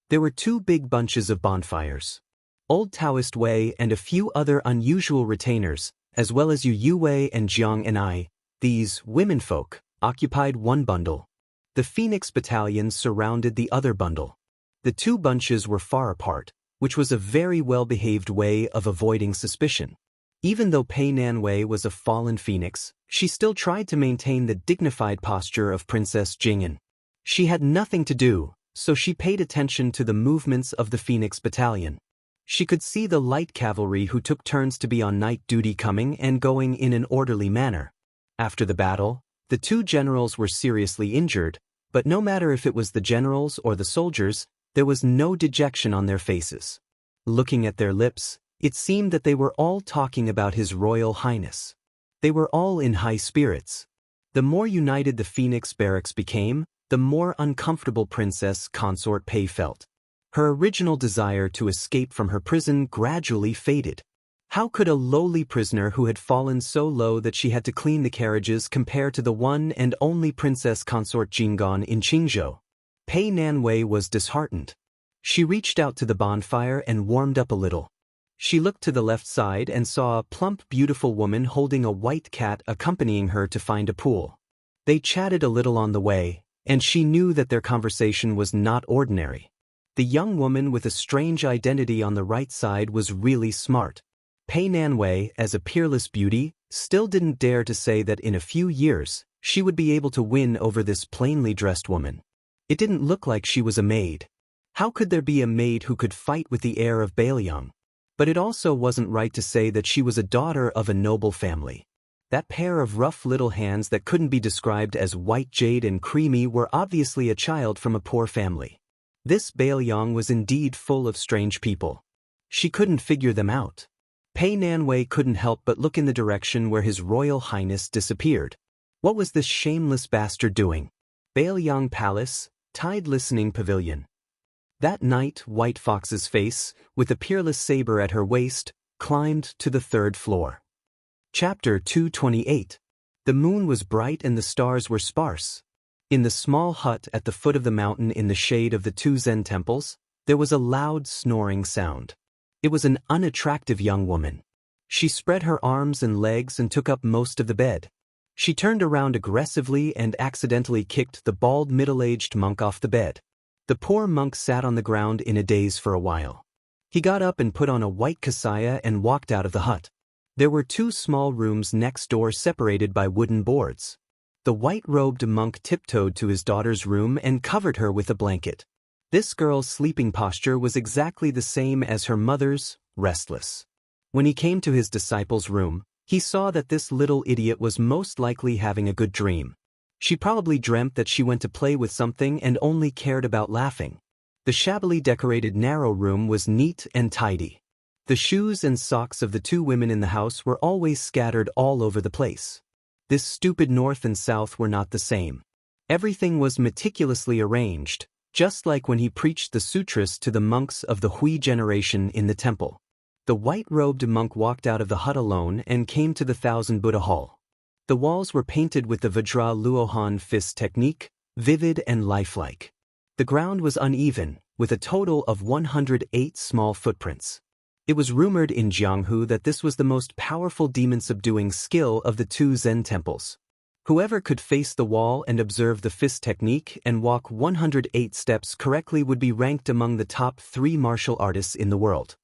There were 2 big bunches of bonfires. Old Taoist Wei and a few other unusual retainers, as well as Yu Wei and Jiang and I, these womenfolk, occupied one bundle. The Phoenix Battalion surrounded the other bundle. The 2 bunches were far apart, which was a very well-behaved way of avoiding suspicion. Even though Pei Nanwei was a fallen phoenix, she still tried to maintain the dignified posture of Princess Jing'an. She had nothing to do, so she paid attention to the movements of the Phoenix Battalion. She could see the light cavalry who took turns to be on night duty coming and going in an orderly manner. After the battle, the 2 generals were seriously injured, but no matter if it was the generals or the soldiers, there was no dejection on their faces. Looking at their lips, it seemed that they were all talking about His Royal Highness. They were all in high spirits. The more united the Phoenix barracks became, the more uncomfortable Princess Consort Pei felt. Her original desire to escape from her prison gradually faded. How could a lowly prisoner who had fallen so low that she had to clean the carriages compare to the one and only Princess Consort Jing'an in Qingzhou? Pei Nanwei was disheartened. She reached out to the bonfire and warmed up a little. She looked to the left side and saw a plump, beautiful woman holding a white cat accompanying her to find a pool. They chatted a little on the way, and she knew that their conversation was not ordinary. The young woman with a strange identity on the right side was really smart. Pei Nanwei, as a peerless beauty, still didn't dare to say that in a few years, she would be able to win over this plainly dressed woman. It didn't look like she was a maid. How could there be a maid who could fight with the heir of Bailiang? But it also wasn't right to say that she was a daughter of a noble family. That pair of rough little hands that couldn't be described as white jade and creamy were obviously a child from a poor family. This Bailiang was indeed full of strange people. She couldn't figure them out. Pei Nanwei couldn't help but look in the direction where His Royal Highness disappeared. What was this shameless bastard doing? Bailiang Palace, Tide Listening Pavilion. That night, White Fox's face, with a peerless saber at her waist, climbed to the 3rd floor. Chapter 228. The moon was bright and the stars were sparse. In the small hut at the foot of the mountain in the shade of the 2 Zen temples, there was a loud snoring sound. It was an unattractive young woman. She spread her arms and legs and took up most of the bed. She turned around aggressively and accidentally kicked the bald middle-aged monk off the bed. The poor monk sat on the ground in a daze for a while. He got up and put on a white kasaya and walked out of the hut. There were 2 small rooms next door separated by wooden boards. The white-robed monk tiptoed to his daughter's room and covered her with a blanket. This girl's sleeping posture was exactly the same as her mother's, restless. When he came to his disciple's room, he saw that this little idiot was most likely having a good dream. She probably dreamt that she went to play with something and only cared about laughing. The shabbily decorated narrow room was neat and tidy. The shoes and socks of the two women in the house were always scattered all over the place. This stupid north and south were not the same. Everything was meticulously arranged, just like when he preached the sutras to the monks of the Hui generation in the temple. The white-robed monk walked out of the hut alone and came to the Thousand Buddha Hall. The walls were painted with the Vajra Luohan fist technique, vivid and lifelike. The ground was uneven, with a total of 108 small footprints. It was rumored in Jianghu that this was the most powerful demon-subduing skill of the two Zen temples. Whoever could face the wall and observe the fist technique and walk 108 steps correctly would be ranked among the top 3 martial artists in the world.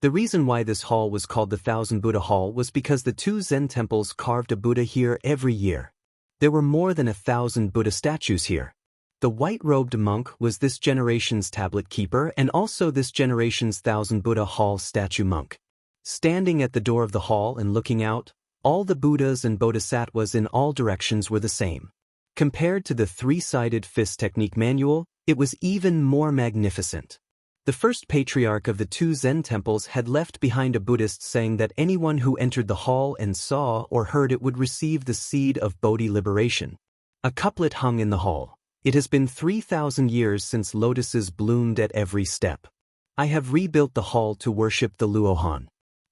The reason why this hall was called the Thousand Buddha Hall was because the two Zen temples carved a Buddha here every year. There were more than 1,000 Buddha statues here. The white-robed monk was this generation's tablet keeper and also this generation's Thousand Buddha Hall statue monk. Standing at the door of the hall and looking out, all the Buddhas and Bodhisattvas in all directions were the same. Compared to the 3-sided fist technique manual, it was even more magnificent. The first patriarch of the two Zen temples had left behind a Buddhist saying that anyone who entered the hall and saw or heard it would receive the seed of Bodhi liberation. A couplet hung in the hall. It has been 3,000 years since lotuses bloomed at every step. I have rebuilt the hall to worship the Luohan.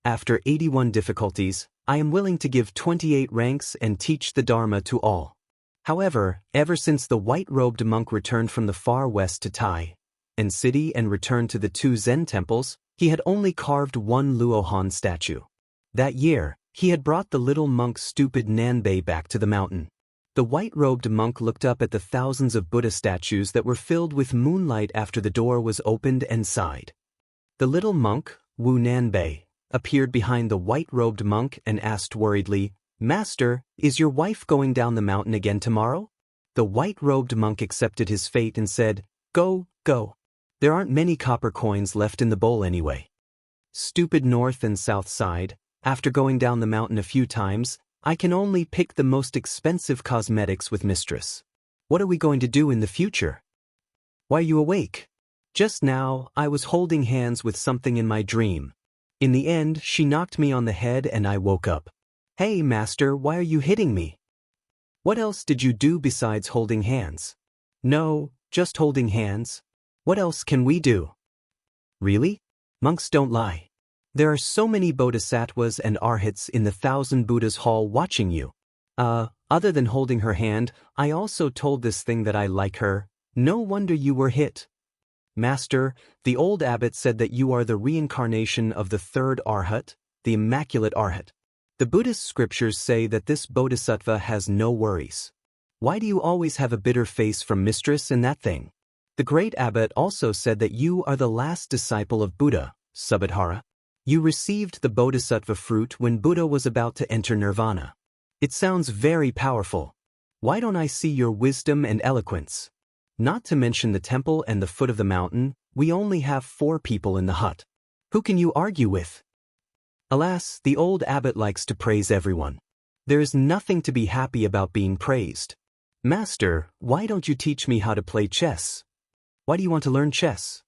After 81 difficulties, I am willing to give 28 ranks and teach the Dharma to all. However, ever since the white-robed monk returned from the far west to Tai and city and returned to the two Zen temples, he had only carved one Luohan statue. That year, he had brought the little monk's stupid Nanbei back to the mountain. The white-robed monk looked up at the thousands of Buddha statues that were filled with moonlight after the door was opened and sighed. The little monk, Wu Nanbei, appeared behind the white-robed monk and asked worriedly, "Master, is your wife going down the mountain again tomorrow?" The white-robed monk accepted his fate and said, "Go, go. There aren't many copper coins left in the bowl anyway." Stupid north and south side, after going down the mountain a few times, I can only pick the most expensive cosmetics with mistress. What are we going to do in the future? Why are you awake? Just now, I was holding hands with something in my dream. In the end, she knocked me on the head and I woke up. Hey, master, why are you hitting me? What else did you do besides holding hands? No, just holding hands. What else can we do? Really? Monks don't lie. There are so many bodhisattvas and arhats in the Thousand Buddhas Hall watching you. Other than holding her hand, I also told this thing that I like her. No wonder you were hit. Master, the old abbot said that you are the reincarnation of the third arhat, the immaculate arhat. The Buddhist scriptures say that this bodhisattva has no worries. Why do you always have a bitter face from mistress and that thing? The great abbot also said that you are the last disciple of Buddha, Subhadhara. You received the bodhisattva fruit when Buddha was about to enter nirvana. It sounds very powerful. Why don't I see your wisdom and eloquence? Not to mention the temple and the foot of the mountain, we only have 4 people in the hut. Who can you argue with? Alas, the old abbot likes to praise everyone. There is nothing to be happy about being praised. Master, why don't you teach me how to play chess? Why do you want to learn chess?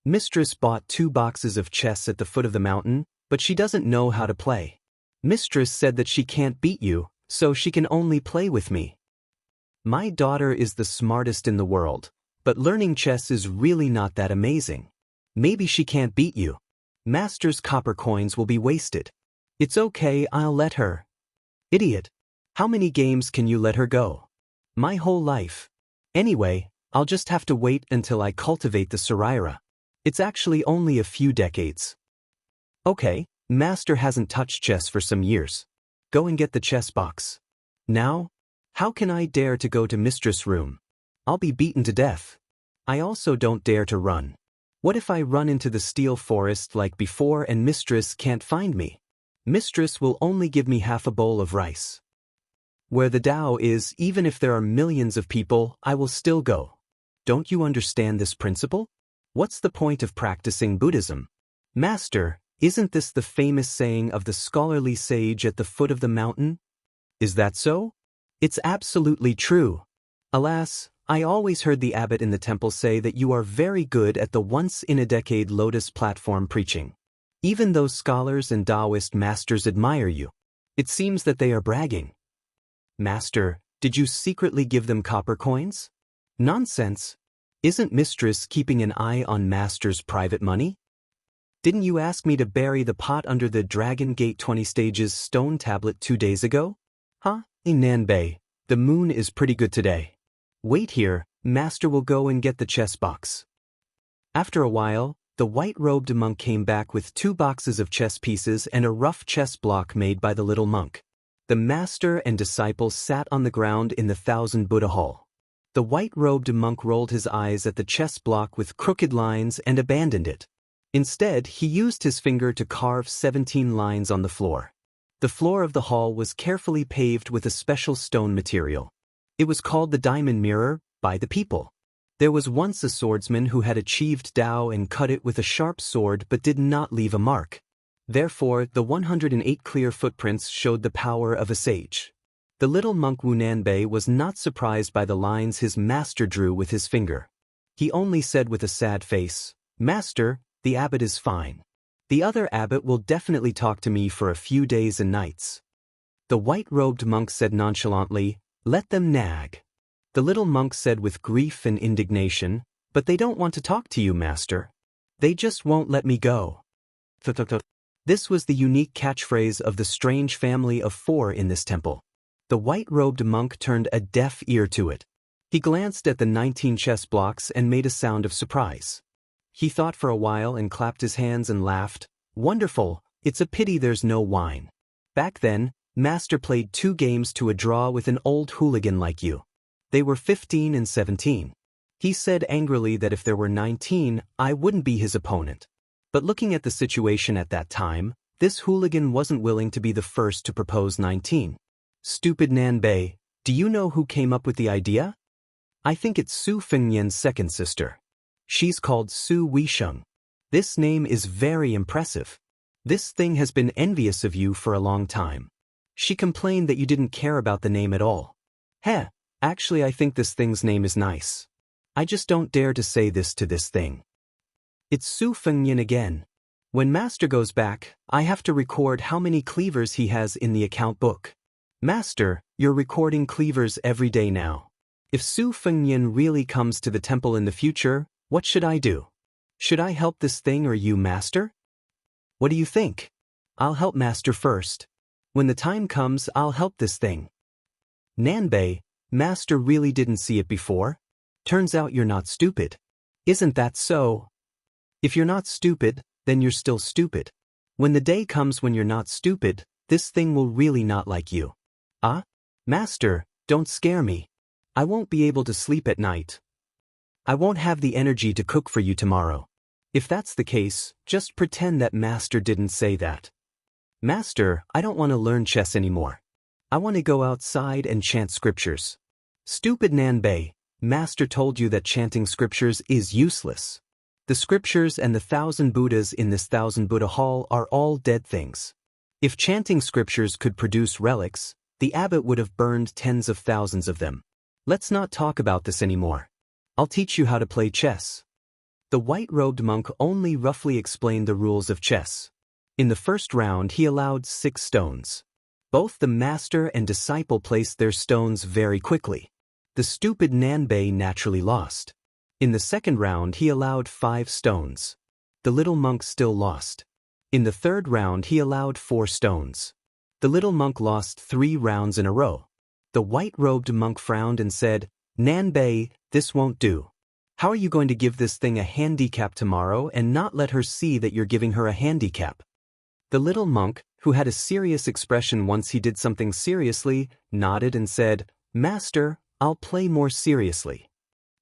Mistress bought 2 boxes of chess at the foot of the mountain, but she doesn't know how to play. Mistress said that she can't beat you, so she can only play with me. My daughter is the smartest in the world, but learning chess is really not that amazing. Maybe she can't beat you. Master's copper coins will be wasted. It's okay, I'll let her. Idiot. How many games can you let her go? My whole life. Anyway, I'll just have to wait until I cultivate the Saraira. It's actually only a few decades. Okay, Master hasn't touched chess for some years. Go and get the chess box. Now? How can I dare to go to Mistress' room? I'll be beaten to death. I also don't dare to run. What if I run into the steel forest like before and Mistress can't find me? Mistress will only give me half a bowl of rice. Where the Tao is, even if there are millions of people, I will still go. Don't you understand this principle? What's the point of practicing Buddhism? Master, isn't this the famous saying of the scholarly sage at the foot of the mountain? Is that so? It's absolutely true. Alas, I always heard the abbot in the temple say that you are very good at the once-in-a-decade lotus platform preaching. Even those scholars and Daoist masters admire you. It seems that they are bragging. Master, did you secretly give them copper coins? Nonsense. Isn't Mistress keeping an eye on Master's private money? Didn't you ask me to bury the pot under the Dragon Gate 20 stages stone tablet 2 days ago? Huh? Nanbei, the moon is pretty good today. Wait here, Master will go and get the chess box. After a while, the white-robed monk came back with 2 boxes of chess pieces and a rough chess block made by the little monk. The master and disciple sat on the ground in the Thousand Buddha Hall. The white-robed monk rolled his eyes at the chess block with crooked lines and abandoned it. Instead, he used his finger to carve 17 lines on the floor. The floor of the hall was carefully paved with a special stone material. It was called the diamond mirror by the people. There was once a swordsman who had achieved Tao and cut it with a sharp sword but did not leave a mark. Therefore, the 108 clear footprints showed the power of a sage. The little monk Wu Nanbei was not surprised by the lines his master drew with his finger. He only said with a sad face, "Master, the abbot is fine. The other abbot will definitely talk to me for a few days and nights." The white-robed monk said nonchalantly, "Let them nag." The little monk said with grief and indignation, "But they don't want to talk to you, Master. They just won't let me go." This was the unique catchphrase of the strange family of 4 in this temple. The white-robed monk turned a deaf ear to it. He glanced at the 19 chess blocks and made a sound of surprise. He thought for a while and clapped his hands and laughed. "Wonderful, it's a pity there's no wine. Back then, Master played 2 games to a draw with an old hooligan like you. They were 15 and 17. He said angrily that if there were 19, I wouldn't be his opponent. But looking at the situation at that time, this hooligan wasn't willing to be the first to propose 19. Stupid Nanbei, do you know who came up with the idea? I think it's Su Fengnian's second sister. She's called Su Weisheng. This name is very impressive. This thing has been envious of you for a long time. She complained that you didn't care about the name at all. Heh. Actually, I think this thing's name is nice. I just don't dare to say this to this thing. It's Su Fengnian again. When Master goes back, I have to record how many cleavers he has in the account book. Master, you're recording cleavers every day now. If Su Fengnian really comes to the temple in the future, what should I do? Should I help this thing or you, Master? What do you think? I'll help Master first. When the time comes, I'll help this thing. Nanbei, Master really didn't see it before. Turns out you're not stupid. Isn't that so? If you're not stupid, then you're still stupid. When the day comes when you're not stupid, this thing will really not like you. Ah? Master, don't scare me. I won't be able to sleep at night. I won't have the energy to cook for you tomorrow. If that's the case, just pretend that Master didn't say that. Master, I don't want to learn chess anymore. I want to go outside and chant scriptures. Stupid Nanbei, Master told you that chanting scriptures is useless. The scriptures and the 1,000 Buddhas in this 1,000 Buddha hall are all dead things. If chanting scriptures could produce relics, the abbot would have burned tens of thousands of them. Let's not talk about this anymore. I'll teach you how to play chess. The white-robed monk only roughly explained the rules of chess. In the first round, he allowed 6 stones. Both the master and disciple placed their stones very quickly. The stupid Nanbei naturally lost. In the second round, he allowed 5 stones. The little monk still lost. In the third round, he allowed 4 stones. The little monk lost 3 rounds in a row. The white-robed monk frowned and said, "Nanbei, this won't do. How are you going to give this thing a handicap tomorrow and not let her see that you're giving her a handicap?" The little monk, who had a serious expression once he did something seriously, nodded and said, "Master, I'll play more seriously."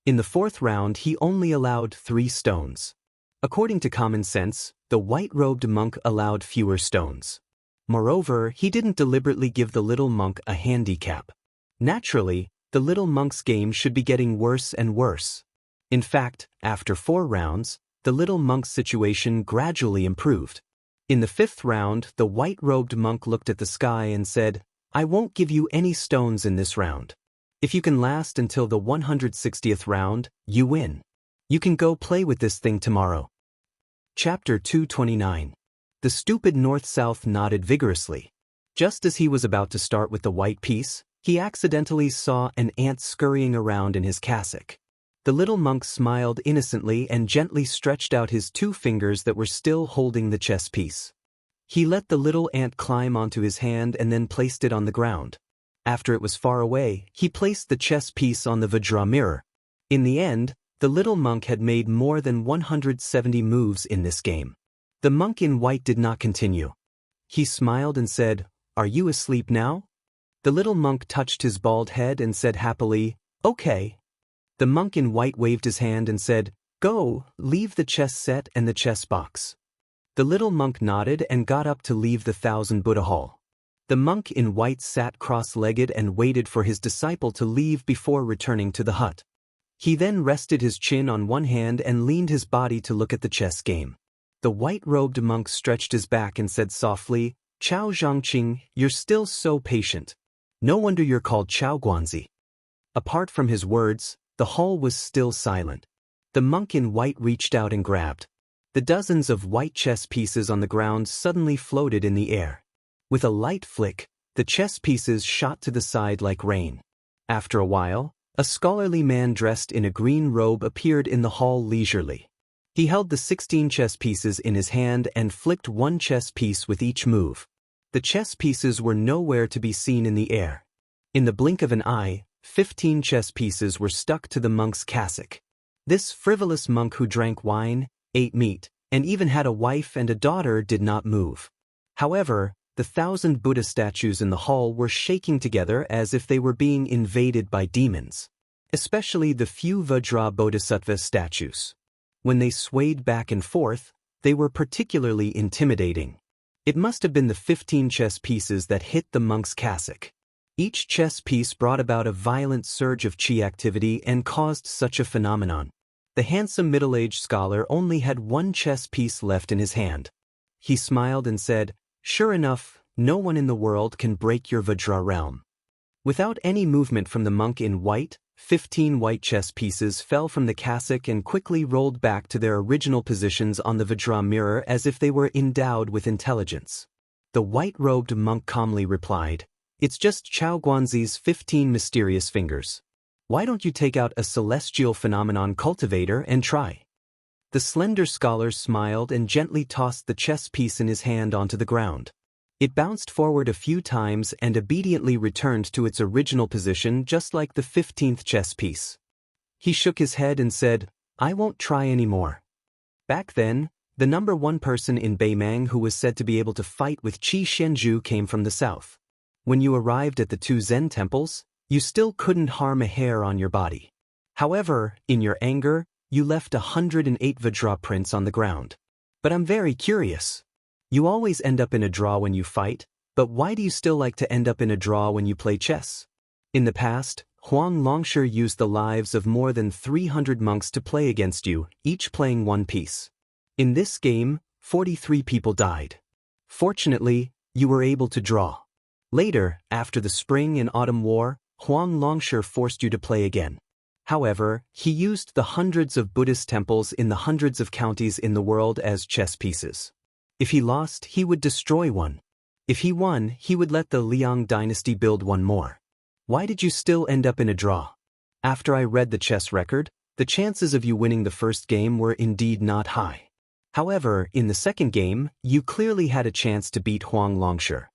In the fourth round, he only allowed 3 stones. According to common sense, the white-robed monk allowed fewer stones. Moreover, he didn't deliberately give the little monk a handicap. Naturally, the little monk's game should be getting worse and worse. In fact, after 4 rounds, the little monk's situation gradually improved. In the 5th round, the white-robed monk looked at the sky and said, "I won't give you any stones in this round. If you can last until the 160th round, you win. You can go play with this thing tomorrow." Chapter 229. The stupid north-south nodded vigorously. Just as he was about to start with the white piece, he accidentally saw an ant scurrying around in his cassock. The little monk smiled innocently and gently stretched out his 2 fingers that were still holding the chess piece. He let the little ant climb onto his hand and then placed it on the ground. After it was far away, he placed the chess piece on the Vajra mirror. In the end, the little monk had made more than 170 moves in this game. The monk in white did not continue. He smiled and said, "Are you asleep now?" The little monk touched his bald head and said happily, "Okay." The monk in white waved his hand and said, "Go, leave the chess set and the chess box." The little monk nodded and got up to leave the 1000 Buddha hall. The monk in white sat cross-legged and waited for his disciple to leave before returning to the hut. He then rested his chin on one hand and leaned his body to look at the chess game. The white-robed monk stretched his back and said softly, "Chao Zhangqing, you're still so patient. No wonder you're called Chao Guanzi." Apart from his words, the hall was still silent. The monk in white reached out and grabbed. The dozens of white chess pieces on the ground suddenly floated in the air. With a light flick, the chess pieces shot to the side like rain. After a while, a scholarly man dressed in a green robe appeared in the hall leisurely. He held the 16 chess pieces in his hand and flicked one chess piece with each move. The chess pieces were nowhere to be seen in the air. In the blink of an eye, 15 chess pieces were stuck to the monk's cassock. This frivolous monk who drank wine, ate meat, and even had a wife and a daughter did not move. However, the 1000 Buddha statues in the hall were shaking together as if they were being invaded by demons. Especially the few Vajra Bodhisattva statues. When they swayed back and forth, they were particularly intimidating. It must have been the 15 chess pieces that hit the monk's cassock. Each chess piece brought about a violent surge of chi activity and caused such a phenomenon. The handsome middle-aged scholar only had one chess piece left in his hand. He smiled and said, "Sure enough, no one in the world can break your Vajra realm." Without any movement from the monk in white, 15 white chess pieces fell from the cassock and quickly rolled back to their original positions on the Vajra mirror as if they were endowed with intelligence. The white-robed monk calmly replied, "It's just Chao Guanzi's 15 mysterious fingers. Why don't you take out a celestial phenomenon cultivator and try?" The slender scholar smiled and gently tossed the chess piece in his hand onto the ground. It bounced forward a few times and obediently returned to its original position just like the 15th chess piece. He shook his head and said, "I won't try anymore." Back then, the number 1 person in Beimang who was said to be able to fight with Qi Xianzhu came from the south. When you arrived at the 2 Zen temples, you still couldn't harm a hair on your body. However, in your anger, you left 108 Vajra prints on the ground. But I'm very curious. You always end up in a draw when you fight, but why do you still like to end up in a draw when you play chess? In the past, Huang Longshi used the lives of more than 300 monks to play against you, each playing one piece. In this game, 43 people died. Fortunately, you were able to draw. Later, after the Spring and Autumn War, Huang Longshi forced you to play again. However, he used the hundreds of Buddhist temples in the hundreds of counties in the world as chess pieces. If he lost, he would destroy one. If he won, he would let the Liang dynasty build one more. Why did you still end up in a draw? After I read the chess record, the chances of you winning the first game were indeed not high. However, in the second game, you clearly had a chance to beat Huang Longshi.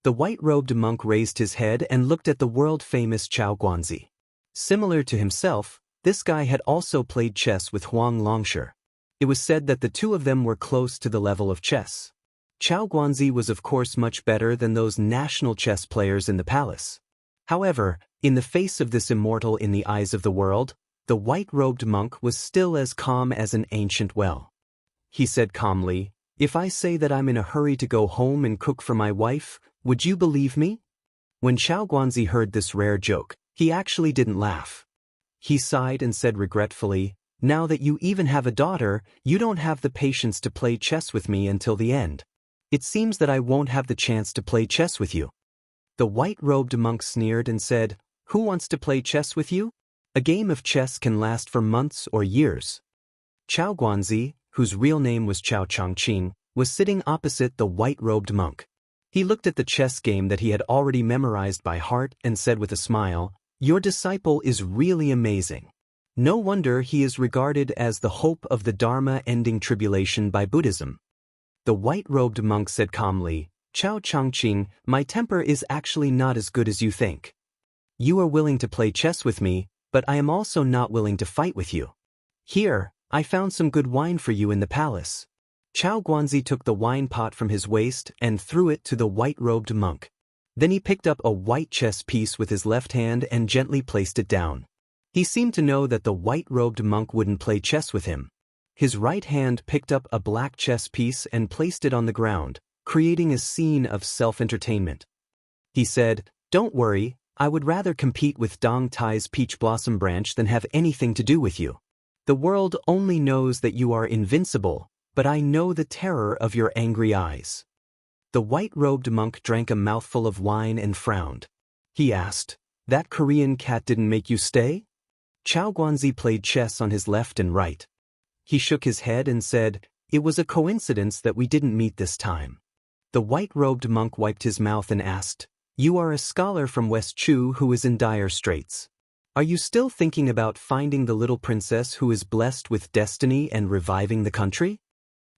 The white-robed monk raised his head and looked at the world-famous Chao Guanzi. Similar to himself, this guy had also played chess with Huang Longshi. It was said that the two of them were close to the level of chess. Chao Guanzi was of course much better than those national chess players in the palace. However, in the face of this immortal in the eyes of the world, the white-robed monk was still as calm as an ancient well. He said calmly, "If I say that I'm in a hurry to go home and cook for my wife, would you believe me?" When Chao Guanzi heard this rare joke, he actually didn't laugh. He sighed and said regretfully, "Now that you even have a daughter, you don't have the patience to play chess with me until the end. It seems that I won't have the chance to play chess with you." The white-robed monk sneered and said, "Who wants to play chess with you? A game of chess can last for months or years." Chao Guanzi, whose real name was Chao Changqing, was sitting opposite the white-robed monk. He looked at the chess game that he had already memorized by heart and said with a smile, "Your disciple is really amazing. No wonder he is regarded as the hope of the Dharma ending tribulation by Buddhism." The white-robed monk said calmly, "Chao Changqing, my temper is actually not as good as you think. You are willing to play chess with me, but I am also not willing to fight with you. Here, I found some good wine for you in the palace." Chao Guanzi took the wine pot from his waist and threw it to the white-robed monk. Then he picked up a white chess piece with his left hand and gently placed it down. He seemed to know that the white-robed monk wouldn't play chess with him. His right hand picked up a black chess piece and placed it on the ground, creating a scene of self-entertainment. He said, "Don't worry, I would rather compete with Dong Tai's peach blossom branch than have anything to do with you. The world only knows that you are invincible, but I know the terror of your angry eyes." The white-robed monk drank a mouthful of wine and frowned. He asked, "That Korean cat didn't make you stay?" Chao Guanzi played chess on his left and right. He shook his head and said, "It was a coincidence that we didn't meet this time." The white-robed monk wiped his mouth and asked, "You are a scholar from West Chu who is in dire straits. Are you still thinking about finding the little princess who is blessed with destiny and reviving the country?"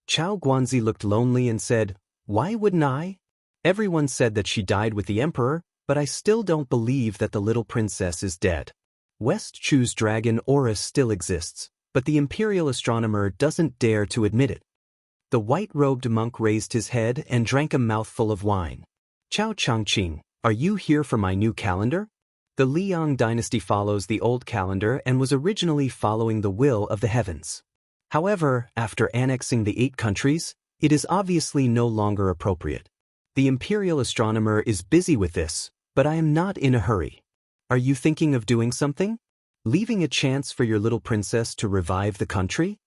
Chao Guanzi looked lonely and said, "Why wouldn't I? Everyone said that she died with the emperor, but I still don't believe that the little princess is dead. West Chu's dragon aura still exists, but the imperial astronomer doesn't dare to admit it." The white-robed monk raised his head and drank a mouthful of wine. "Chao Changqing, are you here for my new calendar?" The Liang dynasty follows the old calendar and was originally following the will of the heavens. However, after annexing the 8 countries, it is obviously no longer appropriate. The imperial astronomer is busy with this, but I am not in a hurry. Are you thinking of doing something? Leaving a chance for your little princess to revive the country?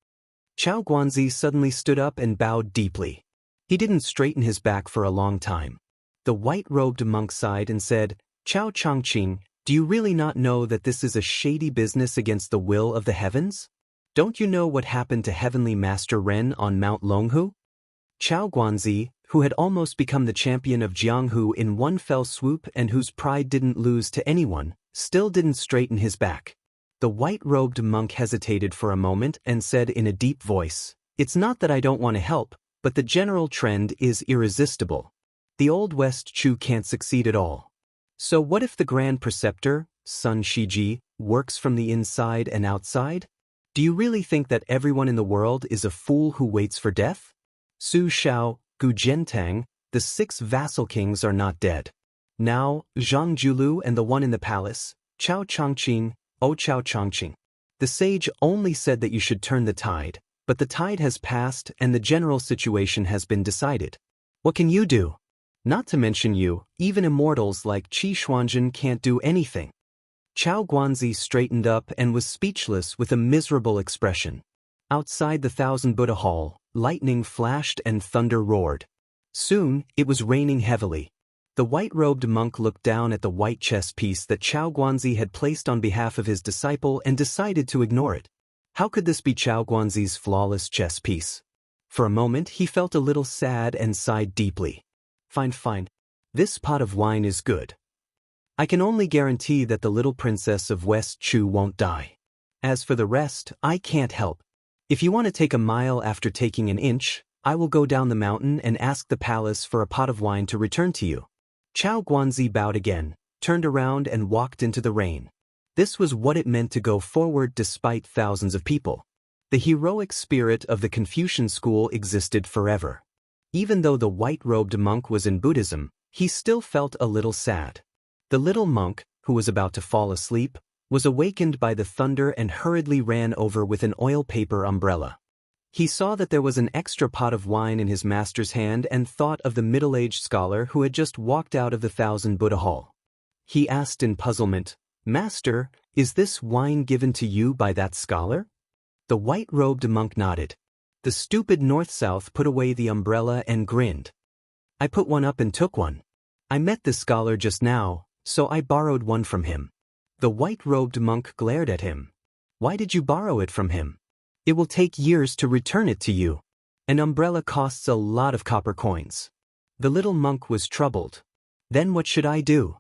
Chao Guanzi suddenly stood up and bowed deeply. He didn't straighten his back for a long time. The white-robed monk sighed and said, "Chao Changqing, do you really not know that this is a shady business against the will of the heavens? Don't you know what happened to Heavenly Master Ren on Mount Longhu?" Chao Guanzi, who had almost become the champion of Jianghu in one fell swoop and whose pride didn't lose to anyone, still didn't straighten his back. The white-robed monk hesitated for a moment and said in a deep voice, "It's not that I don't want to help, but the general trend is irresistible. The old West Chu can't succeed at all. So what if the Grand Preceptor, Sun Shiji, works from the inside and outside? Do you really think that everyone in the world is a fool who waits for death? Su Shao, Gu Zhentang, the 6 vassal kings are not dead. Now, Zhang Julu and the one in the palace, Chao Changqing, O Chao Changqing. The sage only said that you should turn the tide, but the tide has passed and the general situation has been decided. What can you do? Not to mention you, even immortals like Qi Xuanzhen can't do anything." Chao Guanzi straightened up and was speechless with a miserable expression. Outside the Thousand Buddha Hall, lightning flashed and thunder roared. Soon, it was raining heavily. The white-robed monk looked down at the white chess piece that Chao Guanzi had placed on behalf of his disciple and decided to ignore it. How could this be Chao Guanzi's flawless chess piece? For a moment, he felt a little sad and sighed deeply. Fine. This pot of wine is good. I can only guarantee that the little princess of West Chu won't die. As for the rest, I can't help. If you want to take a mile after taking an inch, I will go down the mountain and ask the palace for a pot of wine to return to you." Chao Guanzi bowed again, turned around and walked into the rain. This was what it meant to go forward despite thousands of people. The heroic spirit of the Confucian school existed forever. Even though the white-robed monk was in Buddhism, he still felt a little sad. The little monk, who was about to fall asleep, was awakened by the thunder and hurriedly ran over with an oil paper umbrella. He saw that there was an extra pot of wine in his master's hand and thought of the middle-aged scholar who had just walked out of the Thousand Buddha Hall. He asked in puzzlement, "Master, is this wine given to you by that scholar?" The white-robed monk nodded. The stupid North-South put away the umbrella and grinned. "I put one up and took one. I met this scholar just now, so I borrowed one from him." The white-robed monk glared at him. "Why did you borrow it from him? It will take years to return it to you." An umbrella costs a lot of copper coins. The little monk was troubled. Then what should I do?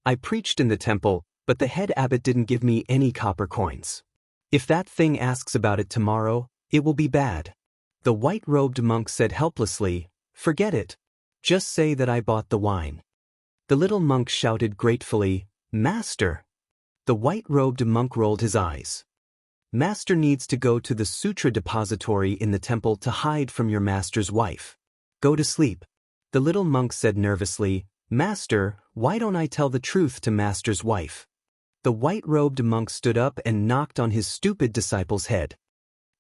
I preached in the temple, but the head abbot didn't give me any copper coins. If that thing asks about it tomorrow, it will be bad. The white-robed monk said helplessly, "Forget it. Just say that I bought the wine." The little monk shouted gratefully, "Master!" The white-robed monk rolled his eyes. "Master needs to go to the sutra depository in the temple to hide from your master's wife. Go to sleep." The little monk said nervously, "Master, why don't I tell the truth to master's wife?" The white-robed monk stood up and knocked on his stupid disciple's head.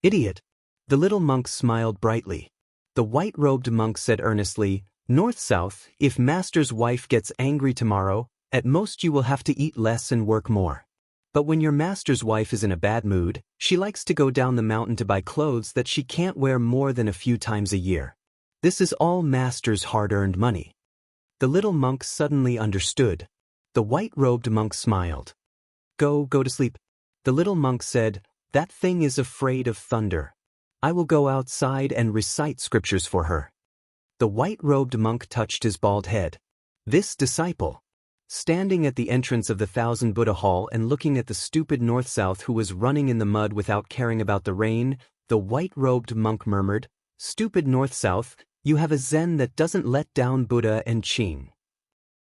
"Idiot!" The little monk smiled brightly. The white-robed monk said earnestly, "North-south, if master's wife gets angry tomorrow, at most you will have to eat less and work more. But when your master's wife is in a bad mood, she likes to go down the mountain to buy clothes that she can't wear more than a few times a year. This is all master's hard-earned money." The little monk suddenly understood. The white-robed monk smiled. Go to sleep." The little monk said, "That thing is afraid of thunder. I will go outside and recite scriptures for her." The white-robed monk touched his bald head. This disciple, standing at the entrance of the Thousand Buddha Hall and looking at the stupid north-south who was running in the mud without caring about the rain, the white-robed monk murmured, "Stupid north-south, you have a Zen that doesn't let down Buddha and Qing."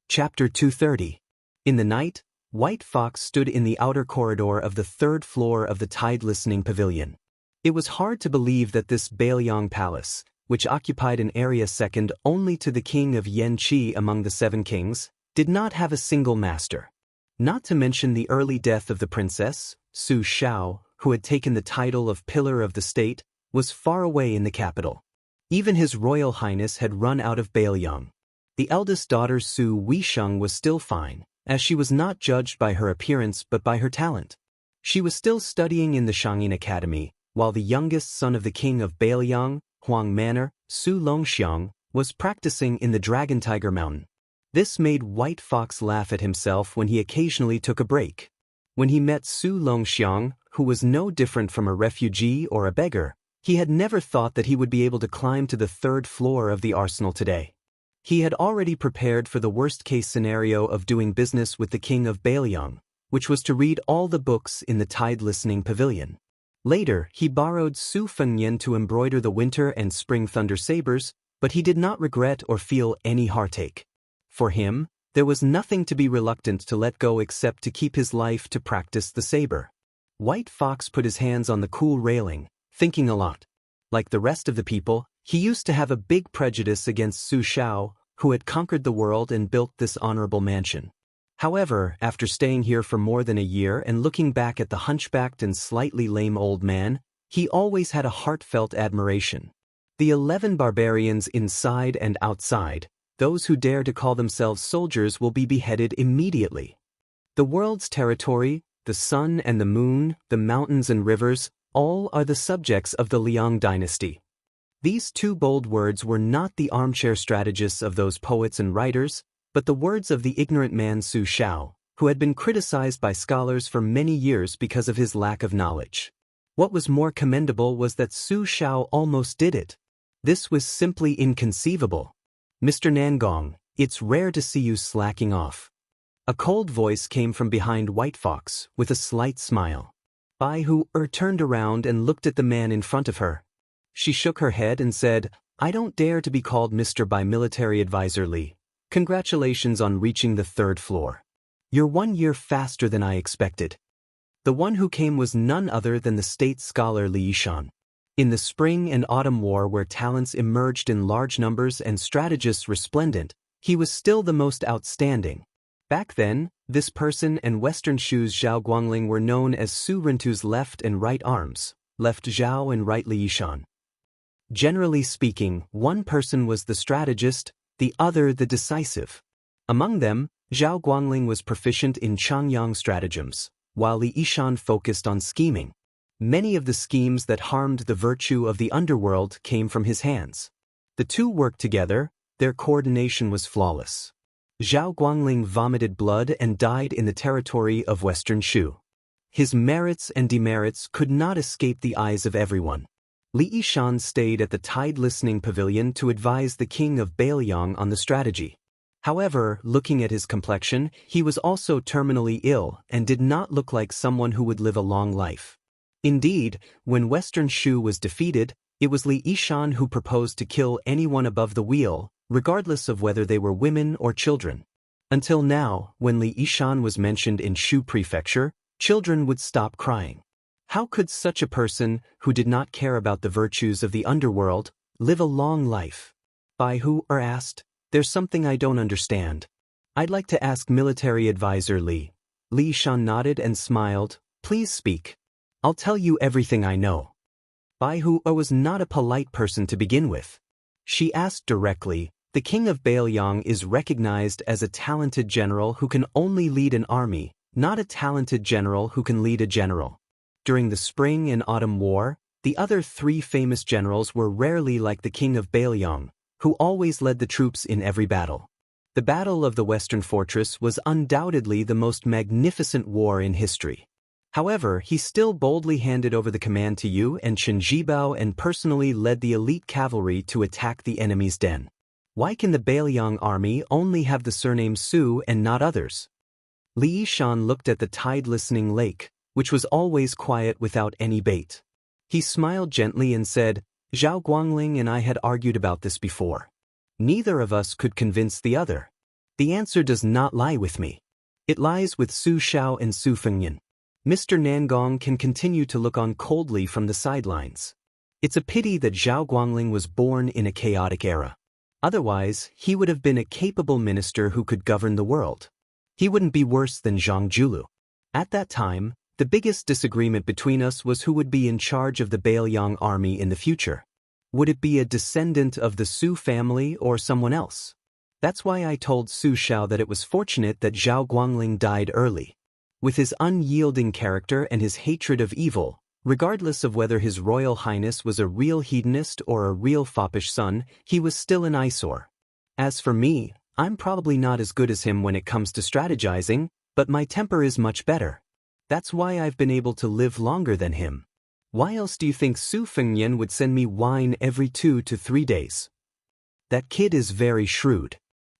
Chapter 230. In the night, White Fox stood in the outer corridor of the third floor of the Tide Listening Pavilion. It was hard to believe that this Bailiang Palace, which occupied an area second only to the king of Yanqi among the seven kings, did not have a single master. Not to mention the early death of the princess, Su Xiao, who had taken the title of Pillar of the State, was far away in the capital. Even His Royal Highness had run out of Bailiang. The eldest daughter Su Weisheng was still fine, as she was not judged by her appearance but by her talent. She was still studying in the Shangyin Academy, while the youngest son of the king of Bailiang, Huang Manor, Su Longxiang, was practicing in the Dragon Tiger Mountain. This made White Fox laugh at himself when he occasionally took a break. When he met Su Longxiang, who was no different from a refugee or a beggar, he had never thought that he would be able to climb to the third floor of the arsenal today. He had already prepared for the worst-case scenario of doing business with the king of Bailiang, which was to read all the books in the Tide Listening Pavilion. Later, he borrowed Su Fengyan to embroider the winter and spring thunder sabers, but he did not regret or feel any heartache. For him, there was nothing to be reluctant to let go except to keep his life to practice the saber. White Fox put his hands on the cool railing, thinking a lot. Like the rest of the people, he used to have a big prejudice against Su Xiao, who had conquered the world and built this honorable mansion. However, after staying here for more than a year and looking back at the hunchbacked and slightly lame old man, he always had a heartfelt admiration. The 11 barbarians inside and outside, those who dare to call themselves soldiers, will be beheaded immediately. The world's territory, the sun and the moon, the mountains and rivers, all are the subjects of the Liang dynasty. These two bold words were not the armchair strategists of those poets and writers, but the words of the ignorant man Su Xiao, who had been criticized by scholars for many years because of his lack of knowledge. What was more commendable was that Su Xiao almost did it. This was simply inconceivable. "Mr. Nangong, it's rare to see you slacking off." A cold voice came from behind White Fox, with a slight smile. Bai Hu turned around and looked at the man in front of her. She shook her head and said, "I don't dare to be called Mr. by military advisor Li. Congratulations on reaching the third floor. You're 1 year faster than I expected." The one who came was none other than the state scholar Li Yishan. In the spring and autumn war, where talents emerged in large numbers and strategists resplendent, he was still the most outstanding. Back then, this person and Western Shu's Zhao Guangling were known as Su Rintu's left and right arms, left Zhao and right Li Yishan. Generally speaking, one person was the strategist, the other the decisive. Among them, Zhao Guangling was proficient in Changyang stratagems, while Li Yishan focused on scheming. Many of the schemes that harmed the virtue of the underworld came from his hands. The two worked together, their coordination was flawless. Zhao Guangling vomited blood and died in the territory of Western Shu. His merits and demerits could not escape the eyes of everyone. Li Yishan stayed at the Tide Listening Pavilion to advise the king of Bailiang on the strategy. However, looking at his complexion, he was also terminally ill and did not look like someone who would live a long life. Indeed, when Western Shu was defeated, it was Li Yishan who proposed to kill anyone above the wheel, regardless of whether they were women or children. Until now, when Li Yishan was mentioned in Shu Prefecture, children would stop crying. How could such a person, who did not care about the virtues of the underworld, live a long life? Bai Hu asked, "There's something I don't understand. I'd like to ask military advisor Li." Li Yishan nodded and smiled. "Please speak. I'll tell you everything I know." Bai Hu was not a polite person to begin with. She asked directly, "The king of Bailiang is recognized as a talented general who can only lead an army, not a talented general who can lead a general. During the Spring and Autumn War, the other three famous generals were rarely like the king of Bailiang, who always led the troops in every battle. The Battle of the Western Fortress was undoubtedly the most magnificent war in history. However, he still boldly handed over the command to you and Chen Jibao and personally led the elite cavalry to attack the enemy's den. Why can the Bailiang army only have the surname Su and not others?" Li Yishan looked at the tide-listening lake, which was always quiet without any bait. He smiled gently and said, "Zhao Guangling and I had argued about this before. Neither of us could convince the other. The answer does not lie with me. It lies with Su Shao and Su Fengyan. Mr. Nangong can continue to look on coldly from the sidelines. It's a pity that Zhao Guangling was born in a chaotic era. Otherwise, he would have been a capable minister who could govern the world. He wouldn't be worse than Zhang Julu. At that time, the biggest disagreement between us was who would be in charge of the Bailiang army in the future. Would it be a descendant of the Su family or someone else? That's why I told Su Shao that it was fortunate that Zhao Guangling died early. With his unyielding character and his hatred of evil, regardless of whether His Royal Highness was a real hedonist or a real foppish son, he was still an eyesore. As for me, I'm probably not as good as him when it comes to strategizing, but my temper is much better. That's why I've been able to live longer than him. Why else do you think Su Fengyan would send me wine every 2 to 3 days? That kid is very shrewd.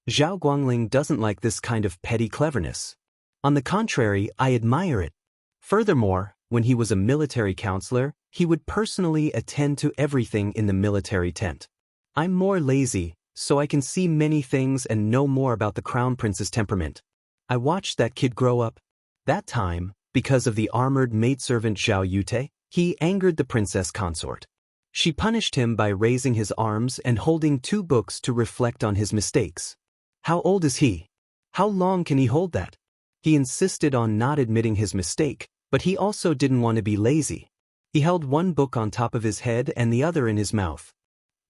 Zhao Guangling doesn't like this kind of petty cleverness. On the contrary, I admire it. Furthermore, when he was a military counselor, he would personally attend to everything in the military tent. I'm more lazy, so I can see many things and know more about the crown prince's temperament. I watched that kid grow up. That time, because of the armored maidservant Zhao Yute, he angered the princess consort. She punished him by raising his arms and holding 2 books to reflect on his mistakes. How old is he? How long can he hold that? He insisted on not admitting his mistake, but he also didn't want to be lazy. He held one book on top of his head and the other in his mouth.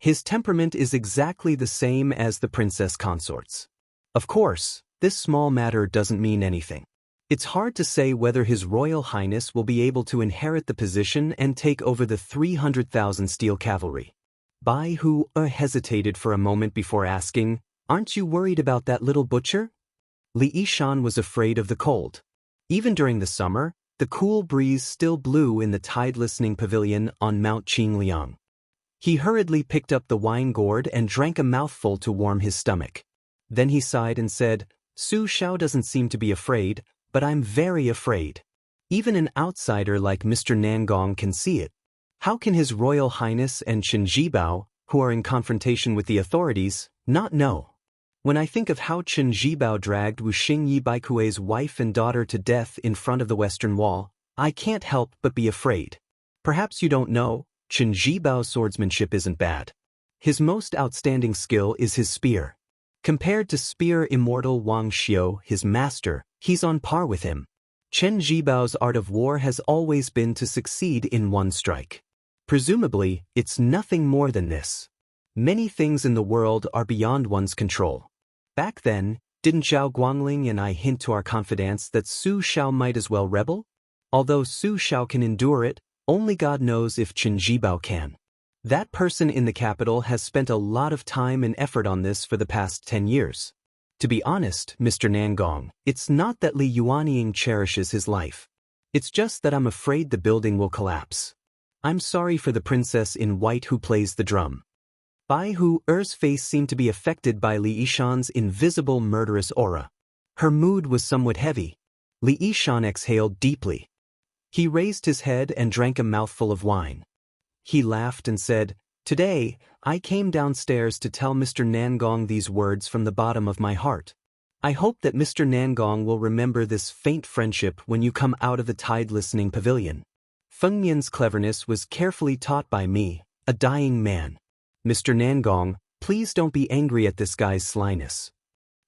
His temperament is exactly the same as the princess consort's. Of course, this small matter doesn't mean anything. It's hard to say whether His Royal Highness will be able to inherit the position and take over the 300,000 steel cavalry. Bai Hu hesitated for a moment before asking, "Aren't you worried about that little butcher?" Li Yishan was afraid of the cold. Even during the summer, the cool breeze still blew in the tide-listening pavilion on Mount Qingliang. He hurriedly picked up the wine gourd and drank a mouthful to warm his stomach. Then he sighed and said, "Su Shao doesn't seem to be afraid, but I'm very afraid. Even an outsider like Mr. Nangong can see it. How can His Royal Highness and Chen Jibao, who are in confrontation with the authorities, not know? When I think of how Chen Jibao dragged Wu Xingyi Baikui's wife and daughter to death in front of the Western Wall, I can't help but be afraid. Perhaps you don't know, Chen Jibao's swordsmanship isn't bad. His most outstanding skill is his spear. Compared to spear immortal Wang Xiu, his master, he's on par with him. Chen Jibao's art of war has always been to succeed in one strike. Presumably, it's nothing more than this. Many things in the world are beyond one's control. Back then, didn't Zhao Guangling and I hint to our confidants that Su Shao might as well rebel? Although Su Shao can endure it, only God knows if Chen Jibao can. That person in the capital has spent a lot of time and effort on this for the past 10 years. To be honest, Mr. Nangong, it's not that Li Yuanying cherishes his life. It's just that I'm afraid the building will collapse. I'm sorry for the princess in white who plays the drum. Bai Er's face seemed to be affected by Li Yishan's invisible murderous aura. Her mood was somewhat heavy. Li Yishan exhaled deeply. He raised his head and drank a mouthful of wine. He laughed and said, "Today, I came downstairs to tell Mr. Nangong these words from the bottom of my heart. I hope that Mr. Nangong will remember this faint friendship when you come out of the tide listening pavilion. Feng Yan's cleverness was carefully taught by me, a dying man. Mr. Nangong, please don't be angry at this guy's slyness.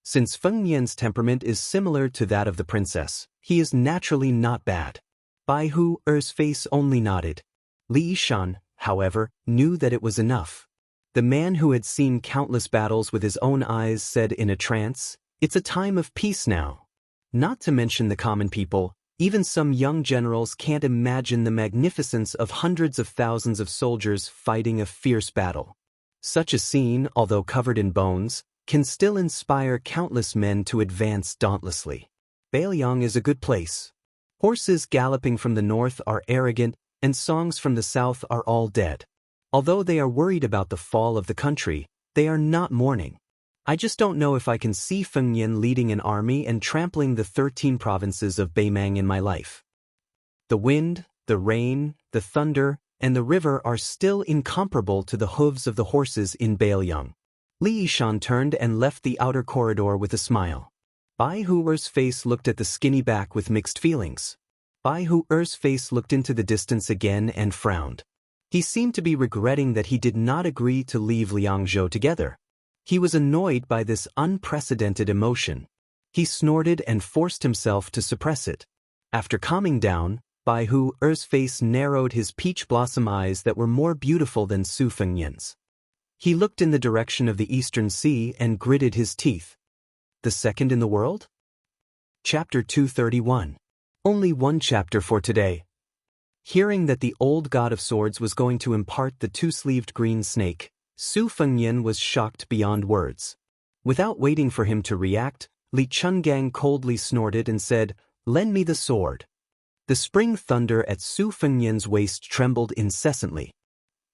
Since Feng Yan's temperament is similar to that of the princess, he is naturally not bad." Bai Er's face only nodded. Li Yishan, however, knew that it was enough. The man who had seen countless battles with his own eyes said in a trance, "It's a time of peace now." Not to mention the common people, even some young generals can't imagine the magnificence of hundreds of thousands of soldiers fighting a fierce battle. Such a scene, although covered in bones, can still inspire countless men to advance dauntlessly. Bailiang is a good place. Horses galloping from the north are arrogant, and songs from the south are all dead. Although they are worried about the fall of the country, they are not mourning. I just don't know if I can see Feng Yan leading an army and trampling the 13 provinces of Beimang in my life. The wind, the rain, the thunder, and the river are still incomparable to the hooves of the horses in Bailiang. Li Yishan turned and left the outer corridor with a smile. Bai Er's face looked at the skinny back with mixed feelings. Bai Er's face looked into the distance again and frowned. He seemed to be regretting that he did not agree to leave Liangzhou together. He was annoyed by this unprecedented emotion. He snorted and forced himself to suppress it. After calming down, Bai Er's face narrowed his peach blossom eyes that were more beautiful than Su Fengyan's. He looked in the direction of the eastern sea and gritted his teeth. The second in the world? Chapter 231. Only one chapter for today. Hearing that the old god of swords was going to impart the two-sleeved green snake, Su Fengyan was shocked beyond words. Without waiting for him to react, Li Chungang coldly snorted and said, "Lend me the sword." The spring thunder at Su Fengyan's waist trembled incessantly.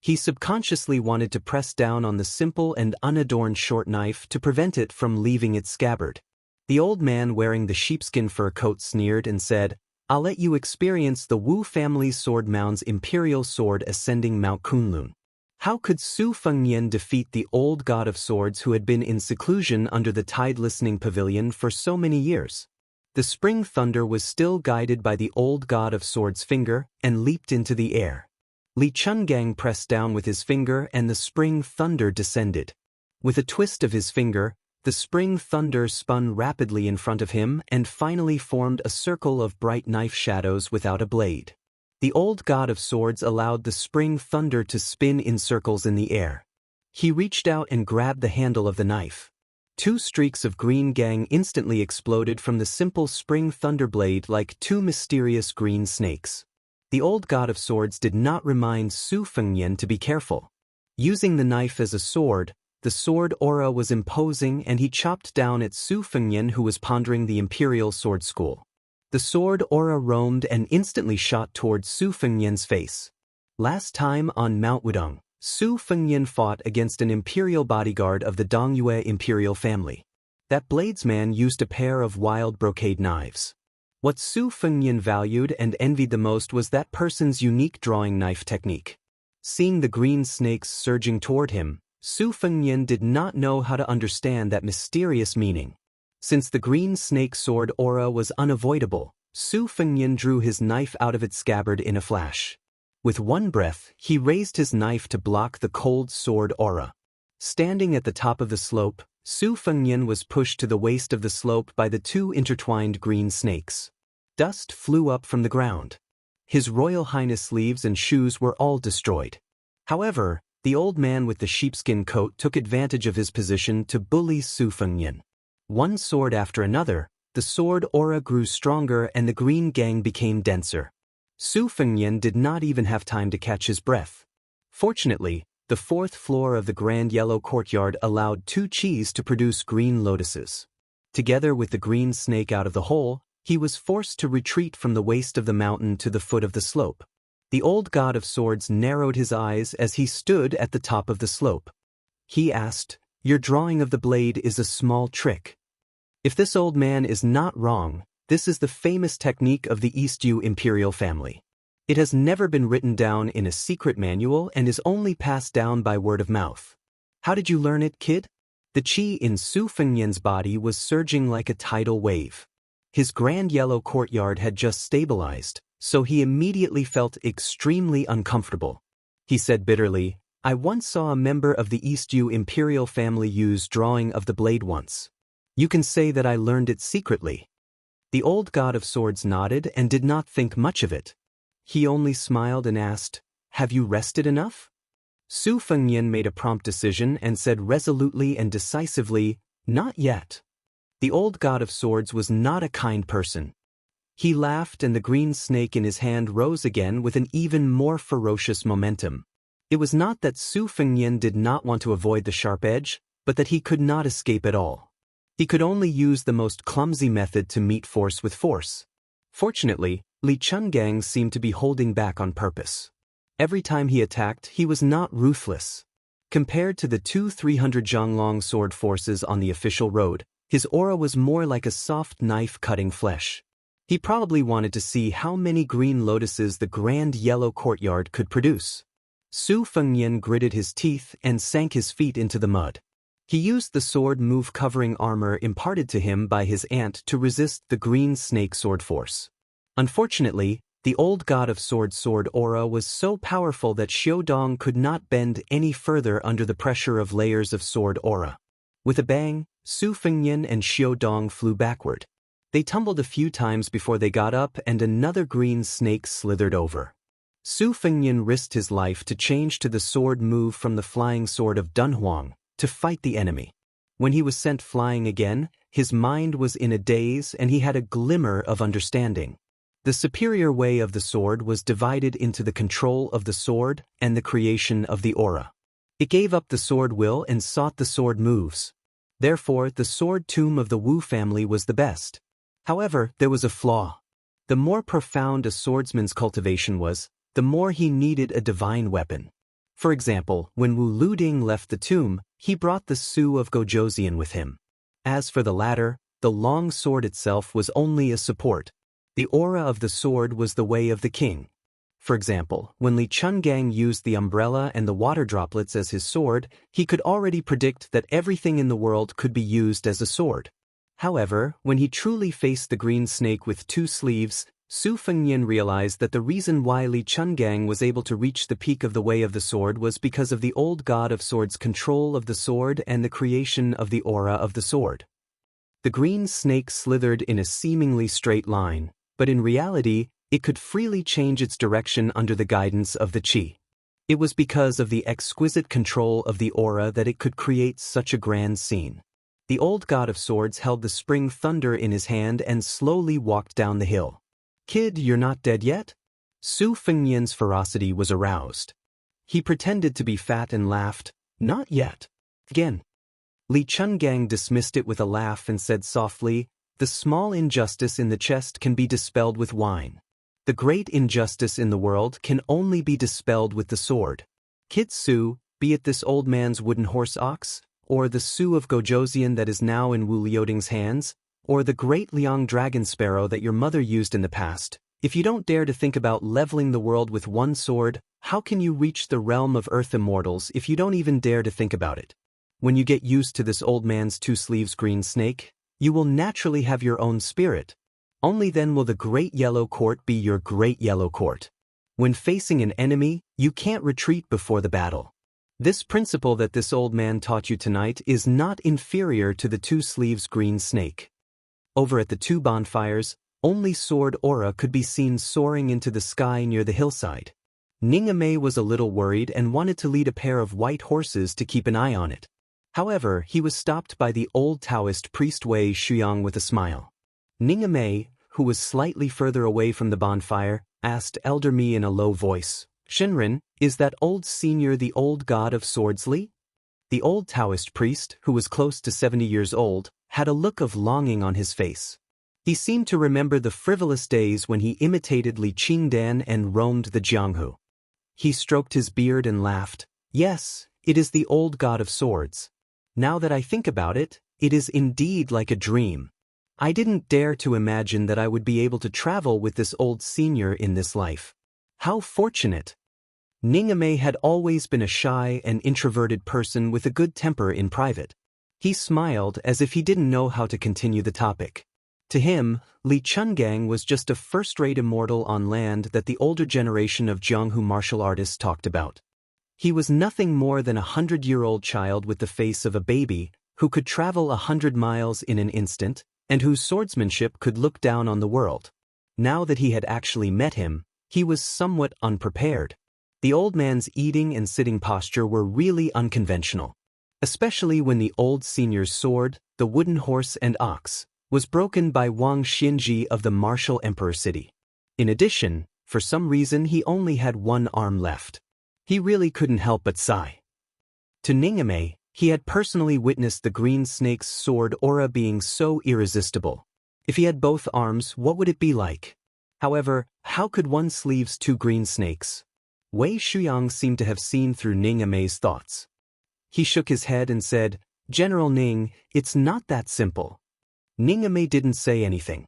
He subconsciously wanted to press down on the simple and unadorned short knife to prevent it from leaving its scabbard. The old man wearing the sheepskin fur coat sneered and said, "I'll let you experience the Wu family's sword mound's imperial sword ascending Mount Kunlun." How could Su Fengyan defeat the old god of swords who had been in seclusion under the tide-listening pavilion for so many years? The spring thunder was still guided by the old god of swords' finger and leaped into the air. Li Chungang pressed down with his finger and the spring thunder descended. With a twist of his finger, the spring thunder spun rapidly in front of him and finally formed a circle of bright knife shadows without a blade. The old god of swords allowed the spring thunder to spin in circles in the air. He reached out and grabbed the handle of the knife. Two streaks of green gang instantly exploded from the simple spring thunder blade like two mysterious green snakes. The old god of swords did not remind Su Fengyan to be careful. Using the knife as a sword, the sword aura was imposing and he chopped down at Su Fengyan who was pondering the imperial sword school. The sword aura roamed and instantly shot towards Su Fengyan's face. Last time on Mount Wudong, Su Fengyan fought against an imperial bodyguard of the Dongyue imperial family. That bladesman used a pair of wild brocade knives. What Su Fengyan valued and envied the most was that person's unique drawing knife technique. Seeing the green snakes surging toward him, Su Fengyan did not know how to understand that mysterious meaning. Since the green snake sword aura was unavoidable, Su Fengyan drew his knife out of its scabbard in a flash. With one breath, he raised his knife to block the cold sword aura. Standing at the top of the slope, Su Fengyan was pushed to the waist of the slope by the two intertwined green snakes. Dust flew up from the ground. His Royal Highness sleeves and shoes were all destroyed. However, the old man with the sheepskin coat took advantage of his position to bully Su Fengyan. One sword after another, the sword aura grew stronger and the green gang became denser. Su Fengyan did not even have time to catch his breath. Fortunately, the fourth floor of the Grand Yellow Courtyard allowed two cheese to produce green lotuses. Together with the green snake out of the hole, he was forced to retreat from the waist of the mountain to the foot of the slope. The old god of swords narrowed his eyes as he stood at the top of the slope. He asked, "Your drawing of the blade is a small trick." If this old man is not wrong, this is the famous technique of the Eastyu imperial family. It has never been written down in a secret manual and is only passed down by word of mouth. How did you learn it, kid? The qi in Su Fengnian's body was surging like a tidal wave. His grand yellow courtyard had just stabilized, so he immediately felt extremely uncomfortable. He said bitterly, "I once saw a member of the Eastyu imperial family use drawing of the blade once. You can say that I learned it secretly." The old god of swords nodded and did not think much of it. He only smiled and asked, "Have you rested enough?" Su Fengnian made a prompt decision and said resolutely and decisively, "Not yet." The old god of swords was not a kind person. He laughed and the green snake in his hand rose again with an even more ferocious momentum. It was not that Su Fengnian did not want to avoid the sharp edge, but that he could not escape at all. He could only use the most clumsy method to meet force with force. Fortunately, Li Chungang seemed to be holding back on purpose. Every time he attacked, he was not ruthless. Compared to the 300 Zhonglong sword forces on the official road, his aura was more like a soft knife cutting flesh. He probably wanted to see how many green lotuses the grand yellow courtyard could produce. Su Fengnian gritted his teeth and sank his feet into the mud. He used the sword move covering armor imparted to him by his aunt to resist the green snake sword force. Unfortunately, the old god of swords' sword aura was so powerful that Xiaodong could not bend any further under the pressure of layers of sword aura. With a bang, Su Fengnian and Xiaodong flew backward. They tumbled a few times before they got up and another green snake slithered over. Su Fengnian risked his life to change to the sword move from the flying sword of Dunhuang to fight the enemy. When he was sent flying again, his mind was in a daze and he had a glimmer of understanding. The superior way of the sword was divided into the control of the sword and the creation of the aura. It gave up the sword will and sought the sword moves. Therefore, the sword tomb of the Wu family was the best. However, there was a flaw. The more profound a swordsman's cultivation was, the more he needed a divine weapon. For example, when Wu Luding left the tomb, he brought the Su of Gojosian with him. As for the latter, the long sword itself was only a support. The aura of the sword was the way of the king. For example, when Li Chungang used the umbrella and the water droplets as his sword, he could already predict that everything in the world could be used as a sword. However, when he truly faced the green snake with two sleeves, Su Fengnian realized that the reason why Li Chungang was able to reach the peak of the way of the sword was because of the old god of swords' control of the sword and the creation of the aura of the sword. The green snake slithered in a seemingly straight line, but in reality, it could freely change its direction under the guidance of the qi. It was because of the exquisite control of the aura that it could create such a grand scene. The old god of swords held the spring thunder in his hand and slowly walked down the hill. "Kid, you're not dead yet?" Su Fengnian's ferocity was aroused. He pretended to be fat and laughed, "Not yet." Again. Li Chungang dismissed it with a laugh and said softly, "The small injustice in the chest can be dispelled with wine. The great injustice in the world can only be dispelled with the sword. Kid Su, be it this old man's wooden horse ox, or the Su of Gojosian that is now in Wu Liuding's hands, or the great Liang dragon sparrow that your mother used in the past, if you don't dare to think about leveling the world with one sword, how can you reach the realm of earth immortals if you don't even dare to think about it? When you get used to this old man's two sleeves green snake, you will naturally have your own spirit. Only then will the great yellow court be your great yellow court. When facing an enemy, you can't retreat before the battle. This principle that this old man taught you tonight is not inferior to the two sleeves green snake." Over at the two bonfires, only sword aura could be seen soaring into the sky near the hillside. Ningame was a little worried and wanted to lead a pair of white horses to keep an eye on it. However, he was stopped by the old Taoist priest Wei Shuyang with a smile. Ningame, who was slightly further away from the bonfire, asked Elder Mi in a low voice, "Shinran, is that old senior the old god of swords Li?" The old Taoist priest, who was close to 70 years old, had a look of longing on his face. He seemed to remember the frivolous days when he imitated Li Qingdan and roamed the Jianghu. He stroked his beard and laughed. Yes, it is the old god of swords. Now that I think about it, it is indeed like a dream. I didn't dare to imagine that I would be able to travel with this old senior in this life. How fortunate! Ningame had always been a shy and introverted person with a good temper in private. He smiled as if he didn't know how to continue the topic. To him, Li Chungang was just a first-rate immortal on land that the older generation of Jianghu martial artists talked about. He was nothing more than a 100-year-old child with the face of a baby, who could travel 100 miles in an instant, and whose swordsmanship could look down on the world. Now that he had actually met him, he was somewhat unprepared. The old man's eating and sitting posture were really unconventional, especially when the old senior's sword, the wooden horse and ox, was broken by Wang Xinji of the martial emperor city. In addition, for some reason he only had one arm left. He really couldn't help but sigh. To Ningame, he had personally witnessed the green snake's sword aura being so irresistible. If he had both arms, what would it be like? However, how could one sleeves two green snakes? Wei Shuyang seemed to have seen through Ningame's thoughts. He shook his head and said, "General Ning, it's not that simple." Ningame didn't say anything.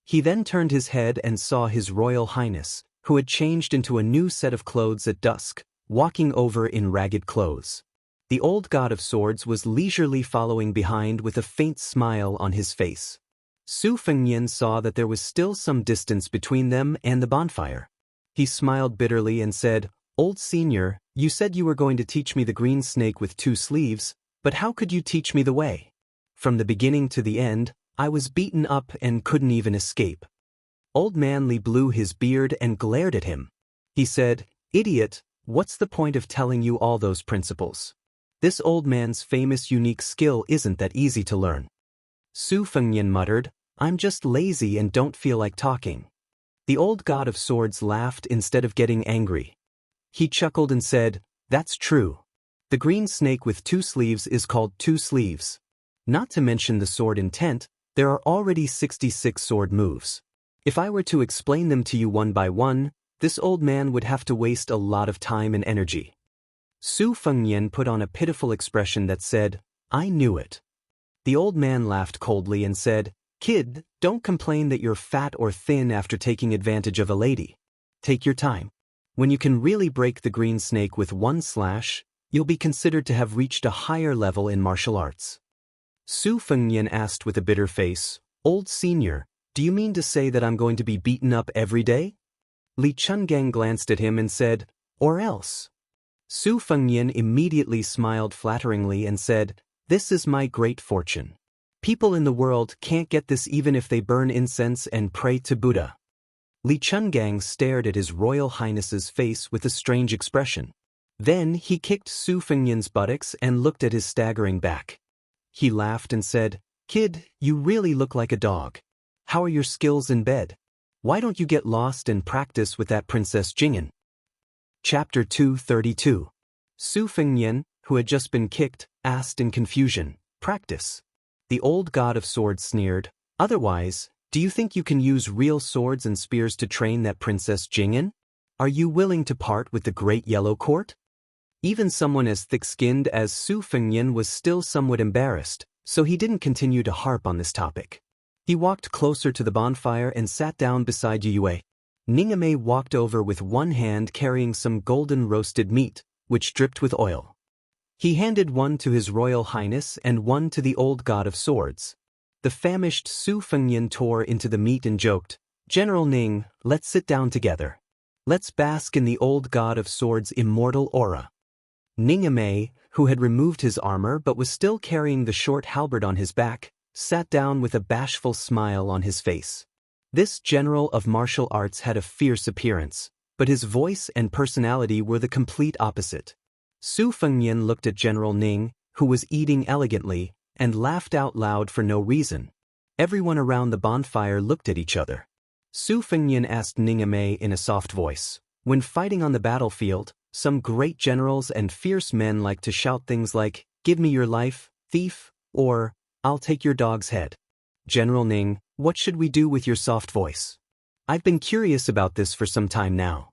He then turned his head and saw His Royal Highness, who had changed into a new set of clothes at dusk, walking over in ragged clothes. The old god of swords was leisurely following behind with a faint smile on his face. Su Fengnian saw that there was still some distance between them and the bonfire. He smiled bitterly and said, "Old senior, you said you were going to teach me the green snake with two sleeves, but how could you teach me the way? From the beginning to the end, I was beaten up and couldn't even escape." Old Man Li blew his beard and glared at him. He said, "Idiot, what's the point of telling you all those principles? This old man's famous unique skill isn't that easy to learn." Su Fengnian muttered, "I'm just lazy and don't feel like talking." The old god of swords laughed instead of getting angry. He chuckled and said, "That's true. The green snake with two sleeves is called two sleeves. Not to mention the sword intent, there are already 66 sword moves. If I were to explain them to you one by one, this old man would have to waste a lot of time and energy." Su Fengnian put on a pitiful expression that said, "I knew it." The old man laughed coldly and said, "Kid, don't complain that you're fat or thin after taking advantage of a lady. Take your time. When you can really break the green snake with one slash, you'll be considered to have reached a higher level in martial arts." Su Fengnian asked with a bitter face, "Old senior, do you mean to say that I'm going to be beaten up every day?" Li Chungang glanced at him and said, "Or else." Su Fengnian immediately smiled flatteringly and said, "This is my great fortune. People in the world can't get this even if they burn incense and pray to Buddha." Li Chungang stared at His Royal Highness's face with a strange expression. Then he kicked Su Fengnian's buttocks and looked at his staggering back. He laughed and said, "Kid, you really look like a dog. How are your skills in bed? Why don't you get lost and practice with that Princess Jing'an?" Chapter 232. Su Fengnian, who had just been kicked, asked in confusion, "Practice?" The old god of swords sneered, "Otherwise, do you think you can use real swords and spears to train that Princess Jing'an? Are you willing to part with the Great Yellow Court?" Even someone as thick-skinned as Su Fengnian was still somewhat embarrassed, so he didn't continue to harp on this topic. He walked closer to the bonfire and sat down beside Yue. Ningame walked over with one hand carrying some golden roasted meat, which dripped with oil. He handed one to His Royal Highness and one to the old god of swords. The famished Su Fengnian tore into the meat and joked, "General Ning, let's sit down together. Let's bask in the old god of swords' immortal aura." Ningame, who had removed his armor but was still carrying the short halberd on his back, sat down with a bashful smile on his face. This general of martial arts had a fierce appearance, but his voice and personality were the complete opposite. Su Fengnian looked at General Ning, who was eating elegantly, and laughed out loud for no reason. Everyone around the bonfire looked at each other. Su Fengnian asked Ningame in a soft voice, "When fighting on the battlefield, some great generals and fierce men like to shout things like, 'Give me your life, thief,' or 'I'll take your dog's head.' General Ning, what should we do with your soft voice? I've been curious about this for some time now.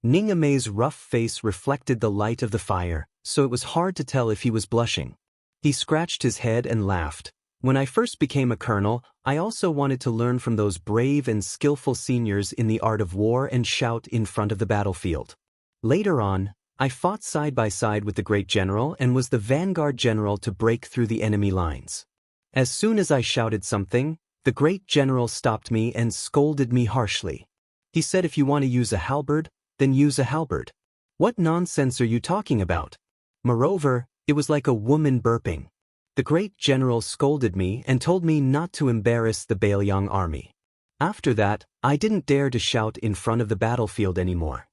Ning Amei's rough face reflected the light of the fire, so it was hard to tell if he was blushing. He scratched his head and laughed. When I first became a colonel, I also wanted to learn from those brave and skillful seniors in the art of war and shout in front of the battlefield. Later on, I fought side by side with the great general and was the vanguard general to break through the enemy lines. As soon as I shouted something, the great general stopped me and scolded me harshly. He said, if you want to use a halberd, then use a halberd. What nonsense are you talking about? Moreover, it was like a woman burping. The great general scolded me and told me not to embarrass the Bailiang army. After that, I didn't dare to shout in front of the battlefield anymore.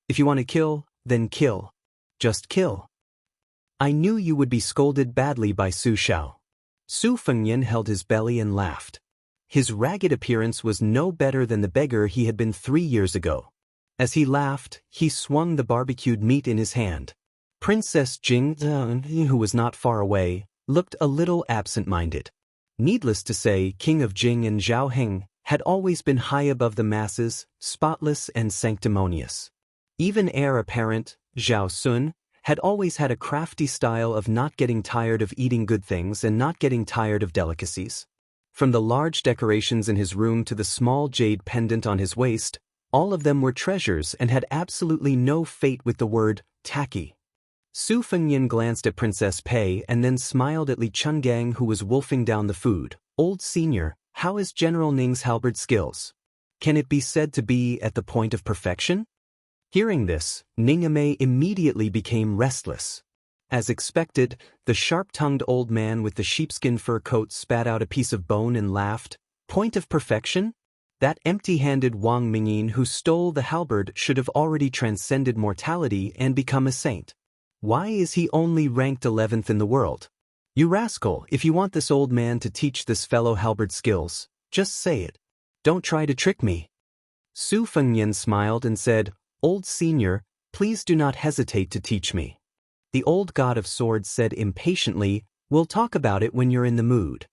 If you want to kill, then kill. Just kill. I knew you would be scolded badly by Su Shao. Su Fengyan held his belly and laughed. His ragged appearance was no better than the beggar he had been 3 years ago. As he laughed, he swung the barbecued meat in his hand. Princess Jing, who was not far away, looked a little absent-minded. Needless to say, King of Jing and Xiaoheng had always been high above the masses, spotless and sanctimonious. Even heir apparent, Zhao Sun, had always had a crafty style of not getting tired of eating good things and not getting tired of delicacies. From the large decorations in his room to the small jade pendant on his waist, all of them were treasures and had absolutely no fate with the word tacky. Su Fengyan glanced at Princess Pei and then smiled at Li Chungang, who was wolfing down the food. Old senior, how is General Ning's halberd skills? Can it be said to be at the point of perfection? Hearing this, Ning Amei immediately became restless. As expected, the sharp-tongued old man with the sheepskin fur coat spat out a piece of bone and laughed. Point of perfection? That empty-handed Wang Mingyin who stole the halberd should have already transcended mortality and become a saint. Why is he only ranked 11th in the world? You rascal, if you want this old man to teach this fellow halberd skills, just say it. Don't try to trick me. Su Fengyan smiled and said, Old senior, please do not hesitate to teach me. The old god of swords said impatiently, we'll talk about it when you're in the mood.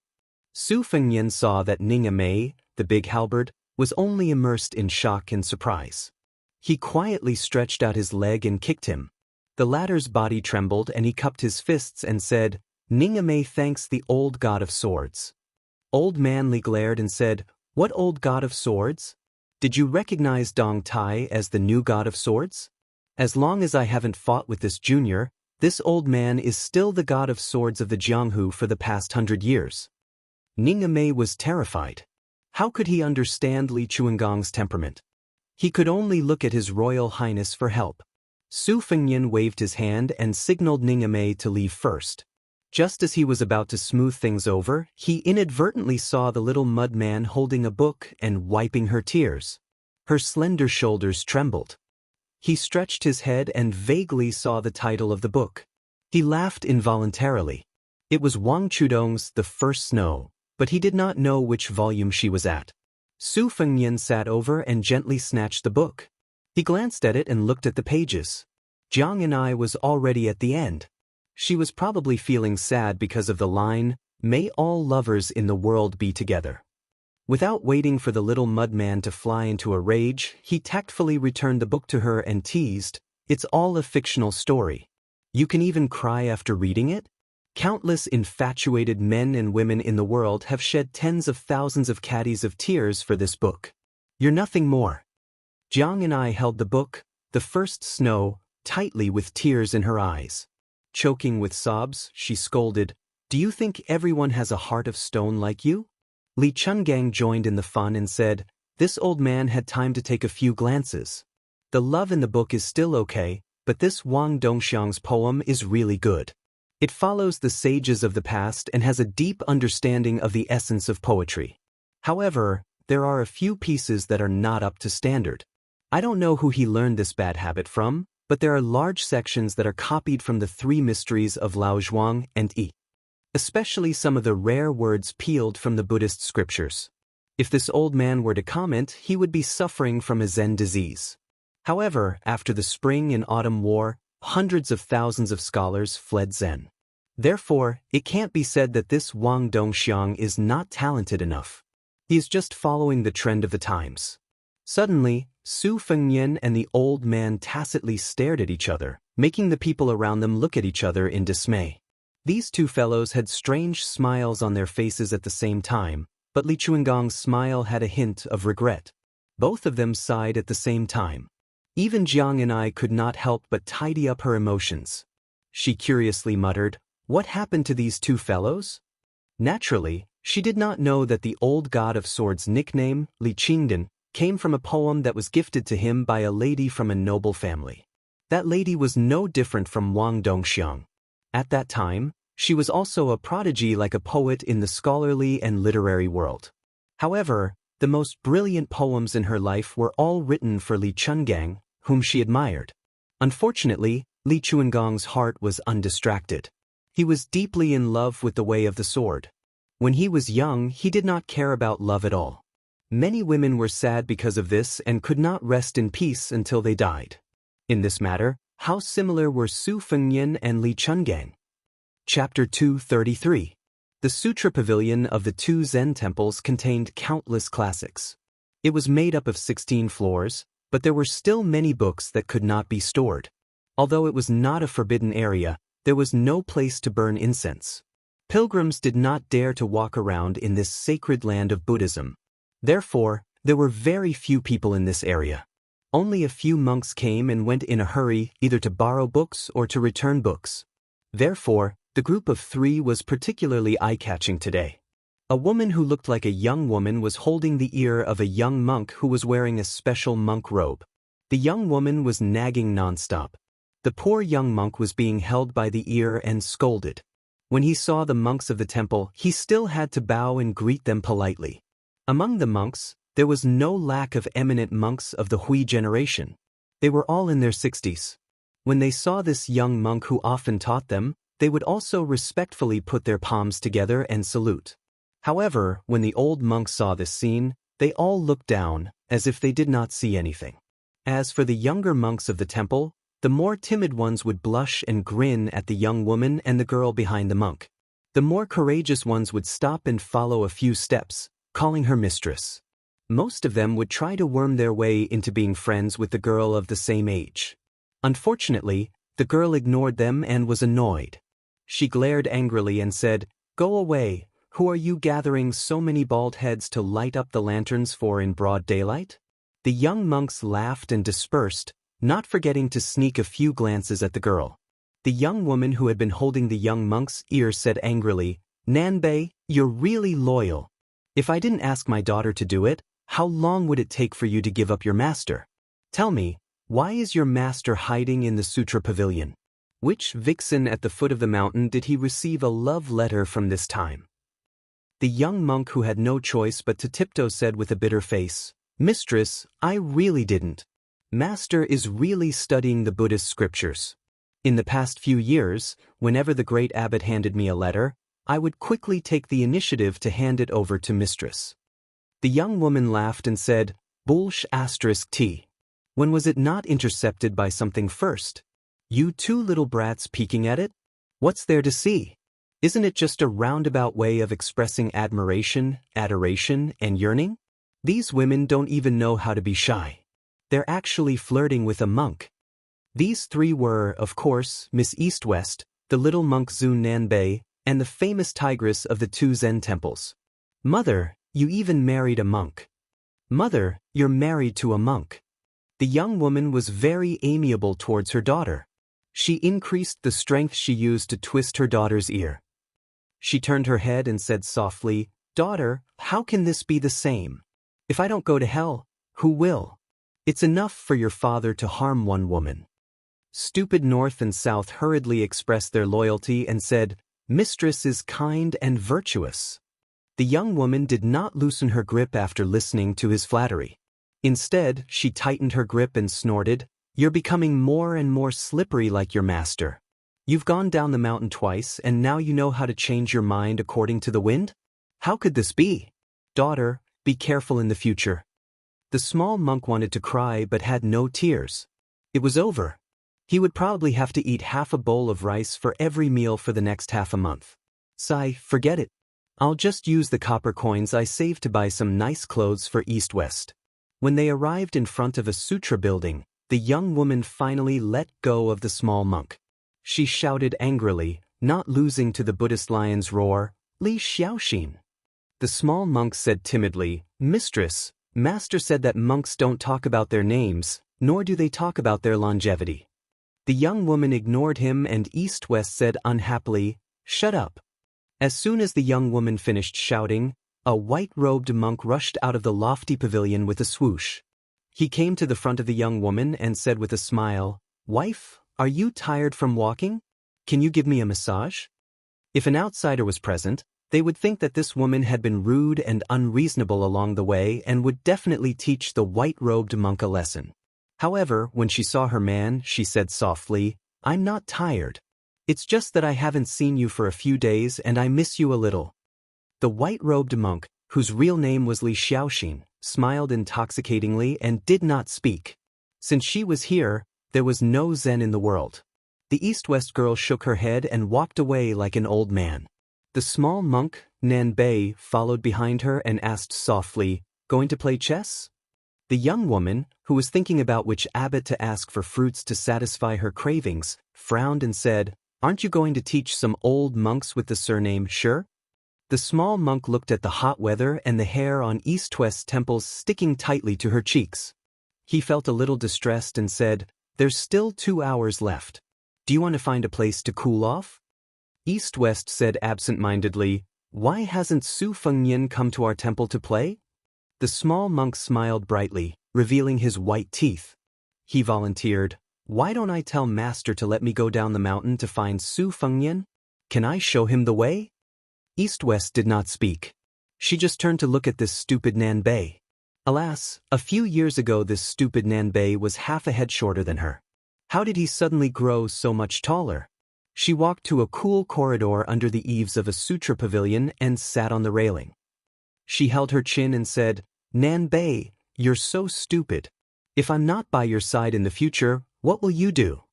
Su Fengyan saw that Ning Amei, the big halberd, was only immersed in shock and surprise. He quietly stretched out his leg and kicked him. The latter's body trembled and he cupped his fists and said, Ning Amei thanks the old god of swords. Old Manly glared and said, What old god of swords? Did you recognize Dong Tai as the new god of swords? As long as I haven't fought with this junior, this old man is still the god of swords of the Jianghu for the past 100 years. Ning Amei was terrified. How could he understand Li Chuangong's temperament? He could only look at His Royal Highness for help. Su Fengyan waved his hand and signaled Ning Amei to leave first. Just as he was about to smooth things over, he inadvertently saw the little mud man holding a book and wiping her tears. Her slender shoulders trembled. He stretched his head and vaguely saw the title of the book. He laughed involuntarily. It was Wang Chudong's The First Snow, but he did not know which volume she was at. Su Fengyan sat over and gently snatched the book. He glanced at it and looked at the pages. Jiang and I was already at the end. She was probably feeling sad because of the line, May all lovers in the world be together. Without waiting for the little mud man to fly into a rage, he tactfully returned the book to her and teased, It's all a fictional story. You can even cry after reading it? Countless infatuated men and women in the world have shed tens of thousands of caddies of tears for this book. You're nothing more. Jiang and I held the book, The First Snow, tightly with tears in her eyes. Choking with sobs, she scolded, Do you think everyone has a heart of stone like you? Li Chungang joined in the fun and said, This old man had time to take a few glances. The love in the book is still okay, but this Wang Dongxiang's poem is really good. It follows the sages of the past and has a deep understanding of the essence of poetry. However, there are a few pieces that are not up to standard. I don't know who he learned this bad habit from, but there are large sections that are copied from the 3 mysteries of Lao Zhuang and Yi. Especially some of the rare words peeled from the Buddhist scriptures. If this old man were to comment, he would be suffering from a Zen disease. However, after the Spring and Autumn War, hundreds of thousands of scholars fled Zen. Therefore, it can't be said that this Wang Dongxiang is not talented enough. He is just following the trend of the times. Suddenly, Su Fengnian and the old man tacitly stared at each other, making the people around them look at each other in dismay. These two fellows had strange smiles on their faces at the same time, but Li Chuangong's smile had a hint of regret. Both of them sighed at the same time. Even Jiang and I could not help but tidy up her emotions. She curiously muttered, "What happened to these two fellows?" Naturally, she did not know that the old god of swords' nickname, Li Qingdan, came from a poem that was gifted to him by a lady from a noble family. That lady was no different from Wang Dongxiang. At that time, she was also a prodigy like a poet in the scholarly and literary world. However, the most brilliant poems in her life were all written for Li Chungang, whom she admired. Unfortunately, Li Chuangong's heart was undistracted. He was deeply in love with the way of the sword. When he was young, he did not care about love at all. Many women were sad because of this and could not rest in peace until they died. In this matter, how similar were Su Fengnian and Li Chungang? Chapter 233. The Sutra Pavilion of the two Zen temples contained countless classics. It was made up of 16 floors, but there were still many books that could not be stored. Although it was not a forbidden area, there was no place to burn incense. Pilgrims did not dare to walk around in this sacred land of Buddhism. Therefore, there were very few people in this area. Only a few monks came and went in a hurry, either to borrow books or to return books. Therefore, the group of 3 was particularly eye-catching today. A woman who looked like a young woman was holding the ear of a young monk who was wearing a special monk robe. The young woman was nagging nonstop. The poor young monk was being held by the ear and scolded. When he saw the monks of the temple, he still had to bow and greet them politely. Among the monks, there was no lack of eminent monks of the Hui generation. They were all in their 60s. When they saw this young monk who often taught them, they would also respectfully put their palms together and salute. However, when the old monks saw this scene, they all looked down, as if they did not see anything. As for the younger monks of the temple, the more timid ones would blush and grin at the young woman and the girl behind the monk. The more courageous ones would stop and follow a few steps, calling her mistress. Most of them would try to worm their way into being friends with the girl of the same age. Unfortunately, the girl ignored them and was annoyed. She glared angrily and said, "Go away, who are you gathering so many bald heads to light up the lanterns for in broad daylight?" The young monks laughed and dispersed, not forgetting to sneak a few glances at the girl. The young woman who had been holding the young monk's ear said angrily, "Nanbei, you're really loyal. If I didn't ask my daughter to do it, how long would it take for you to give up your master? Tell me, why is your master hiding in the Sutra Pavilion? Which vixen at the foot of the mountain did he receive a love letter from this time?" The young monk who had no choice but to tiptoe said with a bitter face, "Mistress, I really didn't. Master is really studying the Buddhist scriptures. In the past few years, whenever the great abbot handed me a letter, I would quickly take the initiative to hand it over to mistress." The young woman laughed and said, "Bullsh *t. When was it not intercepted by something first? You two little brats peeking at it? What's there to see? Isn't it just a roundabout way of expressing admiration, adoration, and yearning? These women don't even know how to be shy. They're actually flirting with a monk." These 3 were, of course, Miss East-West, the little monk Zun Nanbei, and the famous tigress of the 2 Zen temples. "Mother, you even married a monk. Mother, you're married to a monk." The young woman was very amiable towards her daughter. She increased the strength she used to twist her daughter's ear. She turned her head and said softly, "Daughter, how can this be the same? If I don't go to hell, who will? It's enough for your father to harm one woman." Stupid North and South hurriedly expressed their loyalty and said, "Mistress is kind and virtuous." The young woman did not loosen her grip after listening to his flattery. Instead, she tightened her grip and snorted, "You're becoming more and more slippery like your master. You've gone down the mountain twice and now you know how to change your mind according to the wind? How could this be? Daughter, be careful in the future." The small monk wanted to cry but had no tears. It was over. He would probably have to eat half a bowl of rice for every meal for the next half a month. Sigh, forget it. I'll just use the copper coins I saved to buy some nice clothes for East-West. When they arrived in front of a sutra building, the young woman finally let go of the small monk. She shouted angrily, not losing to the Buddhist lion's roar, "Li Xiaoxin." The small monk said timidly, "Mistress, Master said that monks don't talk about their names, nor do they talk about their longevity." The young woman ignored him and East-West said unhappily, "Shut up." As soon as the young woman finished shouting, a white-robed monk rushed out of the lofty pavilion with a swoosh. He came to the front of the young woman and said with a smile, "Wife, are you tired from walking? Can you give me a massage?" If an outsider was present, they would think that this woman had been rude and unreasonable along the way and would definitely teach the white-robed monk a lesson. However, when she saw her man, she said softly, "I'm not tired. It's just that I haven't seen you for a few days and I miss you a little." The white-robed monk, whose real name was Li Xiaoxin, smiled intoxicatingly and did not speak. Since she was here, there was no zen in the world. The East-West girl shook her head and walked away like an old man. The small monk, Nanbei, followed behind her and asked softly, "Going to play chess?" The young woman, who was thinking about which abbot to ask for fruits to satisfy her cravings, frowned and said, "Aren't you going to teach some old monks with the surname Sure?" The small monk looked at the hot weather and the hair on East-West's temples sticking tightly to her cheeks. He felt a little distressed and said, "There's still 2 hours left. Do you want to find a place to cool off?" East-West said absent-mindedly, "Why hasn't Su Fengnian come to our temple to play?" The small monk smiled brightly, revealing his white teeth. He volunteered, "Why don't I tell Master to let me go down the mountain to find Su Fengnian? Can I show him the way?" East-West did not speak. She just turned to look at this stupid Nanbei. Alas, a few years ago this stupid Nanbei was half a head shorter than her. How did he suddenly grow so much taller? She walked to a cool corridor under the eaves of a sutra pavilion and sat on the railing. She held her chin and said, "Nanbei, you're so stupid. If I'm not by your side in the future, what will you do?"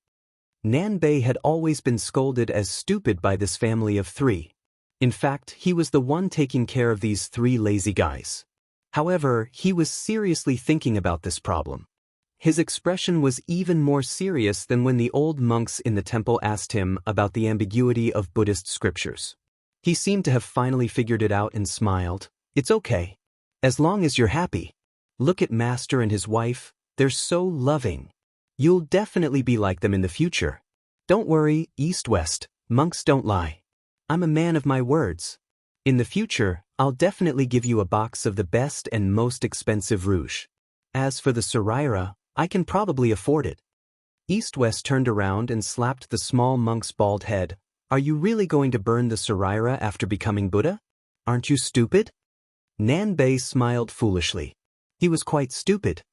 Nanbei had always been scolded as stupid by this family of 3. In fact, he was the one taking care of these 3 lazy guys. However, he was seriously thinking about this problem. His expression was even more serious than when the old monks in the temple asked him about the ambiguity of Buddhist scriptures. He seemed to have finally figured it out and smiled. "It's okay. As long as you're happy. Look at Master and his wife, they're so loving. You'll definitely be like them in the future. Don't worry, East-West, monks don't lie. I'm a man of my words. In the future, I'll definitely give you a box of the best and most expensive rouge. As for the saraira, I can probably afford it." East-West turned around and slapped the small monk's bald head. "Are you really going to burn the saraira after becoming Buddha? Aren't you stupid?" Nanbei smiled foolishly. He was quite stupid.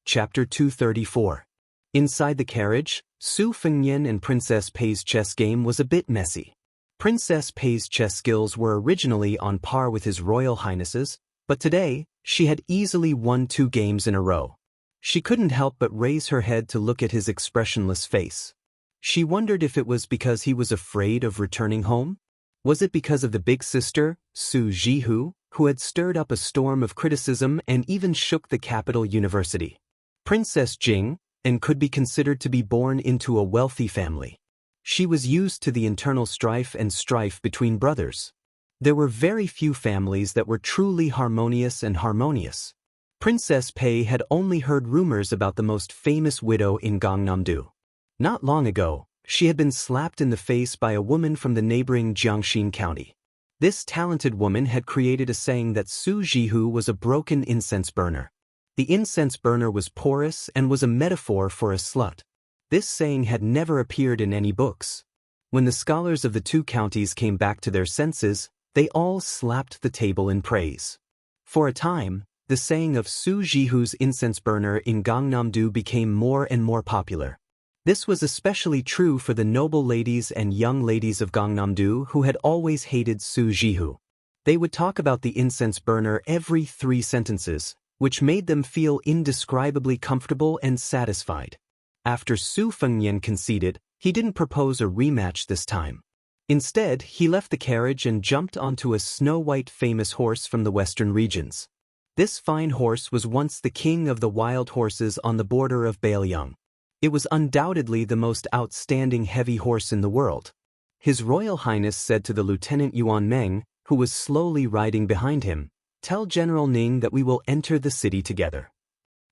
Chapter 234. Inside the carriage, Su Fengnian and Princess Pei's chess game was a bit messy. Princess Pei's chess skills were originally on par with His Royal Highness's, but today, she had easily won 2 games in a row. She couldn't help but raise her head to look at his expressionless face. She wondered if it was because he was afraid of returning home? Was it because of the big sister, Su Jihu, who had stirred up a storm of criticism and even shook the capital university? Princess Jing, and could be considered to be born into a wealthy family. She was used to the internal strife between brothers. There were very few families that were truly harmonious. Princess Pei had only heard rumors about the most famous widow in Gangnam-do. Not long ago, she had been slapped in the face by a woman from the neighboring Jiangxin County. This talented woman had created a saying that Su Jihu was a broken incense burner. The incense burner was porous and was a metaphor for a slut. This saying had never appeared in any books. When the scholars of the 2 counties came back to their senses, they all slapped the table in praise. For a time, the saying of Su Jihu's incense burner in Gangnam-do became more and more popular. This was especially true for the noble ladies and young ladies of Gangnam-do who had always hated Su Jihu. They would talk about the incense burner every 3 sentences, which made them feel indescribably comfortable and satisfied. After Su Fengnian conceded, he didn't propose a rematch this time. Instead, he left the carriage and jumped onto a snow-white famous horse from the western regions. This fine horse was once the king of the wild horses on the border of Bailiang. It was undoubtedly the most outstanding heavy horse in the world. His Royal Highness said to the Lieutenant Yuan Meng, who was slowly riding behind him, "Tell General Ning that we will enter the city together."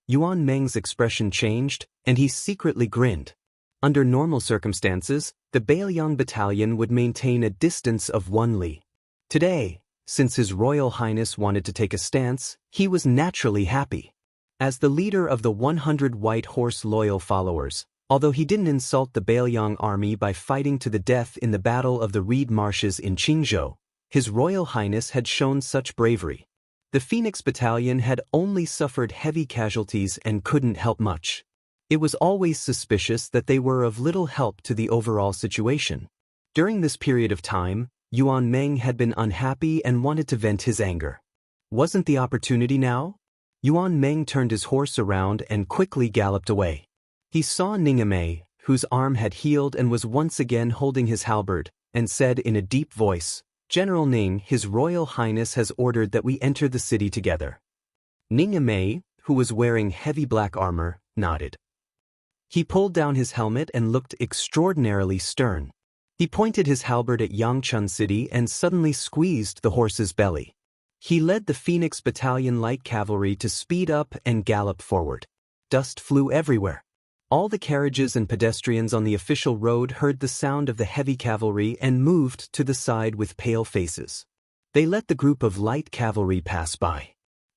Yuan Meng's expression changed, and he secretly grinned. Under normal circumstances, the Bailiang battalion would maintain a distance of 1 li. Today, since His Royal Highness wanted to take a stance, he was naturally happy. As the leader of the 100 White Horse loyal followers, although he didn't insult the Bailiang army by fighting to the death in the Battle of the Reed Marshes in Qingzhou, His Royal Highness had shown such bravery. The Phoenix Battalion had only suffered heavy casualties and couldn't help much. It was always suspicious that they were of little help to the overall situation. During this period of time, Yuan Meng had been unhappy and wanted to vent his anger. Wasn't the opportunity now? Yuan Meng turned his horse around and quickly galloped away. He saw Ningame, whose arm had healed and was once again holding his halberd, and said in a deep voice, "General Ning, His Royal Highness has ordered that we enter the city together." Ningame, who was wearing heavy black armor, nodded. He pulled down his helmet and looked extraordinarily stern. He pointed his halberd at Yangchun City and suddenly squeezed the horse's belly. He led the Phoenix Battalion light cavalry to speed up and gallop forward. Dust flew everywhere. All the carriages and pedestrians on the official road heard the sound of the heavy cavalry and moved to the side with pale faces. They let the group of light cavalry pass by.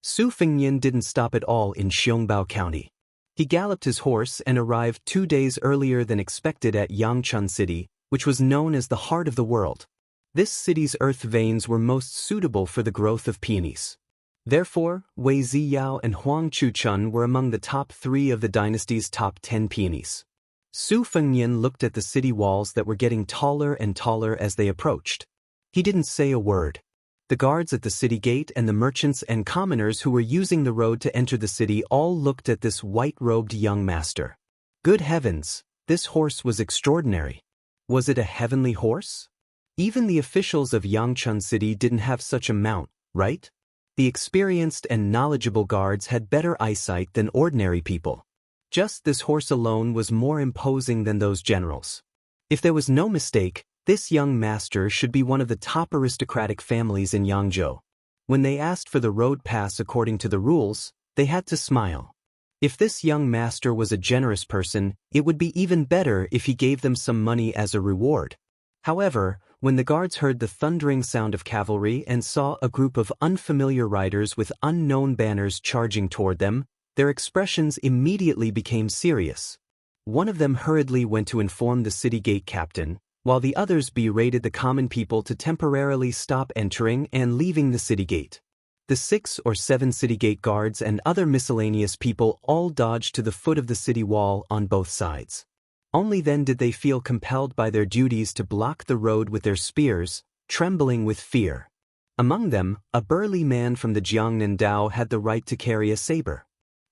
Su Fengnian didn't stop at all in Xiongbao County. He galloped his horse and arrived 2 days earlier than expected at Yangchun City, which was known as the heart of the world. This city's earth veins were most suitable for the growth of peonies. Therefore, Wei Ziyao and Huang Chuchun were among the top 3 of the dynasty's top 10 peonies. Su Fengnian looked at the city walls that were getting taller and taller as they approached. He didn't say a word. The guards at the city gate and the merchants and commoners who were using the road to enter the city all looked at this white-robed young master. Good heavens, this horse was extraordinary. Was it a heavenly horse? Even the officials of Yangchun City didn't have such a mount, right? The experienced and knowledgeable guards had better eyesight than ordinary people. Just this horse alone was more imposing than those generals. If there was no mistake, this young master should be one of the top aristocratic families in Yangzhou. When they asked for the road pass according to the rules, they had to smile. If this young master was a generous person, it would be even better if he gave them some money as a reward. However, when the guards heard the thundering sound of cavalry and saw a group of unfamiliar riders with unknown banners charging toward them, their expressions immediately became serious. One of them hurriedly went to inform the city gate captain, while the others berated the common people to temporarily stop entering and leaving the city gate. The 6 or 7 city gate guards and other miscellaneous people all dodged to the foot of the city wall on both sides. Only then did they feel compelled by their duties to block the road with their spears, trembling with fear. Among them, a burly man from the Jiangnan Dao had the right to carry a saber.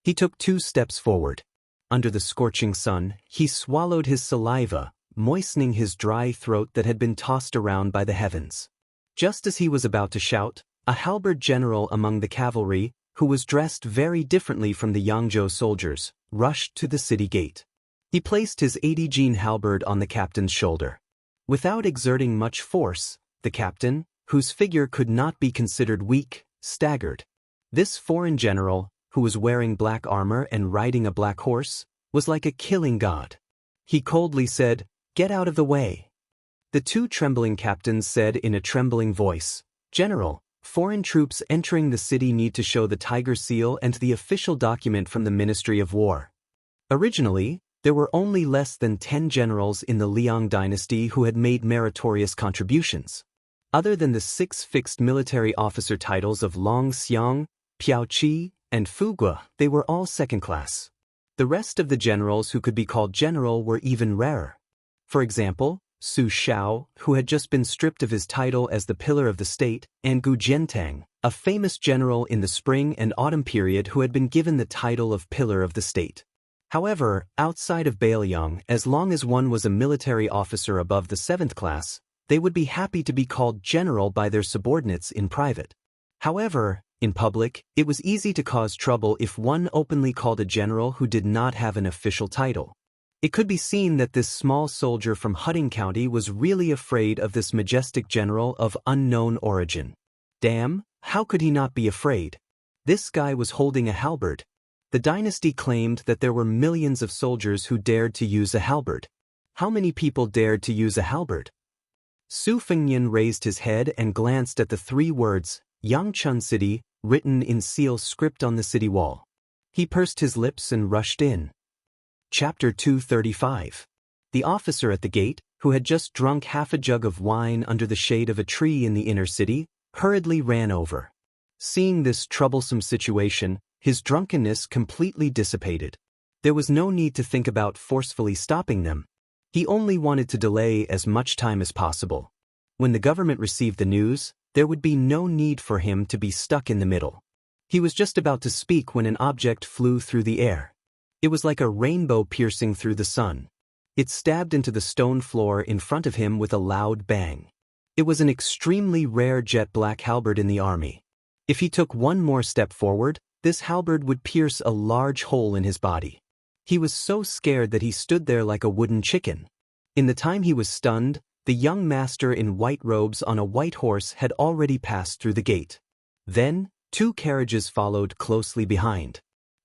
He took 2 steps forward. Under the scorching sun, he swallowed his saliva, moistening his dry throat that had been tossed around by the heavens. Just as he was about to shout, a halberd general among the cavalry, who was dressed very differently from the Yangzhou soldiers, rushed to the city gate. He placed his 80-gene halberd on the captain's shoulder. Without exerting much force, the captain, whose figure could not be considered weak, staggered. This foreign general, who was wearing black armor and riding a black horse, was like a killing god. He coldly said, "Get out of the way." The 2 trembling captains said in a trembling voice, "General, foreign troops entering the city need to show the tiger seal and the official document from the Ministry of War." Originally, there were only less than 10 generals in the Liang dynasty who had made meritorious contributions. Other than the 6 fixed military officer titles of Long Xiang, Piao Qi, and Fugua, they were all second class. The rest of the generals who could be called general were even rarer. For example, Su Xiao, who had just been stripped of his title as the pillar of the state, and Gu Jiantang, a famous general in the spring and autumn period who had been given the title of pillar of the state. However, outside of Bailiang, as long as one was a military officer above the 7th class, they would be happy to be called general by their subordinates in private. However, in public, it was easy to cause trouble if one openly called a general who did not have an official title. It could be seen that this small soldier from Hutting County was really afraid of this majestic general of unknown origin. Damn, how could he not be afraid? This guy was holding a halberd. The dynasty claimed that there were millions of soldiers who dared to use a halberd. How many people dared to use a halberd? Su Fengnian raised his head and glanced at the 3 words, Yangchun City, written in seal script on the city wall. He pursed his lips and rushed in. Chapter 235. The officer at the gate, who had just drunk half a jug of wine under the shade of a tree in the inner city, hurriedly ran over. Seeing this troublesome situation, his drunkenness completely dissipated. There was no need to think about forcefully stopping them. He only wanted to delay as much time as possible. When the government received the news, there would be no need for him to be stuck in the middle. He was just about to speak when an object flew through the air. It was like a rainbow piercing through the sun. It stabbed into the stone floor in front of him with a loud bang. It was an extremely rare jet black halberd in the army. If he took one more step forward, this halberd would pierce a large hole in his body. He was so scared that he stood there like a wooden chicken. In the time he was stunned, the young master in white robes on a white horse had already passed through the gate. Then, 2 carriages followed closely behind.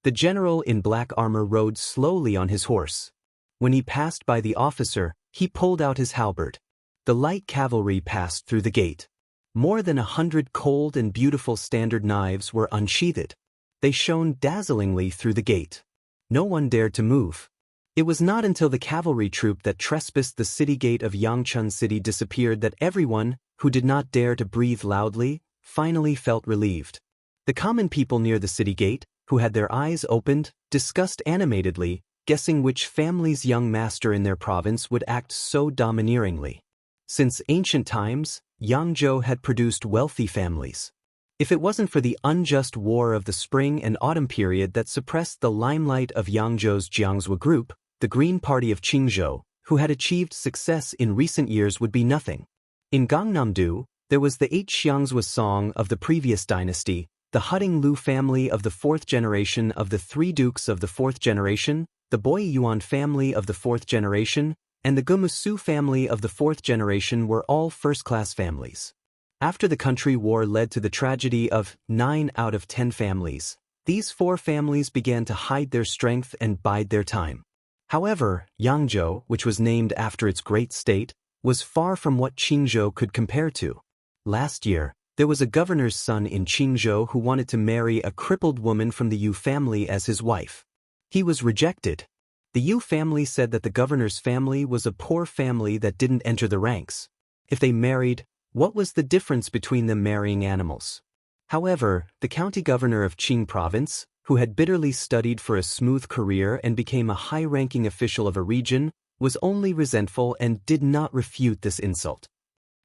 The general in black armor rode slowly on his horse. When he passed by the officer, he pulled out his halberd. The light cavalry passed through the gate. More than 100 cold and beautiful standard knives were unsheathed. They shone dazzlingly through the gate. No one dared to move. It was not until the cavalry troop that trespassed the city gate of Yangchun City disappeared that everyone, who did not dare to breathe loudly, finally felt relieved. The common people near the city gate, who had their eyes opened, discussed animatedly, guessing which family's young master in their province would act so domineeringly. Since ancient times, Yangzhou had produced wealthy families. If it wasn't for the unjust war of the spring and autumn period that suppressed the limelight of Yangzhou's Jiangzhou group, the Green Party of Qingzhou, who had achieved success in recent years, would be nothing. In Gangnam-do, there was the 8 Xiangzhou song of the previous dynasty, the Hutting Lu family of the 4th generation of the 3 dukes of the 4th generation, the Boi Yuan family of the 4th generation, and the Gumusu family of the 4th generation were all first-class families. After the country war led to the tragedy of 9 out of 10 families, these 4 families began to hide their strength and bide their time. However, Yangzhou, which was named after its great state, was far from what Qingzhou could compare to. Last year, there was a governor's son in Qingzhou who wanted to marry a crippled woman from the Yu family as his wife. He was rejected. The Yu family said that the governor's family was a poor family that didn't enter the ranks. If they married, what was the difference between them marrying animals? However, the county governor of Qing province, who had bitterly studied for a smooth career and became a high-ranking official of a region, was only resentful and did not refute this insult.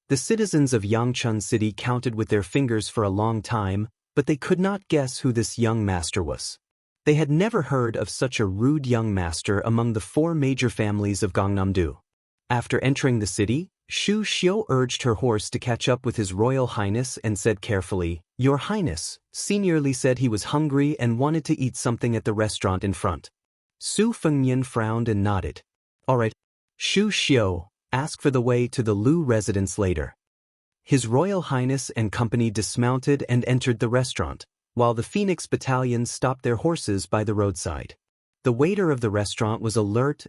The citizens of Yangchun City counted with their fingers for a long time, but they could not guess who this young master was. They had never heard of such a rude young master among the 4 major families of Gangnam-do. After entering the city, Shu Xiu urged her horse to catch up with His Royal Highness and said carefully, "Your Highness," seniorly said he was hungry and wanted to eat something at the restaurant in front. Su Fengnian frowned and nodded. "All right, Shu Xiu, ask for the way to the Lu residence later." His Royal Highness and company dismounted and entered the restaurant, while the Phoenix Battalion stopped their horses by the roadside. The waiter of the restaurant was alert,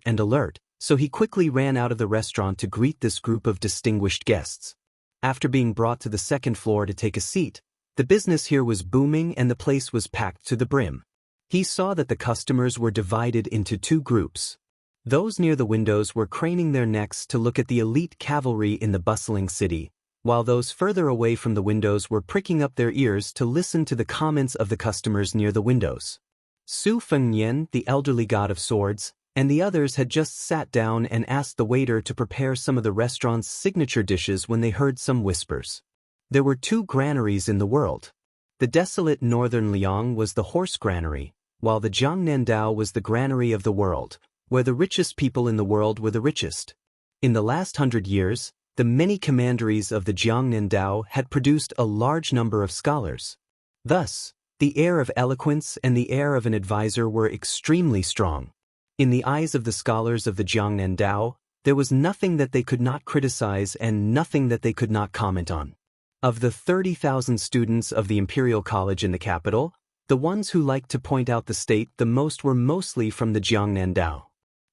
so he quickly ran out of the restaurant to greet this group of distinguished guests. After being brought to the 2nd floor to take a seat, the business here was booming and the place was packed to the brim. He saw that the customers were divided into 2 groups. Those near the windows were craning their necks to look at the elite cavalry in the bustling city, while those further away from the windows were pricking up their ears to listen to the comments of the customers near the windows. Su Fengnian, the elderly god of swords, and the others had just sat down and asked the waiter to prepare some of the restaurant's signature dishes when they heard some whispers. There were 2 granaries in the world. The desolate northern Liang was the horse granary, while the Jiangnandao was the granary of the world, where the richest people in the world were the richest. In the last 100 years, the many commanderies of the Jiangnandao had produced a large number of scholars. Thus, the air of eloquence and the air of an advisor were extremely strong. In the eyes of the scholars of the Jiangnandao, there was nothing that they could not criticize and nothing that they could not comment on. Of the 30,000 students of the Imperial College in the capital, the ones who liked to point out the state the most were mostly from the Jiangnandao.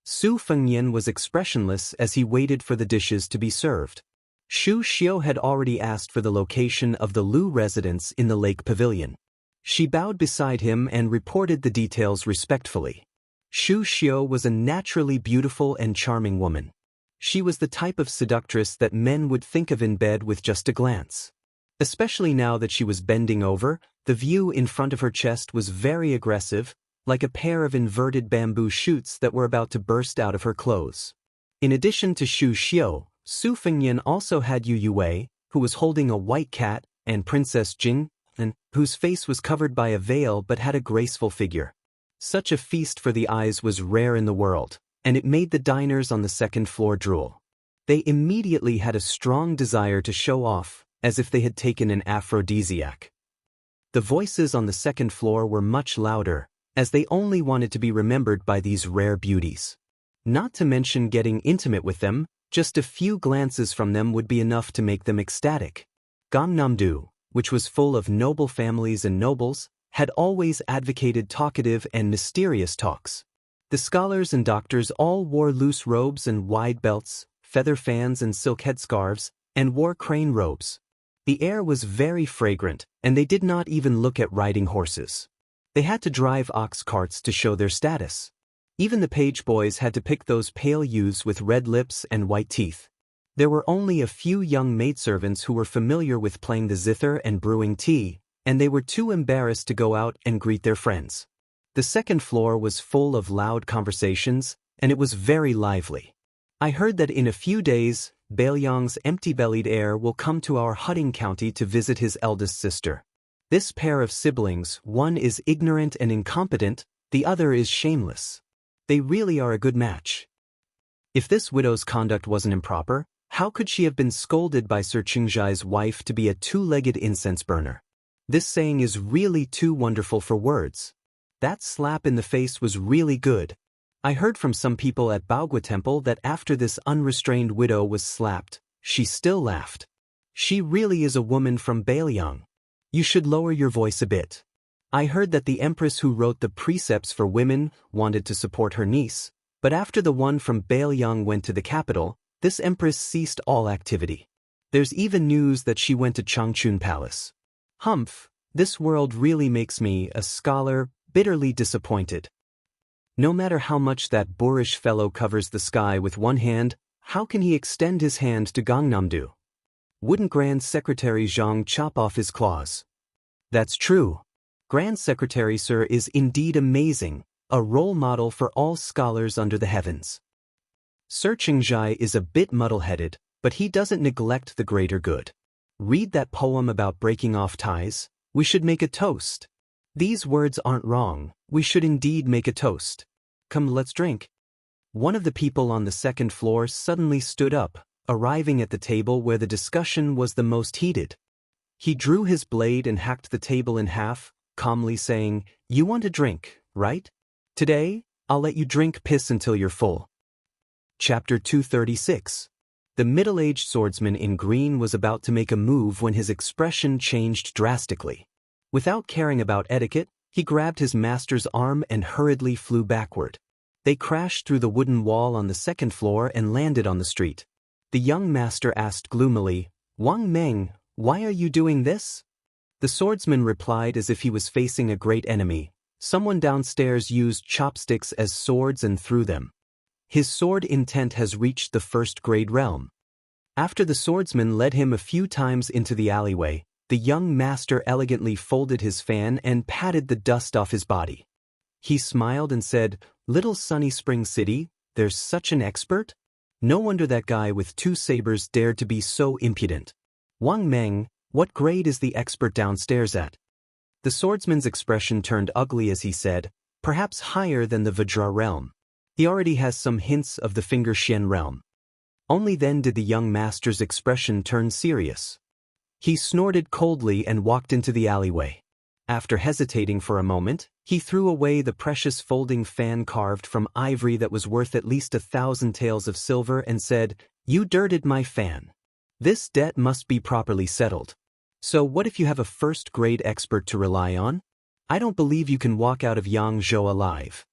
Su Fengnian was expressionless as he waited for the dishes to be served. Xu Xiu had already asked for the location of the Lu residence in the lake pavilion. She bowed beside him and reported the details respectfully. Xu Xiu was a naturally beautiful and charming woman. She was the type of seductress that men would think of in bed with just a glance. Especially now that she was bending over, the view in front of her chest was very aggressive, like a pair of inverted bamboo shoots that were about to burst out of her clothes. In addition to Xu Xiu, Su Fengnian also had Yu Yue, who was holding a white cat, and Princess Jing, whose face was covered by a veil but had a graceful figure. Such a feast for the eyes was rare in the world, and it made the diners on the second floor drool. They immediately had a strong desire to show off, as if they had taken an aphrodisiac. The voices on the second floor were much louder, as they only wanted to be remembered by these rare beauties. Not to mention getting intimate with them, just a few glances from them would be enough to make them ecstatic. Gangnam-do, which was full of noble families and nobles, had always advocated talkative and mysterious talks. The scholars and doctors all wore loose robes and wide belts, feather fans and silk headscarves, and wore crane robes. The air was very fragrant, and they did not even look at riding horses. They had to drive ox carts to show their status. Even the page boys had to pick those pale youths with red lips and white teeth. There were only a few young maidservants who were familiar with playing the zither and brewing tea, and they were too embarrassed to go out and greet their friends. The second floor was full of loud conversations, and it was very lively. I heard that in a few days, Bailiang's empty-bellied heir will come to our Hutting County to visit his eldest sister. This pair of siblings, one is ignorant and incompetent, the other is shameless. They really are a good match. If this widow's conduct wasn't improper, how could she have been scolded by Sir Qingzhai's wife to be a two-legged incense burner? This saying is really too wonderful for words. That slap in the face was really good. I heard from some people at Baogua Temple that after this unrestrained widow was slapped, she still laughed. She really is a woman from Bailiang. You should lower your voice a bit. I heard that the empress who wrote the precepts for women wanted to support her niece, but after the one from Bailiang went to the capital, this empress ceased all activity. There's even news that she went to Changchun Palace. Humph, this world really makes me, a scholar, bitterly disappointed. No matter how much that boorish fellow covers the sky with one hand, how can he extend his hand to Gangnam-do? Wouldn't Grand Secretary Zhang chop off his claws? That's true. Grand Secretary Sir is indeed amazing, a role model for all scholars under the heavens. Sir Qingzhai is a bit muddle-headed, but he doesn't neglect the greater good. Read that poem about breaking off ties. We should make a toast. These words aren't wrong. We should indeed make a toast. Come, let's drink. One of the people on the second floor suddenly stood up, arriving at the table where the discussion was the most heated. He drew his blade and hacked the table in half, calmly saying, "You want a drink, right? Today, I'll let you drink piss until you're full." Chapter 236. The middle-aged swordsman in green was about to make a move when his expression changed drastically. Without caring about etiquette, he grabbed his master's arm and hurriedly flew backward. They crashed through the wooden wall on the second floor and landed on the street. The young master asked gloomily, "Wang Meng, why are you doing this?" The swordsman replied as if he was facing a great enemy. Someone downstairs used chopsticks as swords and threw them. His sword intent has reached the first-grade realm. After the swordsman led him a few times into the alleyway, the young master elegantly folded his fan and patted the dust off his body. He smiled and said, "Little Sunny Spring City, there's such an expert? No wonder that guy with 2 sabers dared to be so impudent. Wang Meng, what grade is the expert downstairs at?" The swordsman's expression turned ugly as he said, perhaps higher than the Vajra realm. He already has some hints of the Finger Xian realm. Only then did the young master's expression turn serious. He snorted coldly and walked into the alleyway. After hesitating for a moment, he threw away the precious folding fan carved from ivory that was worth at least 1,000 taels of silver and said, "You dirted my fan. This debt must be properly settled. So what if you have a first-grade expert to rely on? I don't believe you can walk out of Yangzhou alive."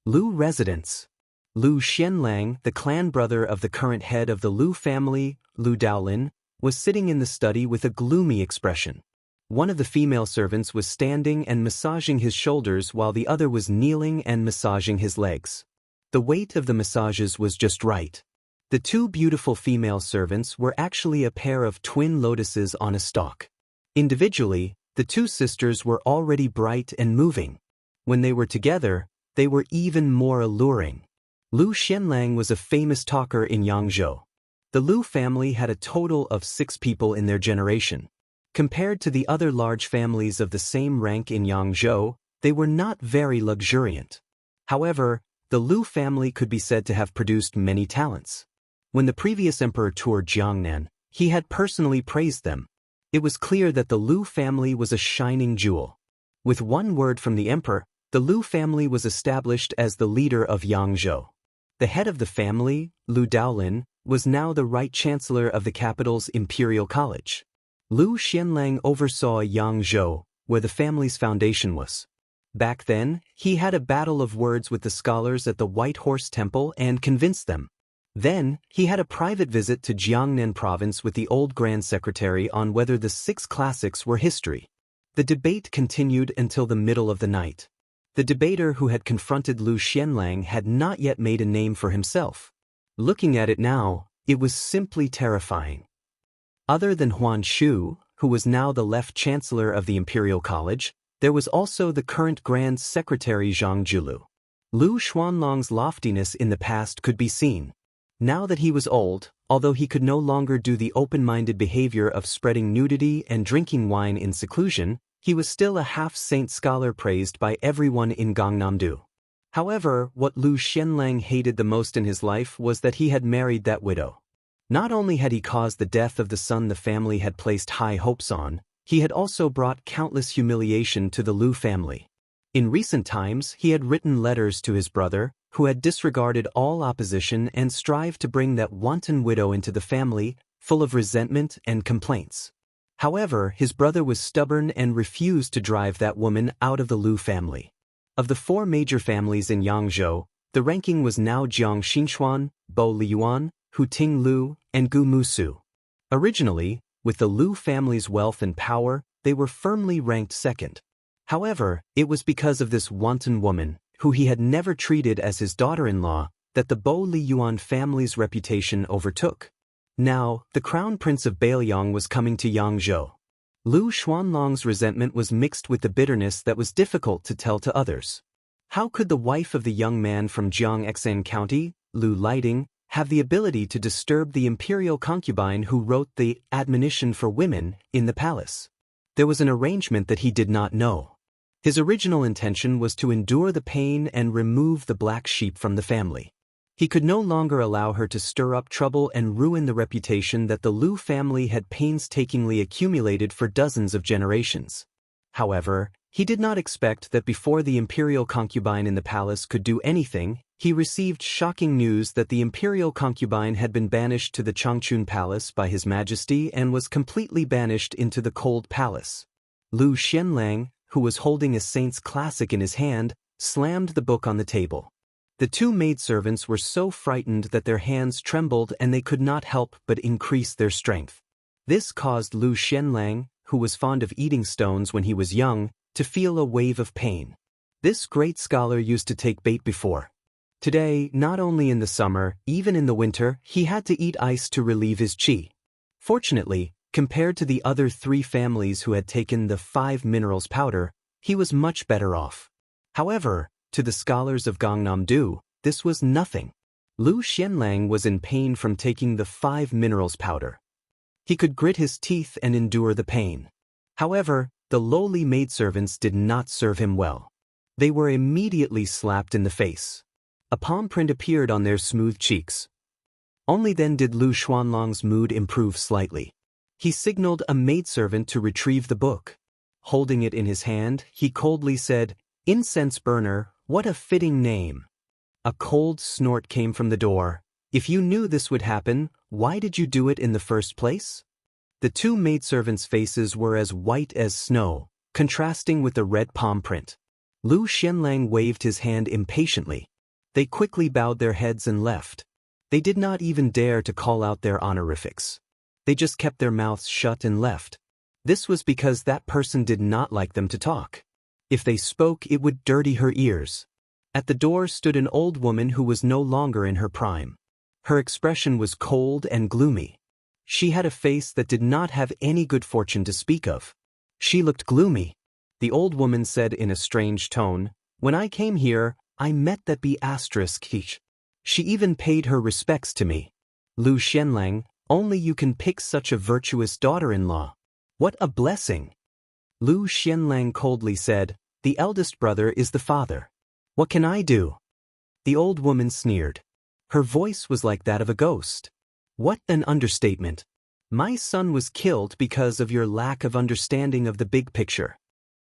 Lu residence. Lu Xianlang, the clan brother of the current head of the Lu family, Lu Daolin, was sitting in the study with a gloomy expression. One of the female servants was standing and massaging his shoulders while the other was kneeling and massaging his legs. The weight of the massages was just right. The two beautiful female servants were actually a pair of twin lotuses on a stalk. Individually, the two sisters were already bright and moving. When they were together, they were even more alluring. Lu Xianlang was a famous talker in Yangzhou. The Lu family had a total of 6 people in their generation. Compared to the other large families of the same rank in Yangzhou, they were not very luxuriant. However, the Lu family could be said to have produced many talents. When the previous emperor toured Jiangnan, he had personally praised them. It was clear that the Lu family was a shining jewel. With one word from the emperor, the Lu family was established as the leader of Yangzhou. The head of the family, Lu Daolin, was now the right chancellor of the capital's imperial college. Lu Xianlang oversaw Yangzhou, where the family's foundation was. Back then, he had a battle of words with the scholars at the White Horse Temple and convinced them. Then, he had a private visit to Jiangnan province with the old Grand Secretary on whether the 6 classics were history. The debate continued until the middle of the night. The debater who had confronted Lu Xianlang had not yet made a name for himself. Looking at it now, it was simply terrifying. Other than Huan Shu, who was now the left chancellor of the Imperial College, there was also the current Grand Secretary Zhang Julu. Lu Xuanlong's loftiness in the past could be seen. Now that he was old, although he could no longer do the open-minded behavior of spreading nudity and drinking wine in seclusion, he was still a half-saint scholar praised by everyone in Gangnam-do. However, what Lu Xianlang hated the most in his life was that he had married that widow. Not only had he caused the death of the son the family had placed high hopes on, he had also brought countless humiliation to the Lu family. In recent times, he had written letters to his brother, who had disregarded all opposition and strived to bring that wanton widow into the family, full of resentment and complaints. However, his brother was stubborn and refused to drive that woman out of the Lu family. Of the 4 major families in Yangzhou, the ranking was now Jiang Xinxuan, Bo Liyuan, Hu Ting Lu, and Gu Musu. Originally, with the Lu family's wealth and power, they were firmly ranked second. However, it was because of this wanton woman, who he had never treated as his daughter-in-law, that the Bo Liyuan family's reputation overtook. Now, the crown prince of Bailiang was coming to Yangzhou. Lu Xuanlong's resentment was mixed with the bitterness that was difficult to tell to others. How could the wife of the young man from Jiangxan County, Lu Lighting, have the ability to disturb the imperial concubine who wrote the admonition for women in the palace? There was an arrangement that he did not know. His original intention was to endure the pain and remove the black sheep from the family. He could no longer allow her to stir up trouble and ruin the reputation that the Lu family had painstakingly accumulated for dozens of generations. However, he did not expect that before the imperial concubine in the palace could do anything, he received shocking news that the imperial concubine had been banished to the Changchun Palace by His Majesty and was completely banished into the Cold Palace. Lu Xianlang, who was holding a saint's classic in his hand, slammed the book on the table. The 2 maidservants were so frightened that their hands trembled and they could not help but increase their strength. This caused Lu Xianlang, who was fond of eating stones when he was young, to feel a wave of pain. This great scholar used to take bait before. Today, not only in the summer, even in the winter, he had to eat ice to relieve his qi. Fortunately, compared to the other 3 families who had taken the 5 minerals powder, he was much better off. However, to the scholars of Gangnam-do, this was nothing. Lu Xianlang was in pain from taking the 5 minerals powder. He could grit his teeth and endure the pain. However, the lowly maidservants did not serve him well. They were immediately slapped in the face. A palm print appeared on their smooth cheeks. Only then did Lu Xuanlong's mood improve slightly. He signaled a maidservant to retrieve the book. Holding it in his hand, he coldly said, "Incense burner, what a fitting name." A cold snort came from the door. "If you knew this would happen, why did you do it in the first place?" The two maidservants' faces were as white as snow, contrasting with the red palm print. Lu Xianlang waved his hand impatiently. They quickly bowed their heads and left. They did not even dare to call out their honorifics. They just kept their mouths shut and left. This was because that person did not like them to talk. If they spoke, it would dirty her ears. At the door stood an old woman who was no longer in her prime. Her expression was cold and gloomy. She had a face that did not have any good fortune to speak of. She looked gloomy. The old woman said in a strange tone, "When I came here, I met that B***. She even paid her respects to me. Lu Xianlang, only you can pick such a virtuous daughter-in-law. What a blessing." Lu Xianlang coldly said, "The eldest brother is the father. What can I do?" The old woman sneered. Her voice was like that of a ghost. "What an understatement. My son was killed because of your lack of understanding of the big picture."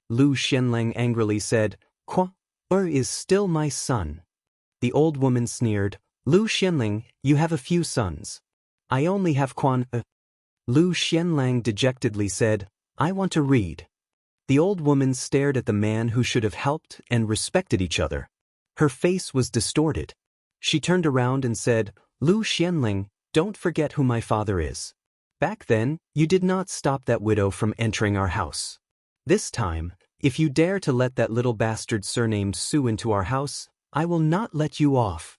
Lu Xianlang angrily said, "Quan is still my son." The old woman sneered, "Lu Xianlang, you have a few sons. I only have Quan." Lu Xianlang dejectedly said, "I want to read." The old woman stared at the man who should have helped and respected each other. Her face was distorted. She turned around and said, "Lu Xianlang, don't forget who my father is. Back then, you did not stop that widow from entering our house. This time, if you dare to let that little bastard surnamed Su into our house, I will not let you off."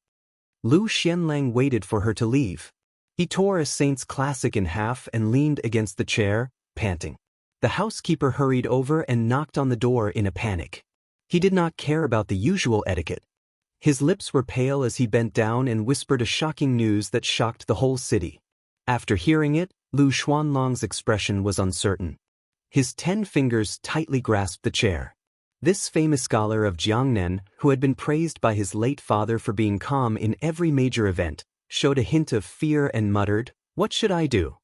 Lu Xianlang waited for her to leave. He tore a Saint's classic in half and leaned against the chair, panting. The housekeeper hurried over and knocked on the door in a panic. He did not care about the usual etiquette. His lips were pale as he bent down and whispered a shocking news that shocked the whole city. After hearing it, Lu Xuanlong's expression was uncertain. His 10 fingers tightly grasped the chair. This famous scholar of Jiangnan, who had been praised by his late father for being calm in every major event, showed a hint of fear and muttered, "What should I do?"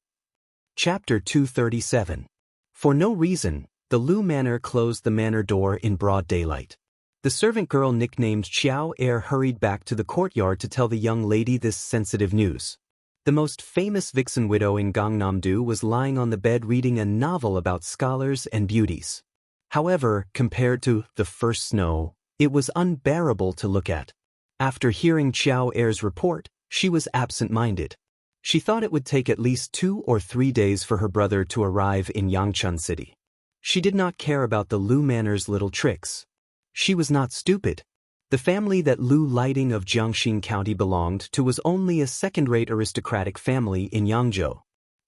Chapter 237. For no reason, the Lu manor closed the manor door in broad daylight. The servant girl nicknamed Xiao Er hurried back to the courtyard to tell the young lady this sensitive news. The most famous vixen widow in Gangnam-do was lying on the bed reading a novel about scholars and beauties. However, compared to The First Snow, it was unbearable to look at. After hearing Xiao Er's report, she was absent-minded. She thought it would take at least 2 or 3 days for her brother to arrive in Yangchun City. She did not care about the Lu manor's little tricks. She was not stupid. The family that Lu Lighting of Jiangxin County belonged to was only a second-rate aristocratic family in Yangzhou.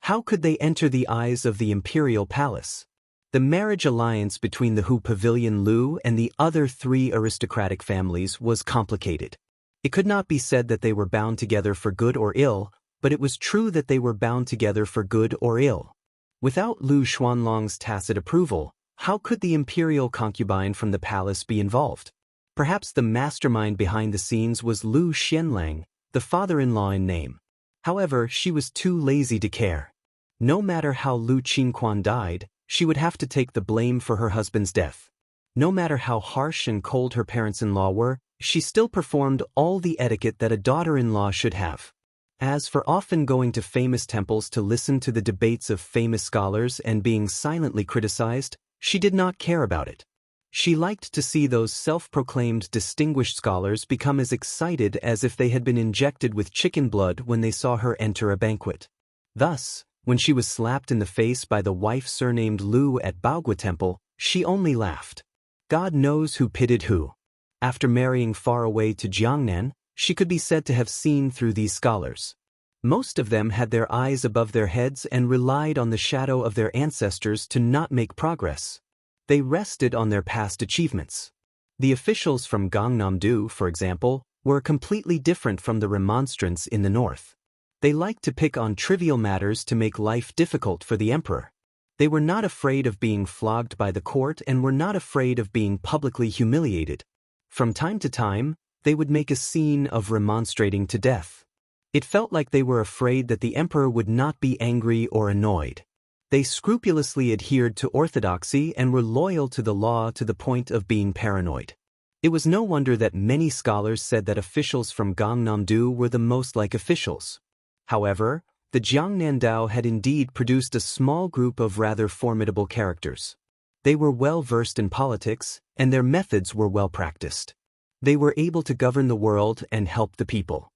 How could they enter the eyes of the imperial palace? The marriage alliance between the Hu Pavilion Lu and the other 3 aristocratic families was complicated. It could not be said that they were bound together for good or ill, but it was true that they were bound together for good or ill. Without Lu Xuanlong's tacit approval, how could the imperial concubine from the palace be involved? Perhaps the mastermind behind the scenes was Lu Xianlang, the father-in-law in name. However, she was too lazy to care. No matter how Lu Qingquan died, she would have to take the blame for her husband's death. No matter how harsh and cold her parents-in-law were, she still performed all the etiquette that a daughter-in-law should have. As for often going to famous temples to listen to the debates of famous scholars and being silently criticized, she did not care about it. She liked to see those self-proclaimed distinguished scholars become as excited as if they had been injected with chicken blood when they saw her enter a banquet. Thus, when she was slapped in the face by the wife surnamed Lu at Baogua Temple, she only laughed. God knows who pitied who. After marrying far away to Jiangnan, she could be said to have seen through these scholars. Most of them had their eyes above their heads and relied on the shadow of their ancestors to not make progress. They rested on their past achievements. The officials from Gangnam-do, for example, were completely different from the remonstrants in the north. They liked to pick on trivial matters to make life difficult for the emperor. They were not afraid of being flogged by the court and were not afraid of being publicly humiliated. From time to time, they would make a scene of remonstrating to death. It felt like they were afraid that the emperor would not be angry or annoyed. They scrupulously adhered to orthodoxy and were loyal to the law to the point of being paranoid. It was no wonder that many scholars said that officials from Gangnam-do were the most like officials. However, the Jiangnandao had indeed produced a small group of rather formidable characters. They were well versed in politics, and their methods were well practiced. They were able to govern the world and help the people.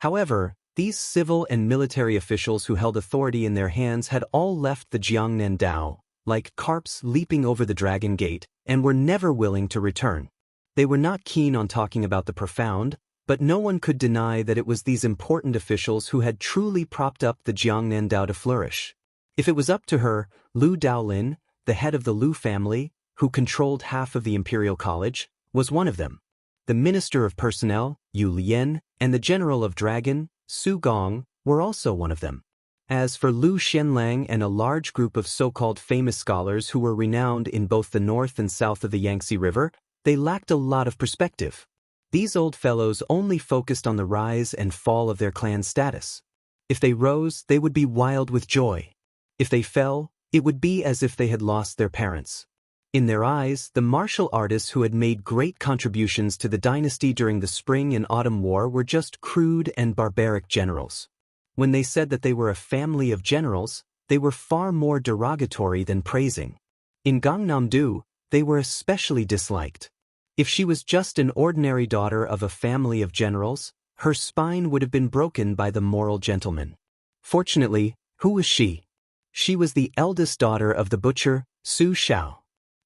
However, these civil and military officials who held authority in their hands had all left the Jiangnandao, like carps leaping over the Dragon Gate, and were never willing to return. They were not keen on talking about the profound, but no one could deny that it was these important officials who had truly propped up the Jiangnandao to flourish. If it was up to her, Lu Daolin, the head of the Lu family, who controlled half of the imperial college, was one of them. The minister of personnel, Yu Lian, and the general of dragon, Su Gong, were also one of them. As for Lu Xianlang and a large group of so-called famous scholars who were renowned in both the north and south of the Yangtze River, they lacked a lot of perspective. These old fellows only focused on the rise and fall of their clan status. If they rose, they would be wild with joy. If they fell, it would be as if they had lost their parents. In their eyes, the martial artists who had made great contributions to the dynasty during the Spring and Autumn War were just crude and barbaric generals. When they said that they were a family of generals, they were far more derogatory than praising. In Gangnam-do, they were especially disliked. If she was just an ordinary daughter of a family of generals, her spine would have been broken by the moral gentleman. Fortunately, who was she? She was the eldest daughter of the butcher, Su Xiao.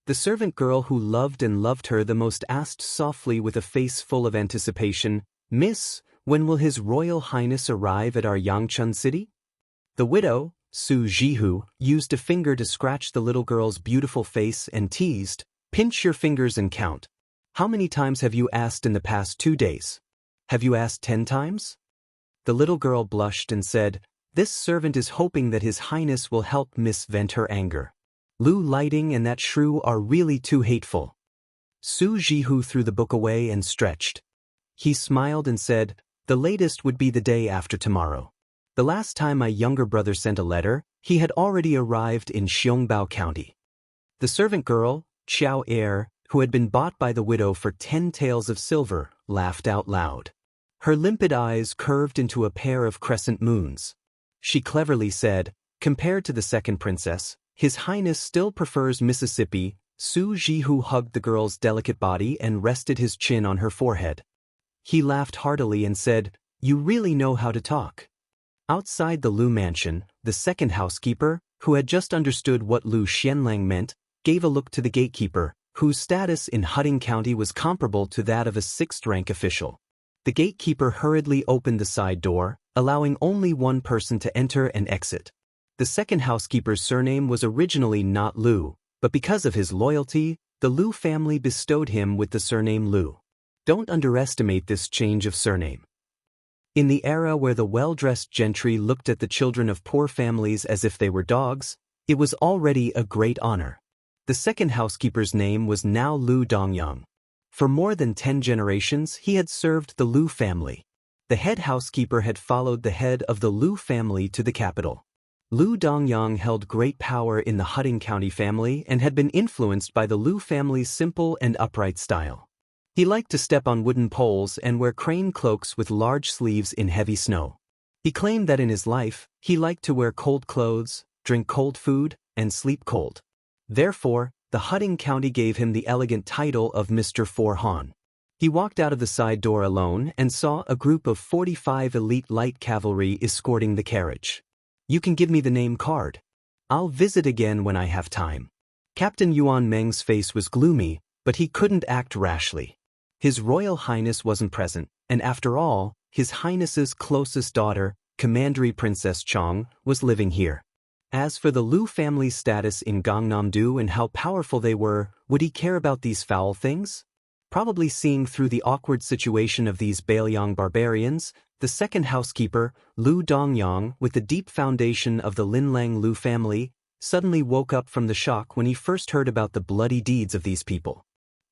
The servant girl who loved her the most asked softly with a face full of anticipation, "Miss, when will His Royal Highness arrive at our Yangchun city?" The widow, Su Jihu, used a finger to scratch the little girl's beautiful face and teased, "Pinch your fingers and count. How many times have you asked in the past 2 days? Have you asked 10 times? The little girl blushed and said, "This servant is hoping that His Highness will help Miss vent her anger. Lu Lighting and that shrew are really too hateful." Su Jihu threw the book away and stretched. He smiled and said, "The latest would be the day after tomorrow. The last time my younger brother sent a letter, he had already arrived in Xiongbao County." The servant girl, Xiao Er, who had been bought by the widow for 10 taels of silver, laughed out loud. Her limpid eyes curved into a pair of crescent moons. She cleverly said, "Compared to the second princess, His Highness still prefers Mississippi." Su Jihu hugged the girl's delicate body and rested his chin on her forehead. He laughed heartily and said, "You really know how to talk." Outside the Lu mansion, the second housekeeper, who had just understood what Lu Xianlang meant, gave a look to the gatekeeper, whose status in Hutting County was comparable to that of a 6th-rank official. The gatekeeper hurriedly opened the side door, allowing only one person to enter and exit. The second housekeeper's surname was originally not Lu, but because of his loyalty, the Lu family bestowed him with the surname Lu. Don't underestimate this change of surname. In the era where the well-dressed gentry looked at the children of poor families as if they were dogs, it was already a great honor. The second housekeeper's name was now Lu Dongyang. For more than 10 generations, he had served the Lu family. The head housekeeper had followed the head of the Lu family to the capital. Lu Dongyang held great power in the Hutting County family and had been influenced by the Lu family's simple and upright style. He liked to step on wooden poles and wear crane cloaks with large sleeves in heavy snow. He claimed that in his life, he liked to wear cold clothes, drink cold food, and sleep cold. Therefore, the Hutting County gave him the elegant title of Mr. Four Han. He walked out of the side door alone and saw a group of 45 elite light cavalry escorting the carriage. "You can give me the name card. I'll visit again when I have time." Captain Yuan Meng's face was gloomy, but he couldn't act rashly. His Royal Highness wasn't present, and after all, His Highness's closest daughter, Commandery Princess Chong, was living here. As for the Lu family's status in Gangnam-do and how powerful they were, would he care about these foul things? Probably seeing through the awkward situation of these Bailiang barbarians, the second housekeeper, Lu Dongyang, with the deep foundation of the Linlang Lu family, suddenly woke up from the shock when he first heard about the bloody deeds of these people.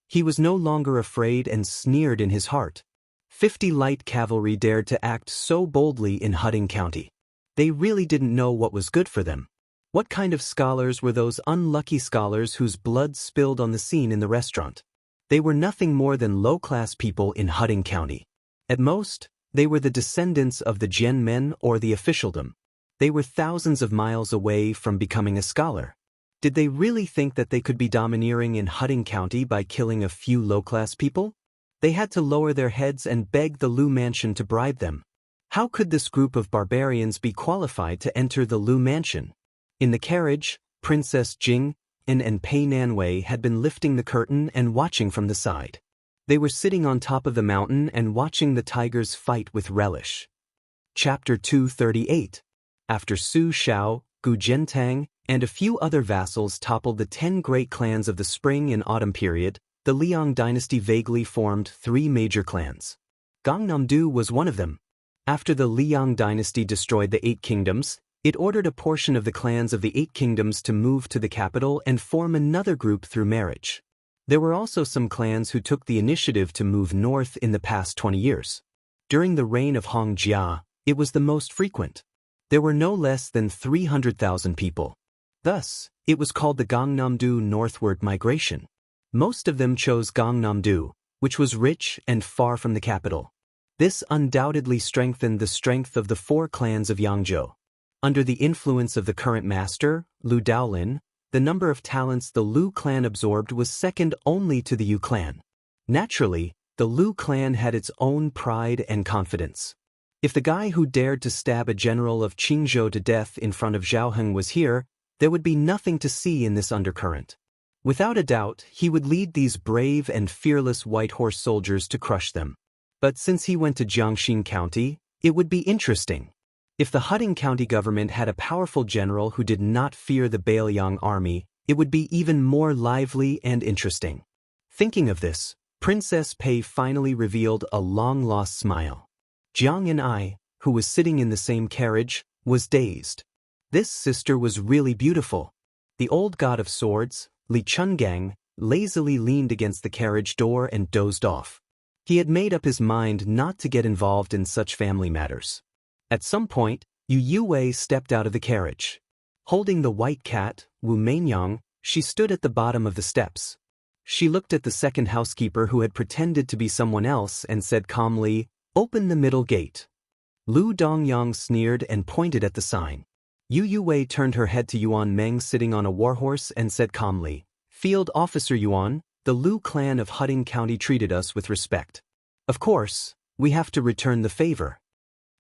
He was no longer afraid and sneered in his heart. 50 light cavalry dared to act so boldly in Hudding County. They really didn't know what was good for them. What kind of scholars were those unlucky scholars whose blood spilled on the scene in the restaurant? They were nothing more than low-class people in Hudding County. At most, they were the descendants of the Jian men or the officialdom. They were thousands of miles away from becoming a scholar. Did they really think that they could be domineering in Hudding County by killing a few low-class people? They had to lower their heads and beg the Lu mansion to bribe them. How could this group of barbarians be qualified to enter the Lu mansion? In the carriage, Princess Jing and Pei Nanwei had been lifting the curtain and watching from the side. They were sitting on top of the mountain and watching the tigers fight with relish. Chapter 238. After Su Xiao, Gu Jiantang, and a few other vassals toppled the 10 great clans of the spring and autumn period, the Liang dynasty vaguely formed 3 major clans. Gangnam-do was one of them. After the Liang dynasty destroyed the 8 kingdoms, it ordered a portion of the clans of the 8 kingdoms to move to the capital and form another group through marriage. There were also some clans who took the initiative to move north in the past 20 years. During the reign of Hong Jia, it was the most frequent. There were no less than 300,000 people. Thus, it was called the Gangnam-do northward migration. Most of them chose Gangnam-do, which was rich and far from the capital. This undoubtedly strengthened the strength of the 4 clans of Yangzhou. Under the influence of the current master, Lu Daolin, the number of talents the Lu clan absorbed was second only to the Yu clan. Naturally, the Lu clan had its own pride and confidence. If the guy who dared to stab a general of Qingzhou to death in front of Zhaoheng was here, there would be nothing to see in this undercurrent. Without a doubt, he would lead these brave and fearless white horse soldiers to crush them. But since he went to Jiangxin County, it would be interesting. If the Hudding County government had a powerful general who did not fear the Bailiang army, it would be even more lively and interesting. Thinking of this, Princess Pei finally revealed a long-lost smile. Jiang and I, who was sitting in the same carriage, was dazed. This sister was really beautiful. The old god of swords, Li Chungang, lazily leaned against the carriage door and dozed off. He had made up his mind not to get involved in such family matters. At some point, Yu Wei stepped out of the carriage. Holding the white cat, Wu Meinyang, she stood at the bottom of the steps. She looked at the second housekeeper who had pretended to be someone else and said calmly, "Open the middle gate." Lu Dongyang sneered and pointed at the sign. Yu Wei turned her head to Yuan Meng sitting on a warhorse and said calmly, "Field Officer Yuan, the Lu clan of Hudding County treated us with respect. Of course, we have to return the favor."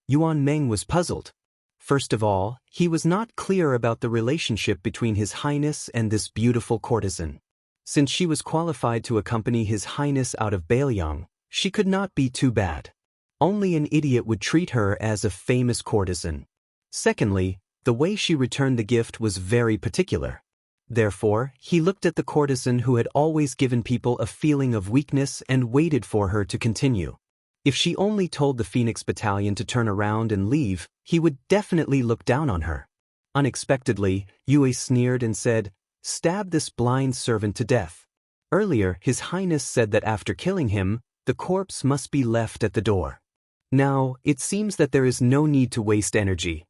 Yuan Meng was puzzled. First of all, he was not clear about the relationship between His Highness and this beautiful courtesan. Since she was qualified to accompany His Highness out of Bailiang, she could not be too bad. Only an idiot would treat her as a famous courtesan. Secondly, the way she returned the gift was very particular. Therefore, he looked at the courtesan who had always given people a feeling of weakness and waited for her to continue. If she only told the Phoenix Battalion to turn around and leave, he would definitely look down on her. Unexpectedly, Yue sneered and said, "Stab this blind servant to death." Earlier, His Highness said that after killing him, the corpse must be left at the door. Now, it seems that there is no need to waste energy.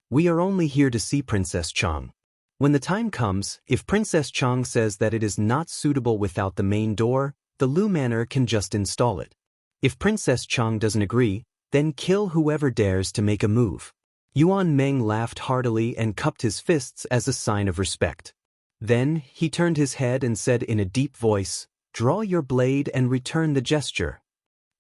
We are only here to see Princess Chang. When the time comes, if Princess Chang says that it is not suitable without the main door, the Lu Manor can just install it. If Princess Chang doesn't agree, then kill whoever dares to make a move. Yuan Meng laughed heartily and cupped his fists as a sign of respect. Then, he turned his head and said in a deep voice, "Draw your blade and return the gesture."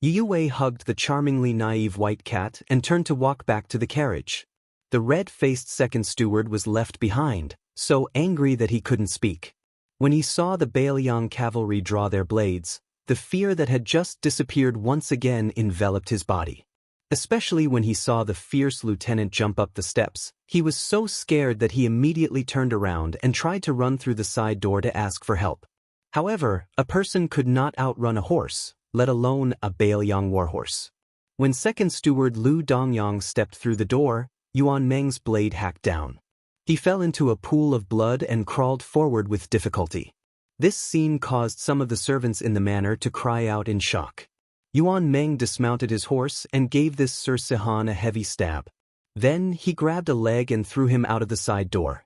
Yu Wei hugged the charmingly naive white cat and turned to walk back to the carriage. The red-faced second steward was left behind, so angry that he couldn't speak. When he saw the Bailiang cavalry draw their blades, the fear that had just disappeared once again enveloped his body. Especially when he saw the fierce lieutenant jump up the steps, he was so scared that he immediately turned around and tried to run through the side door to ask for help. However, a person could not outrun a horse, let alone a Bailiang warhorse. When second steward Lu Dongyang stepped through the door, Yuan Meng's blade hacked down. He fell into a pool of blood and crawled forward with difficulty. This scene caused some of the servants in the manor to cry out in shock. Yuan Meng dismounted his horse and gave this Sir Sihan a heavy stab. Then he grabbed a leg and threw him out of the side door.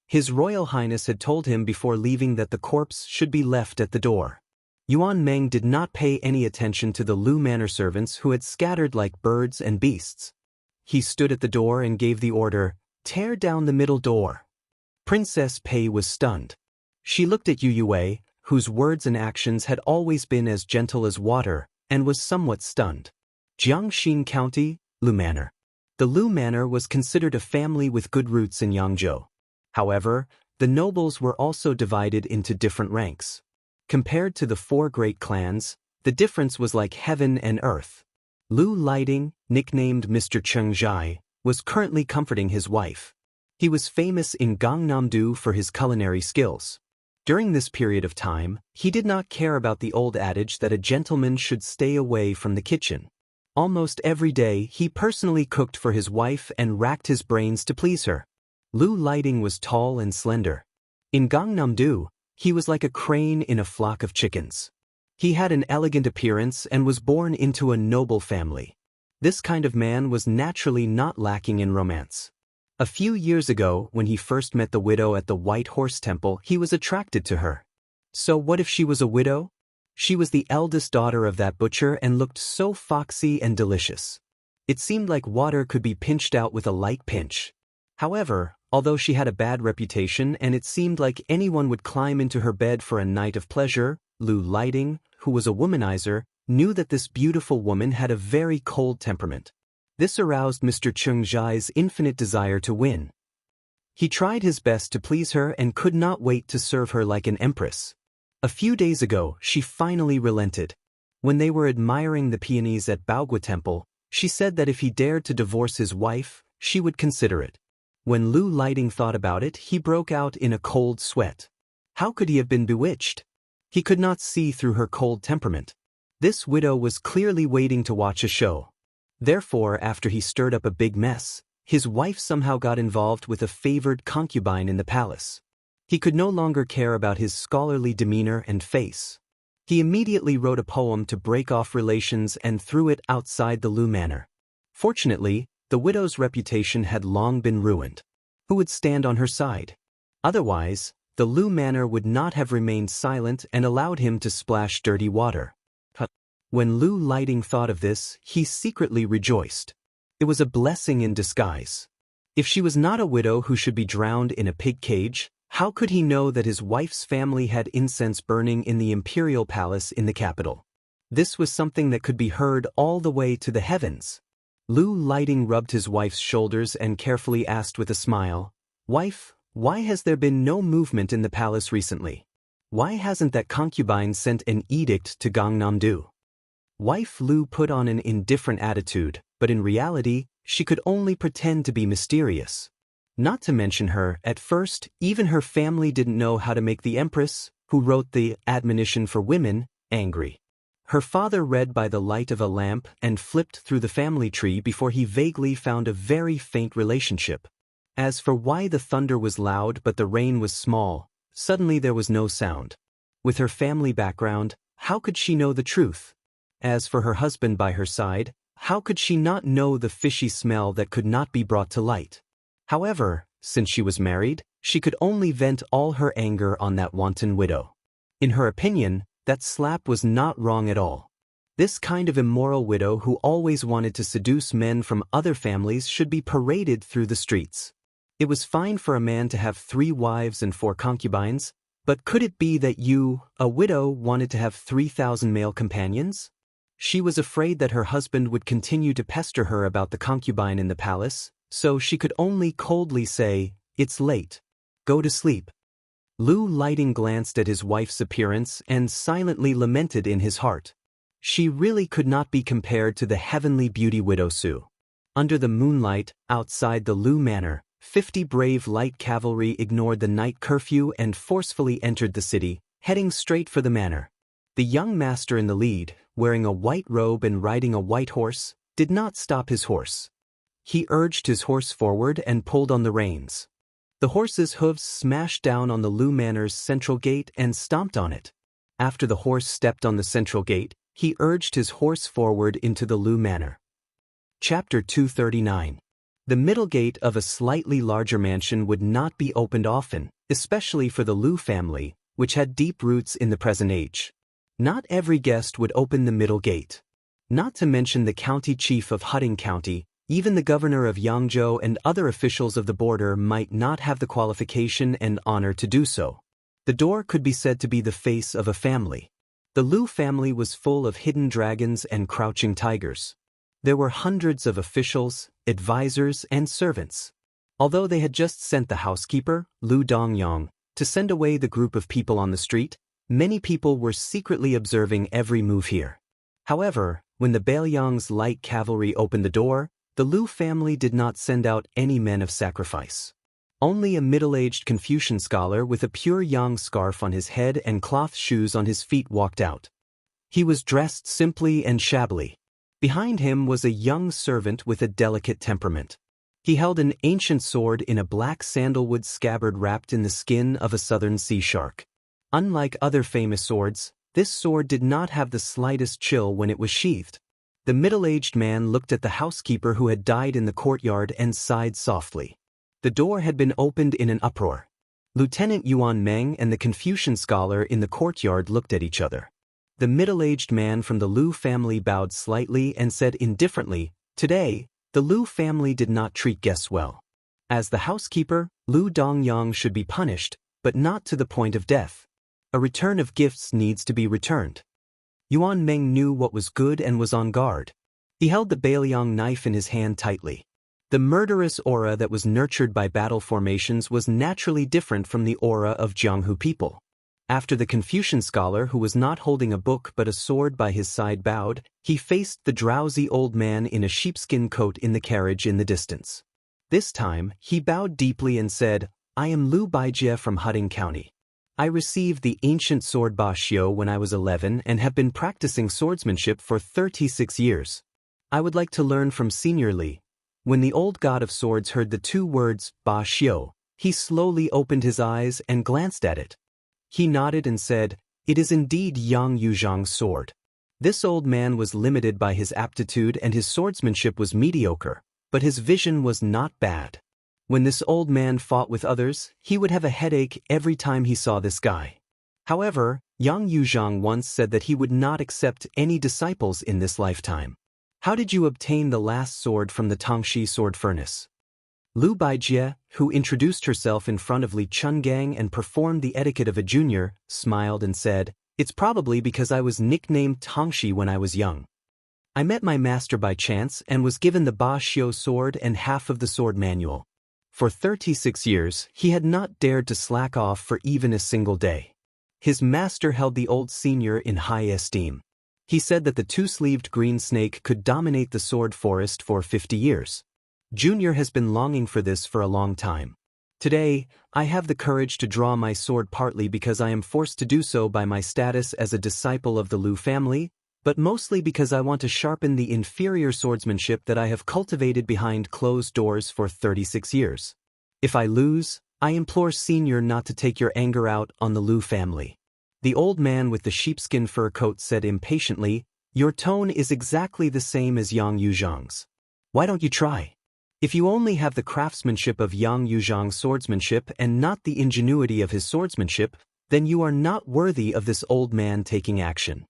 His Royal Highness had told him before leaving that the corpse should be left at the door. Yuan Meng did not pay any attention to the Lu Manor servants who had scattered like birds and beasts. He stood at the door and gave the order, "Tear down the middle door." Princess Pei was stunned. She looked at Yu Yue, whose words and actions had always been as gentle as water, and was somewhat stunned. Jiangxin County, Lu Manor. The Lu Manor was considered a family with good roots in Yangzhou. However, the nobles were also divided into different ranks. Compared to the four great clans, the difference was like heaven and earth. Lu Lighting, nicknamed Mr. Chengzhai, was currently comforting his wife. He was famous in Gangnam-do for his culinary skills. During this period of time, he did not care about the old adage that a gentleman should stay away from the kitchen. Almost every day he personally cooked for his wife and racked his brains to please her. Lu Lighting was tall and slender. In Gangnam-do, he was like a crane in a flock of chickens. He had an elegant appearance and was born into a noble family. This kind of man was naturally not lacking in romance. A few years ago, when he first met the widow at the White Horse Temple, he was attracted to her. So what if she was a widow? She was the eldest daughter of that butcher and looked so foxy and delicious. It seemed like water could be pinched out with a light pinch. However, although she had a bad reputation and it seemed like anyone would climb into her bed for a night of pleasure, Lu Lighting, who was a womanizer, knew that this beautiful woman had a very cold temperament. This aroused Mr. Chengzhai's infinite desire to win. He tried his best to please her and could not wait to serve her like an empress. A few days ago, she finally relented. When they were admiring the peonies at Baogua Temple, she said that if he dared to divorce his wife, she would consider it. When Lu Lighting thought about it, he broke out in a cold sweat. How could he have been bewitched? He could not see through her cold temperament. This widow was clearly waiting to watch a show. Therefore, after he stirred up a big mess, his wife somehow got involved with a favored concubine in the palace. He could no longer care about his scholarly demeanor and face. He immediately wrote a poem to break off relations and threw it outside the Lu Manor. Fortunately, the widow's reputation had long been ruined. Who would stand on her side? Otherwise, the Lu Manor would not have remained silent and allowed him to splash dirty water. When Lu Lighting thought of this, he secretly rejoiced. It was a blessing in disguise. If she was not a widow who should be drowned in a pig cage, how could he know that his wife's family had incense burning in the imperial palace in the capital? This was something that could be heard all the way to the heavens. Lu Lighting rubbed his wife's shoulders and carefully asked with a smile, "Wife, why has there been no movement in the palace recently? Why hasn't that concubine sent an edict to Gangnam-do?" Wife Lu put on an indifferent attitude, but in reality, she could only pretend to be mysterious. Not to mention her, at first, even her family didn't know how to make the empress, who wrote the admonition for women, angry. Her father read by the light of a lamp and flipped through the family tree before he vaguely found a very faint relationship. As for why the thunder was loud but the rain was small, suddenly there was no sound. With her family background, how could she know the truth? As for her husband by her side, how could she not know the fishy smell that could not be brought to light? However, since she was married, she could only vent all her anger on that wanton widow. In her opinion, that slap was not wrong at all. This kind of immoral widow who always wanted to seduce men from other families should be paraded through the streets. It was fine for a man to have 3 wives and 4 concubines, but could it be that you, a widow, wanted to have 3,000 male companions? She was afraid that her husband would continue to pester her about the concubine in the palace, so she could only coldly say, "It's late. Go to sleep." Lu Lighting glanced at his wife's appearance and silently lamented in his heart. She really could not be compared to the heavenly beauty widow Su. Under the moonlight, outside the Lu Manor, 50 brave light cavalry ignored the night curfew and forcefully entered the city, heading straight for the manor. The young master in the lead, wearing a white robe and riding a white horse, did not stop his horse. He urged his horse forward and pulled on the reins. The horse's hooves smashed down on the Lu Manor's central gate and stomped on it. After the horse stepped on the central gate, he urged his horse forward into the Lu Manor. Chapter 239. The middle gate of a slightly larger mansion would not be opened often, especially for the Lu family, which had deep roots in the present age. Not every guest would open the middle gate. Not to mention the county chief of Huding County, even the governor of Yangzhou and other officials of the border might not have the qualification and honor to do so. The door could be said to be the face of a family. The Lu family was full of hidden dragons and crouching tigers. There were hundreds of officials, advisors, and servants. Although they had just sent the housekeeper, Lu Dongyong, to send away the group of people on the street, many people were secretly observing every move here. However, when the Bailiang's light cavalry opened the door, the Lu family did not send out any men of sacrifice. Only a middle-aged Confucian scholar with a pure yang scarf on his head and cloth shoes on his feet walked out. He was dressed simply and shabbily. Behind him was a young servant with a delicate temperament. He held an ancient sword in a black sandalwood scabbard wrapped in the skin of a southern sea shark. Unlike other famous swords, this sword did not have the slightest chill when it was sheathed. The middle-aged man looked at the housekeeper who had died in the courtyard and sighed softly. The door had been opened in an uproar. Lieutenant Yuan Meng and the Confucian scholar in the courtyard looked at each other. The middle-aged man from the Lu family bowed slightly and said indifferently, "Today, the Lu family did not treat guests well. As the housekeeper, Lu Dongyang should be punished, but not to the point of death. A return of gifts needs to be returned." Yuan Meng knew what was good and was on guard. He held the Bailiang knife in his hand tightly. The murderous aura that was nurtured by battle formations was naturally different from the aura of Jianghu people. After the Confucian scholar who was not holding a book but a sword by his side bowed, he faced the drowsy old man in a sheepskin coat in the carriage in the distance. This time, he bowed deeply and said, "I am Lu Baijie from Huding County. I received the ancient sword Ba Xiu when I was 11 and have been practicing swordsmanship for 36 years. I would like to learn from Senior Li." When the old god of swords heard the two words, Ba Xiu, he slowly opened his eyes and glanced at it. He nodded and said, "It is indeed Yang Yuzhang's sword." This old man was limited by his aptitude and his swordsmanship was mediocre, but his vision was not bad. When this old man fought with others, he would have a headache every time he saw this guy. However, Yang Yuzhang once said that he would not accept any disciples in this lifetime. "How did you obtain the last sword from the Tongxi sword furnace?" Lu Baijie, who introduced herself in front of Li Chungang and performed the etiquette of a junior, smiled and said, "It's probably because I was nicknamed Tongxi when I was young. I met my master by chance and was given the Ba Xiu sword and half of the sword manual. For 36 years, he had not dared to slack off for even a single day. His master held the old senior in high esteem. He said that the two-sleeved green snake could dominate the sword forest for 50 years. Junior has been longing for this for a long time. Today, I have the courage to draw my sword partly because I am forced to do so by my status as a disciple of the Lu family, but mostly because I want to sharpen the inferior swordsmanship that I have cultivated behind closed doors for 36 years. If I lose, I implore Senior not to take your anger out on the Lu family." The old man with the sheepskin fur coat said impatiently, "Your tone is exactly the same as Yang Yuzhang's. Why don't you try? If you only have the craftsmanship of Yang Yuzhang's swordsmanship and not the ingenuity of his swordsmanship, then you are not worthy of this old man taking action.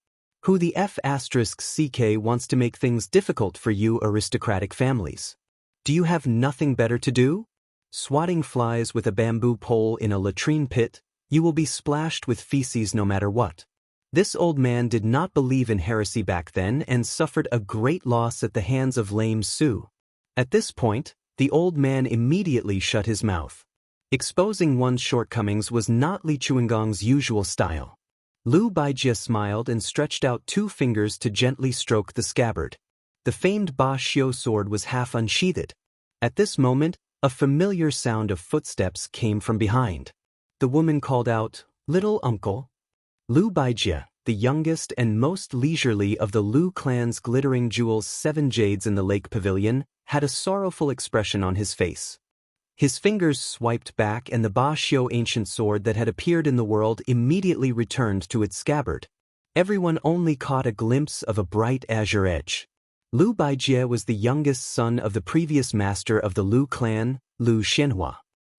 Who the F***CK wants to make things difficult for you aristocratic families? Do you have nothing better to do? Swatting flies with a bamboo pole in a latrine pit, you will be splashed with feces no matter what." This old man did not believe in heresy back then and suffered a great loss at the hands of lame Su. At this point, the old man immediately shut his mouth. Exposing one's shortcomings was not Li Chuangong's usual style. Lu Baijie smiled and stretched out 2 fingers to gently stroke the scabbard. The famed Ba Xiu sword was half unsheathed. At this moment, a familiar sound of footsteps came from behind. The woman called out, "Little uncle." Lu Baijie, the youngest and most leisurely of the Lu clan's glittering jewels 7 jades in the lake pavilion, had a sorrowful expression on his face. His fingers swiped back and the Ba Xiu ancient sword that had appeared in the world immediately returned to its scabbard. Everyone only caught a glimpse of a bright azure edge. Lu Baijie was the youngest son of the previous master of the Lu clan, Lu Xianxia.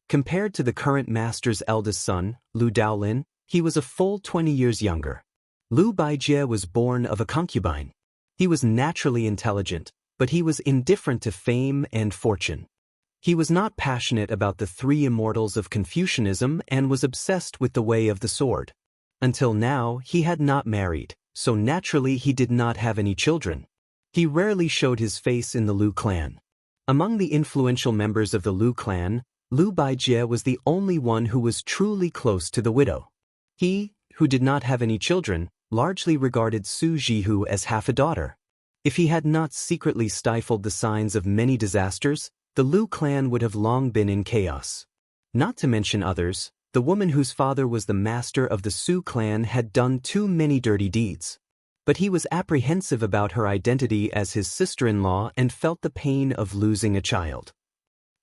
Compared to the current master's eldest son, Lu Daolin, he was a full 20 years younger. Lu Baijie was born of a concubine. He was naturally intelligent, but he was indifferent to fame and fortune. He was not passionate about the three immortals of Confucianism and was obsessed with the way of the sword. Until now, he had not married, so naturally he did not have any children. He rarely showed his face in the Lu clan. Among the influential members of the Lu clan, Lu Baijie was the only one who was truly close to the widow. He, who did not have any children, largely regarded Su Jihu as half a daughter. If he had not secretly stifled the signs of many disasters, the Lu clan would have long been in chaos. Not to mention others, the woman whose father was the master of the Su clan had done too many dirty deeds. But he was apprehensive about her identity as his sister-in-law and felt the pain of losing a child.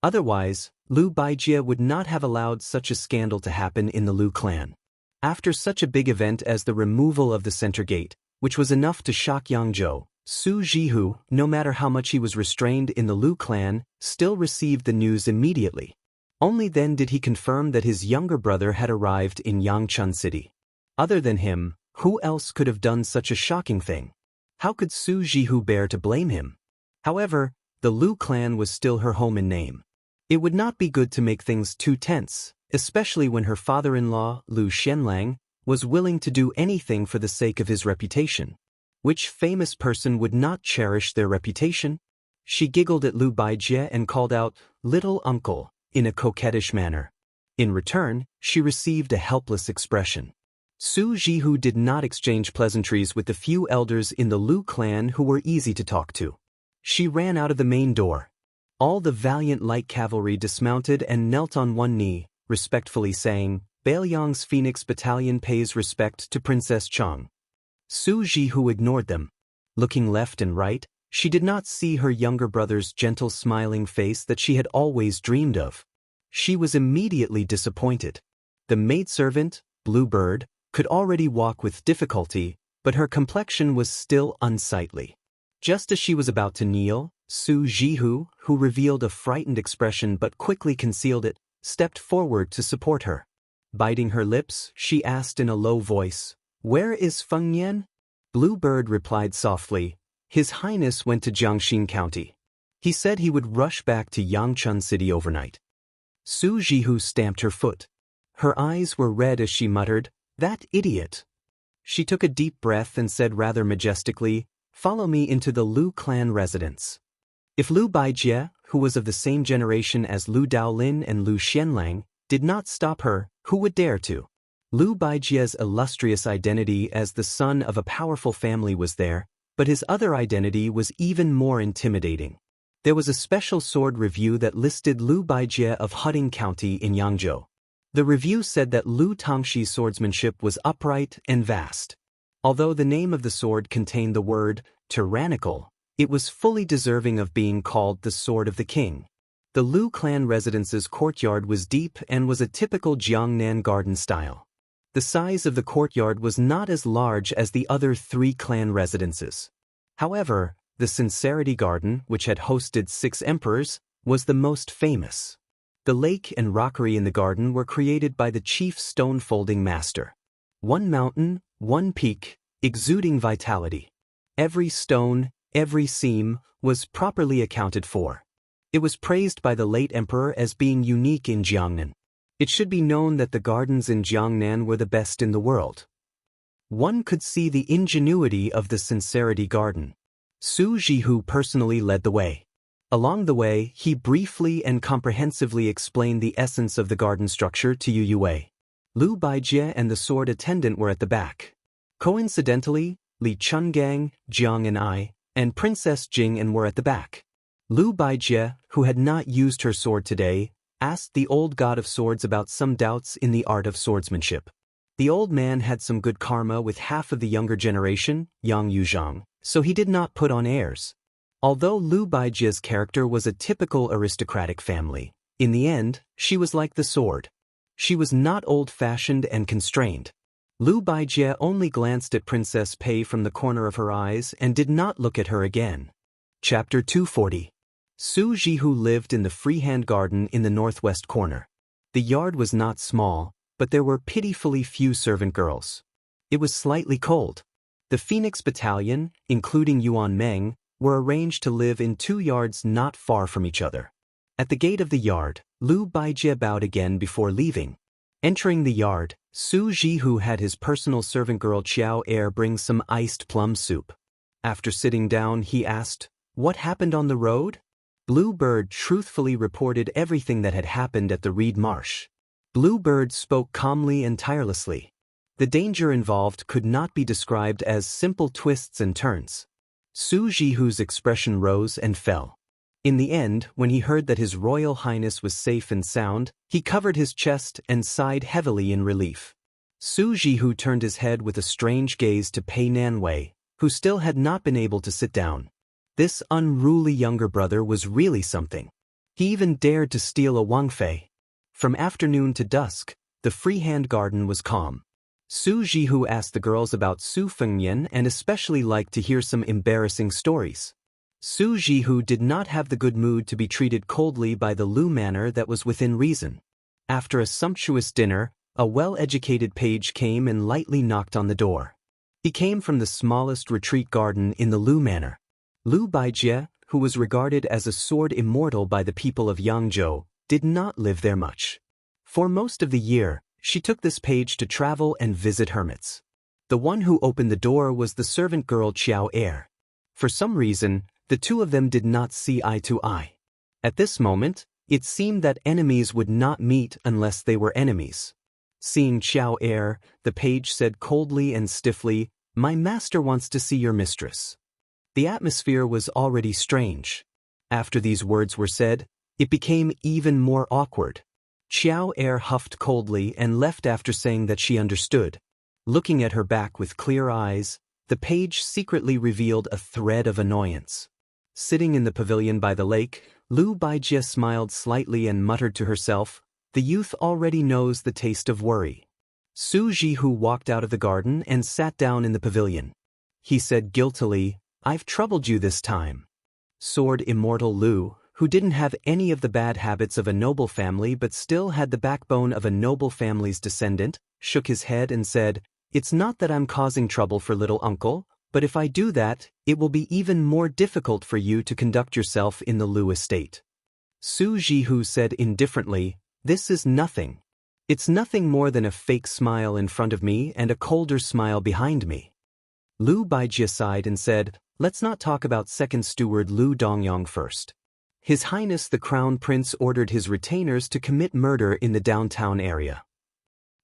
Otherwise, Lu Baijie would not have allowed such a scandal to happen in the Lu clan. After such a big event as the removal of the center gate, which was enough to shock Yangzhou, Su Jihu, no matter how much he was restrained in the Lu clan, still received the news immediately. Only then did he confirm that his younger brother had arrived in Yangchun City. Other than him, who else could have done such a shocking thing? How could Su Jihu bear to blame him? However, the Lu clan was still her home in name. It would not be good to make things too tense, especially when her father-in-law, Lu Xianlang, was willing to do anything for the sake of his reputation. Which famous person would not cherish their reputation? She giggled at Lu Baijie and called out, "Little uncle," in a coquettish manner. In return, she received a helpless expression. Su Jihu did not exchange pleasantries with the few elders in the Lu clan who were easy to talk to. She ran out of the main door. All the valiant light cavalry dismounted and knelt on one knee, respectfully saying, "Bailiang's Phoenix Battalion pays respect to Princess Chang." Su Jihu ignored them. Looking left and right, she did not see her younger brother's gentle smiling face that she had always dreamed of. She was immediately disappointed. The maidservant, Bluebird, could already walk with difficulty, but her complexion was still unsightly. Just as she was about to kneel, Su Jihu, who revealed a frightened expression but quickly concealed it, stepped forward to support her. Biting her lips, she asked in a low voice, "Where is Feng Yan?" Bluebird replied softly, "His Highness went to Jiangxin County. He said he would rush back to Yangchun City overnight." Su Jihu stamped her foot. Her eyes were red as she muttered, "That idiot." She took a deep breath and said rather majestically, "Follow me into the Lu clan residence." If Lu Baijie, who was of the same generation as Lu Daolin and Lu Xianlang, did not stop her, who would dare to? Lu Baijie's illustrious identity as the son of a powerful family was there, but his other identity was even more intimidating. There was a special sword review that listed Lu Baijie of Huding County in Yangzhou. The review said that Lu Tongxi's swordsmanship was upright and vast. Although the name of the sword contained the word tyrannical, it was fully deserving of being called the Sword of the King. The Lu clan residence's courtyard was deep and was a typical Jiangnan garden style. The size of the courtyard was not as large as the other three clan residences. However, the Sincerity Garden, which had hosted 6 emperors, was the most famous. The lake and rockery in the garden were created by the chief stone-folding master. One mountain, one peak, exuding vitality. Every stone, every seam, was properly accounted for. It was praised by the late emperor as being unique in Jiangnan. It should be known that the gardens in Jiangnan were the best in the world. One could see the ingenuity of the Sincerity Garden. Su Jihu personally led the way. Along the way, he briefly and comprehensively explained the essence of the garden structure to Yu Yue. Lu Baijie and the sword attendant were at the back. Coincidentally, Li Chungang, Jiang and Princess Jing were at the back. Lu Baijie, who had not used her sword today, asked the old god of swords about some doubts in the art of swordsmanship. The old man had some good karma with half of the younger generation, Yang Yuzhang, so he did not put on airs. Although Lu Baijie's character was a typical aristocratic family, In the end, she was like the sword. She was not old-fashioned and constrained. Lu Baijie only glanced at Princess Pei from the corner of her eyes and did not look at her again. Chapter 240. Su Jihu lived in the freehand garden in the northwest corner. The yard was not small, but there were pitifully few servant girls. It was slightly cold. The Phoenix Battalion, including Yuan Meng, were arranged to live in 2 yards not far from each other. At the gate of the yard, Lu Baijie bowed again before leaving. Entering the yard, Su Jihu had his personal servant girl Qiao Er bring some iced plum soup. After sitting down, he asked, "What happened on the road?" Bluebird truthfully reported everything that had happened at the reed marsh. Bluebird spoke calmly and tirelessly. The danger involved could not be described as simple twists and turns. Su Jihu's expression rose and fell. In the end, when he heard that His Royal Highness was safe and sound, he covered his chest and sighed heavily in relief. Su Jihu turned his head with a strange gaze to Pei Nanwei, who still had not been able to sit down. This unruly younger brother was really something. He even dared to steal a Wang Fei. From afternoon to dusk, the freehand garden was calm. Su Jihu asked the girls about Su Fengmian and especially liked to hear some embarrassing stories. Su Jihu did not have the good mood to be treated coldly by the Lu manner that was within reason. After a sumptuous dinner, a well-educated page came and lightly knocked on the door. He came from the smallest retreat garden in the Lu manor. Lu Baijie, who was regarded as a sword immortal by the people of Yangzhou, did not live there much. For most of the year, she took this page to travel and visit hermits. The one who opened the door was the servant girl Qiao Er. For some reason, the two of them did not see eye to eye. At this moment, it seemed that enemies would not meet unless they were enemies. Seeing Qiao Er, the page said coldly and stiffly, "My master wants to see your mistress." The atmosphere was already strange. After these words were said, it became even more awkward. Qiao Er huffed coldly and left after saying that she understood. Looking at her back with clear eyes, the page secretly revealed a thread of annoyance. Sitting in the pavilion by the lake, Lu Baijie smiled slightly and muttered to herself, "The youth already knows the taste of worry." Su Jihu walked out of the garden and sat down in the pavilion. He said guiltily, "I've troubled you this time." Sword Immortal Lu, who didn't have any of the bad habits of a noble family but still had the backbone of a noble family's descendant, shook his head and said, "It's not that I'm causing trouble for little uncle, but if I do that, it will be even more difficult for you to conduct yourself in the Lu estate." Su Jihu said indifferently, "This is nothing. It's nothing more than a fake smile in front of me and a colder smile behind me." Lu Baijie sighed and said, "Let's not talk about second steward Lu Dongyong first. His Highness the Crown Prince ordered his retainers to commit murder in the downtown area.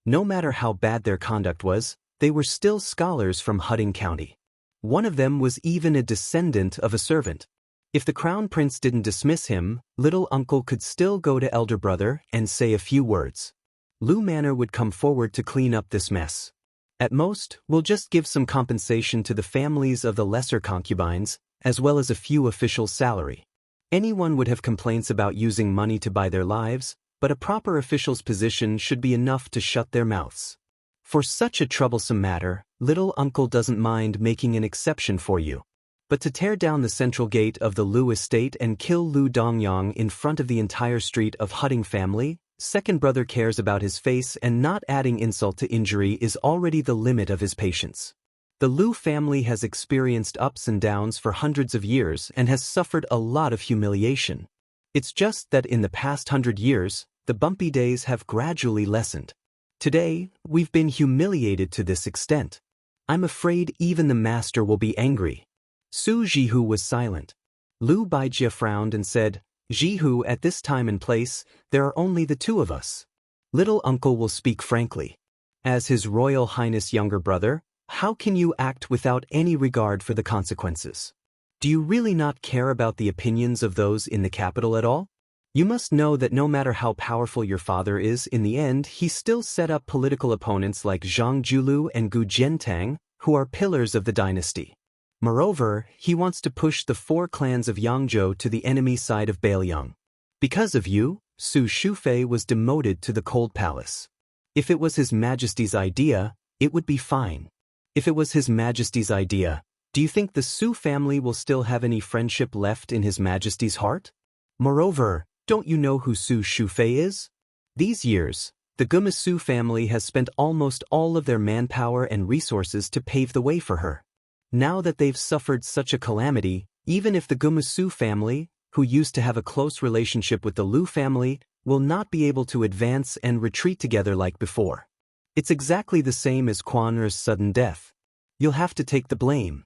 No matter how bad their conduct was, they were still scholars from Hudding County. One of them was even a descendant of a servant. If the Crown Prince didn't dismiss him, little uncle could still go to elder brother and say a few words. Lu Manor would come forward to clean up this mess. At most, we'll just give some compensation to the families of the lesser concubines, as well as a few officials' salary. Anyone would have complaints about using money to buy their lives, but a proper official's position should be enough to shut their mouths. For such a troublesome matter, little uncle doesn't mind making an exception for you. But to tear down the central gate of the Lu estate and kill Lu Dongyong in front of the entire street of Hudding family, second brother cares about his face and not adding insult to injury is already the limit of his patience. The Lu family has experienced ups and downs for hundreds of years and has suffered a lot of humiliation. It's just that in the past 100 years, the bumpy days have gradually lessened. Today, we've been humiliated to this extent. I'm afraid even the master will be angry." Su Jihu was silent. Lu Baijie frowned and said, "Jihu, at this time and place, there are only the two of us. Little uncle will speak frankly. As His Royal Highness younger brother, how can you act without any regard for the consequences? Do you really not care about the opinions of those in the capital at all? You must know that no matter how powerful your father is, in the end he still set up political opponents like Zhang Julu and Gu Jiantang, who are pillars of the dynasty. Moreover, he wants to push the 4 clans of Yangzhou to the enemy side of Bailiang. Because of you, Su Shufei was demoted to the Cold Palace. If it was His Majesty's idea, it would be fine. If it was His Majesty's idea, do you think the Su family will still have any friendship left in His Majesty's heart? Moreover, don't you know who Su Shufei is? These years, the Gumasu family has spent almost all of their manpower and resources to pave the way for her. Now that they've suffered such a calamity, even if the Gumasu family, who used to have a close relationship with the Lu family, will not be able to advance and retreat together like before. It's exactly the same as Quan Er's sudden death. You'll have to take the blame.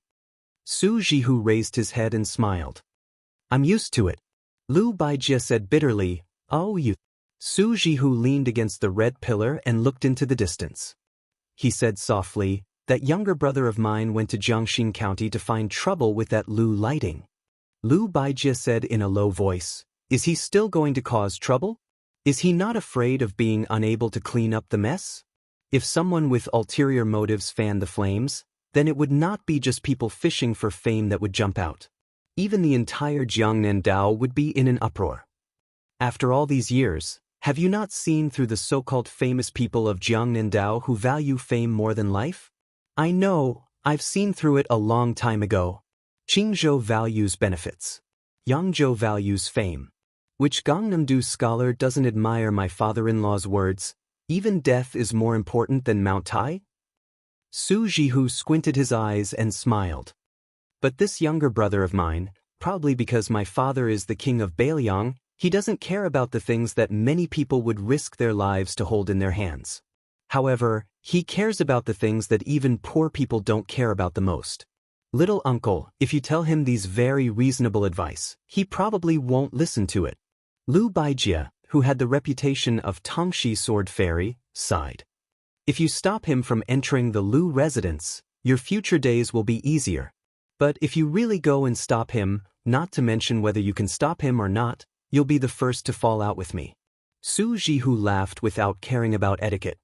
Su Jihu raised his head and smiled. I'm used to it. Lu Baijie said bitterly, oh you. Su Jihu leaned against the red pillar and looked into the distance. He said softly, that younger brother of mine went to Jiangxin County to find trouble with that Lu lighting. Lu Baijie said in a low voice, is he still going to cause trouble? Is he not afraid of being unable to clean up the mess? If someone with ulterior motives fanned the flames, then it would not be just people fishing for fame that would jump out. Even the entire Jiangnan Dao would be in an uproar. After all these years, have you not seen through the so-called famous people of Jiangnan Dao who value fame more than life? I know, I've seen through it a long time ago. Qingzhou values benefits. Yangzhou values fame. Which Gangnam-do scholar doesn't admire my father-in-law's words, even death is more important than Mount Tai? Su Jihu squinted his eyes and smiled. But this younger brother of mine, probably because my father is the king of Bailiang, he doesn't care about the things that many people would risk their lives to hold in their hands. However, he cares about the things that even poor people don't care about the most. Little uncle, if you tell him these very reasonable advice, he probably won't listen to it. Lu Baijie, who had the reputation of Tongshi Sword Fairy, sighed. If you stop him from entering the Lu residence, your future days will be easier. But if you really go and stop him, not to mention whether you can stop him or not, you'll be the first to fall out with me. Su Jihu laughed without caring about etiquette.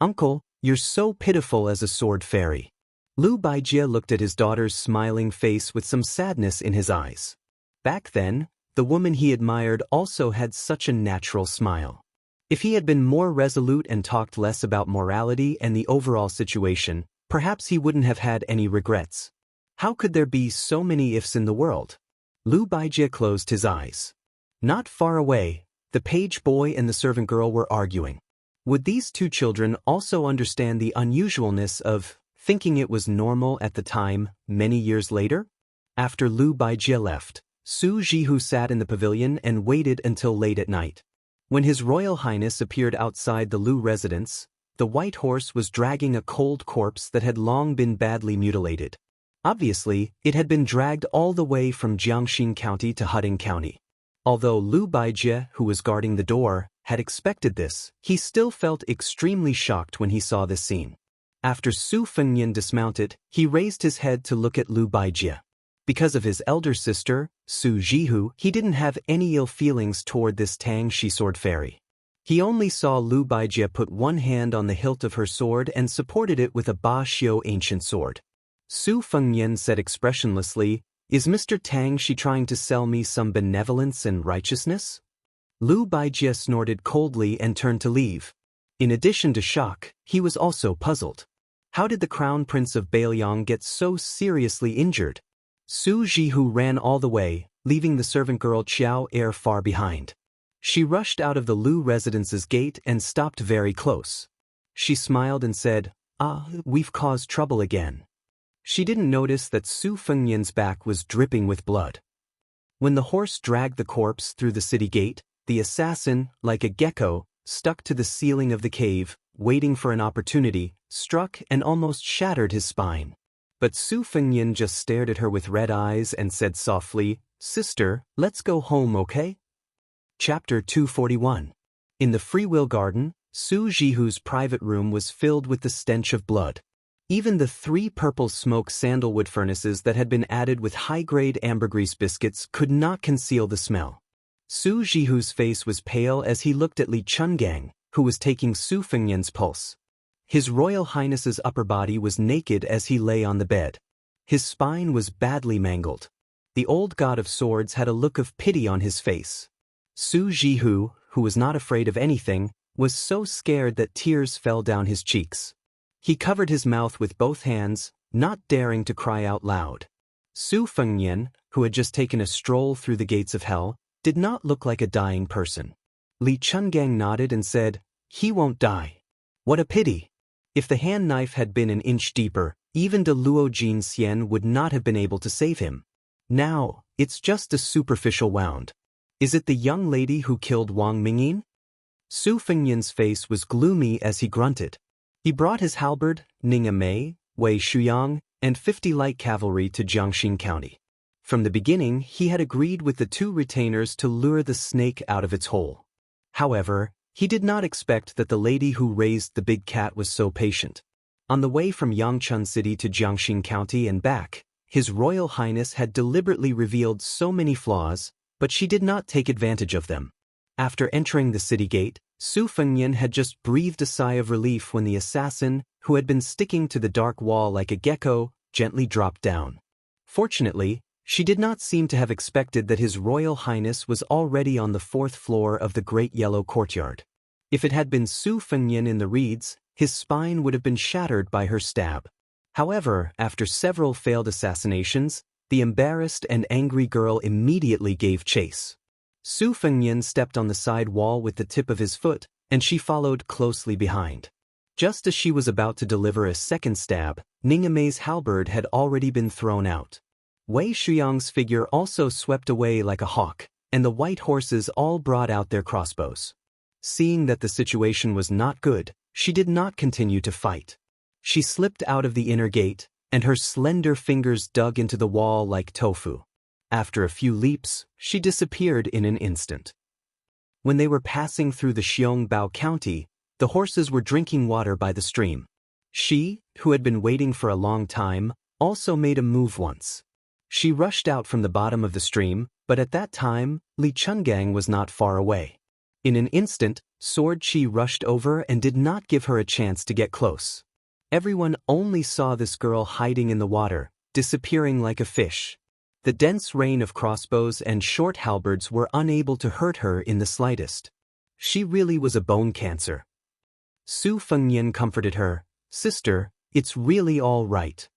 Uncle, you're so pitiful as a sword fairy. Lu Baijie looked at his daughter's smiling face with some sadness in his eyes. Back then, the woman he admired also had such a natural smile. If he had been more resolute and talked less about morality and the overall situation, perhaps he wouldn't have had any regrets. How could there be so many ifs in the world? Lu Baijie closed his eyes. Not far away, the page boy and the servant girl were arguing. Would these two children also understand the unusualness of thinking it was normal at the time, many years later? After Lu Baijie left, Su Jihu sat in the pavilion and waited until late at night. When His Royal Highness appeared outside the Lu residence, the white horse was dragging a cold corpse that had long been badly mutilated. Obviously, it had been dragged all the way from Jiangxin County to Huding County. Although Lu Baijie, who was guarding the door, had expected this, he still felt extremely shocked when he saw this scene. After Su Fengnian dismounted, he raised his head to look at Lu Baijie. Because of his elder sister, Su Jihu, he didn't have any ill feelings toward this Tangshi sword fairy. He only saw Lu Baijie put one hand on the hilt of her sword and supported it with a Ba Xiu ancient sword. Su Fengnian said expressionlessly, is Mr. Tangshi trying to sell me some benevolence and righteousness? Lu Baijie snorted coldly and turned to leave. In addition to shock, he was also puzzled. How did the Crown Prince of Bailiang get so seriously injured? Su Jihu ran all the way, leaving the servant girl Qiao Er far behind. She rushed out of the Lu residence's gate and stopped very close. She smiled and said, we've caused trouble again. She didn't notice that Su Fengnian's back was dripping with blood. When the horse dragged the corpse through the city gate, the assassin, like a gecko, stuck to the ceiling of the cave, waiting for an opportunity, struck and almost shattered his spine. But Su Fengnian just stared at her with red eyes and said softly, Sister, let's go home, okay? Chapter 241. In the Free Will Garden, Su Jihu's private room was filled with the stench of blood. Even the 3 purple smoke sandalwood furnaces that had been added with high-grade ambergris biscuits could not conceal the smell. Su Jihu's face was pale as he looked at Li Chungang, who was taking Su Fengnian's pulse. His Royal Highness's upper body was naked as he lay on the bed. His spine was badly mangled. The old god of swords had a look of pity on his face. Su Jihu, who was not afraid of anything, was so scared that tears fell down his cheeks. He covered his mouth with both hands, not daring to cry out loud. Su Fengnian, who had just taken a stroll through the gates of hell, did not look like a dying person. Li Chungang nodded and said, "He won't die." What a pity! If the hand knife had been an inch deeper, even de Luo Jin Xian would not have been able to save him. Now, it's just a superficial wound. Is it the young lady who killed Wang Mingyin? Su Fengnian's face was gloomy as he grunted. He brought his halberd, Ning'e Mei, Wei Shuyang, and 50 light cavalry to Jiangxin County. From the beginning, he had agreed with the 2 retainers to lure the snake out of its hole. However, he did not expect that the lady who raised the big cat was so patient. On the way from Yangchun City to Jiangxin County and back, His Royal Highness had deliberately revealed so many flaws, but she did not take advantage of them. After entering the city gate, Su Fengnian had just breathed a sigh of relief when the assassin, who had been sticking to the dark wall like a gecko, gently dropped down. Fortunately, she did not seem to have expected that His Royal Highness was already on the 4th floor of the Great Yellow Courtyard. If it had been Su Fengnian in the reeds, his spine would have been shattered by her stab. However, after several failed assassinations, the embarrassed and angry girl immediately gave chase. Su Fengnian stepped on the side wall with the tip of his foot, and she followed closely behind. Just as she was about to deliver a second stab, Ning'e Mei's halberd had already been thrown out. Wei Shuyang's figure also swept away like a hawk, and the white horses all brought out their crossbows. Seeing that the situation was not good, she did not continue to fight. She slipped out of the inner gate, and her slender fingers dug into the wall like tofu. After a few leaps, she disappeared in an instant. When they were passing through the Xiongbao County, the horses were drinking water by the stream. She, who had been waiting for a long time, also made a move once. She rushed out from the bottom of the stream, but at that time, Li Chungang was not far away. In an instant, Sword Chi rushed over and did not give her a chance to get close. Everyone only saw this girl hiding in the water, disappearing like a fish. The dense rain of crossbows and short halberds were unable to hurt her in the slightest. She really was a bone cancer. Su Fengnian comforted her, "Sister, it's really all right."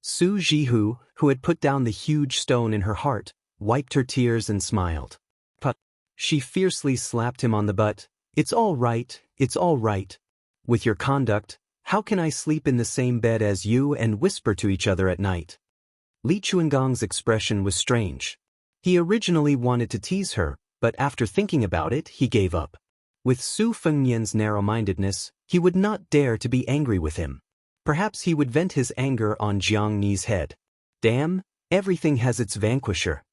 Su Jihu, who had put down the huge stone in her heart, wiped her tears and smiled. But she fiercely slapped him on the butt. "It's all right, it's all right. With your conduct, how can I sleep in the same bed as you and whisper to each other at night?" Li Chuangong's expression was strange. He originally wanted to tease her, but after thinking about it, he gave up. With Su Fengnian's narrow-mindedness, he would not dare to be angry with him. Perhaps he would vent his anger on Jiang Ni's head. Damn, everything has its vanquisher.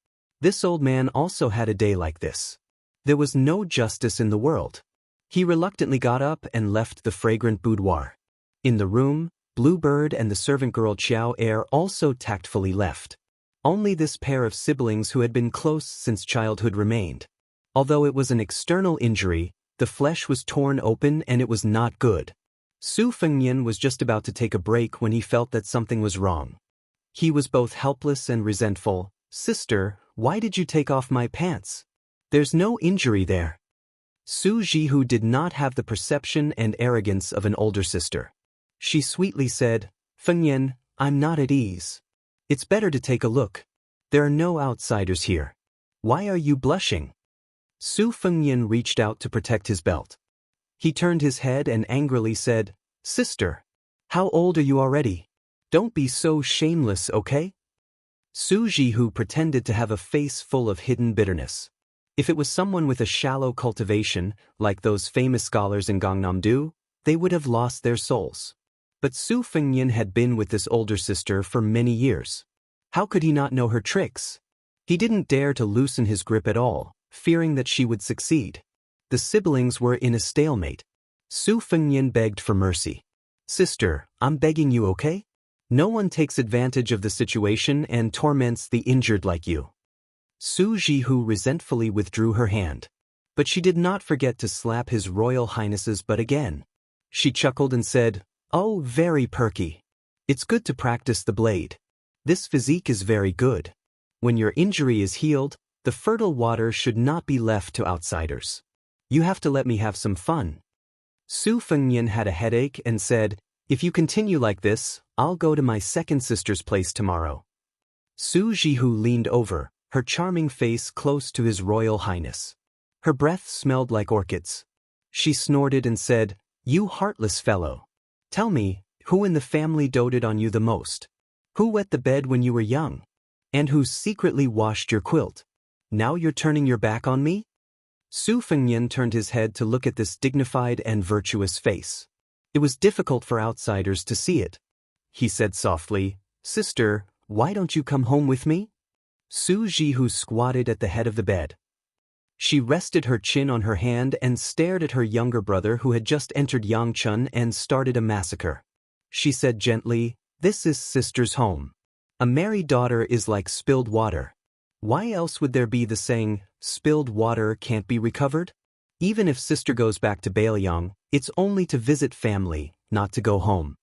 This old man also had a day like this. There was no justice in the world. He reluctantly got up and left the fragrant boudoir. In the room, Bluebird and the servant girl Qiao Er also tactfully left. Only this pair of siblings who had been close since childhood remained. Although it was an external injury, the flesh was torn open and it was not good. Su Fengnian was just about to take a break when he felt that something was wrong. He was both helpless and resentful. "Sister, why did you take off my pants? There's no injury there." Su Jihu did not have the perception and arrogance of an older sister. She sweetly said, "Fengnian, I'm not at ease. It's better to take a look. There are no outsiders here. Why are you blushing?" Su Fengnian reached out to protect his belt. He turned his head and angrily said, "Sister, how old are you already? Don't be so shameless, okay?" Su Jihu pretended to have a face full of hidden bitterness. If it was someone with a shallow cultivation, like those famous scholars in Gangnam-do, they would have lost their souls. But Su Fengnian had been with this older sister for many years. How could he not know her tricks? He didn't dare to loosen his grip at all, fearing that she would succeed. The siblings were in a stalemate. Su Fengnian begged for mercy. "Sister, I'm begging you, okay? No one takes advantage of the situation and torments the injured like you." Su Jihu resentfully withdrew her hand. But she did not forget to slap His Royal Highness's butt again. She chuckled and said, "Oh, very perky. It's good to practice the blade. This physique is very good. When your injury is healed, the fertile water should not be left to outsiders." You have to let me have some fun. Su Fengnian had a headache and said, if you continue like this, I'll go to my second sister's place tomorrow. Su Jihu leaned over, her charming face close to His Royal Highness. Her breath smelled like orchids. She snorted and said, you heartless fellow. Tell me, who in the family doted on you the most? Who wet the bed when you were young? And who secretly washed your quilt? Now you're turning your back on me? Su Fengnian turned his head to look at this dignified and virtuous face. It was difficult for outsiders to see it. He said softly, sister, why don't you come home with me? Su Jihu squatted at the head of the bed. She rested her chin on her hand and stared at her younger brother who had just entered Yangchun and started a massacre. She said gently, this is sister's home. A married daughter is like spilled water. Why else would there be the saying, spilled water can't be recovered? Even if sister goes back to Bailiang, it's only to visit family, not to go home.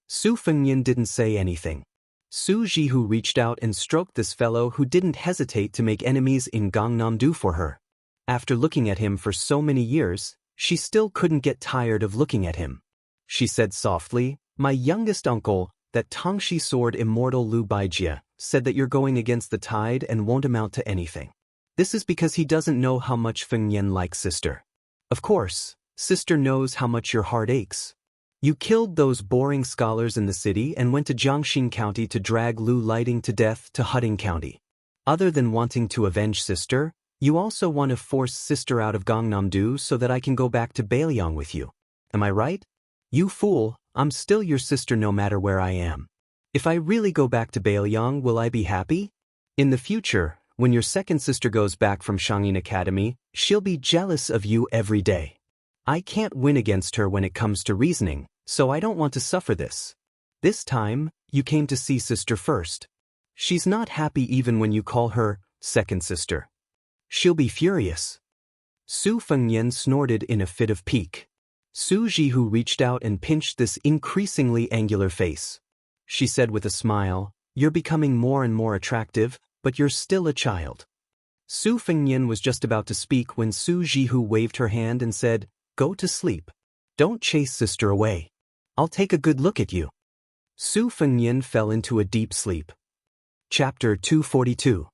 Su Fengnian didn't say anything. Su Jihu reached out and stroked this fellow who didn't hesitate to make enemies in Gangnam-do for her. After looking at him for so many years, she still couldn't get tired of looking at him. She said softly, my youngest uncle, that Tongshi sword Immortal Lu Baijia, said that you're going against the tide and won't amount to anything. This is because he doesn't know how much Fengnian likes sister. Of course, sister knows how much your heart aches. You killed those boring scholars in the city and went to Jiangxin County to drag Lu Lighting to death to Hutting County. Other than wanting to avenge sister, you also want to force sister out of Gangnam-do so that I can go back to Bailiang with you. Am I right? You fool, I'm still your sister no matter where I am. If I really go back to Bailiang, will I be happy? In the future, when your second sister goes back from Shangyin Academy, she'll be jealous of you every day. I can't win against her when it comes to reasoning, so I don't want to suffer this. This time, you came to see sister first. She's not happy even when you call her second sister. She'll be furious. Su Fengnian snorted in a fit of pique. Su Jihu reached out and pinched this increasingly angular face. She said with a smile, you're becoming more and more attractive, but you're still a child. Su Fengnian was just about to speak when Su Jihu waved her hand and said, go to sleep. Don't chase sister away. I'll take a good look at you. Su Fengnian fell into a deep sleep. Chapter 242.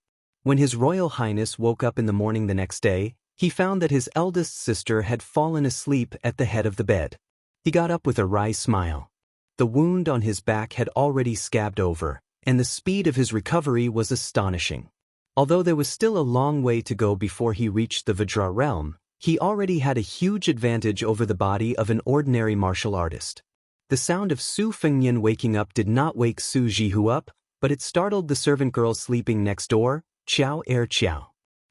When His Royal Highness woke up in the morning the next day, he found that his eldest sister had fallen asleep at the head of the bed. He got up with a wry smile. The wound on his back had already scabbed over, and the speed of his recovery was astonishing. Although there was still a long way to go before he reached the Vajra realm, he already had a huge advantage over the body of an ordinary martial artist. The sound of Su Fengnian waking up did not wake Su Jihu up, but it startled the servant girl sleeping next door, Xiao Xiao.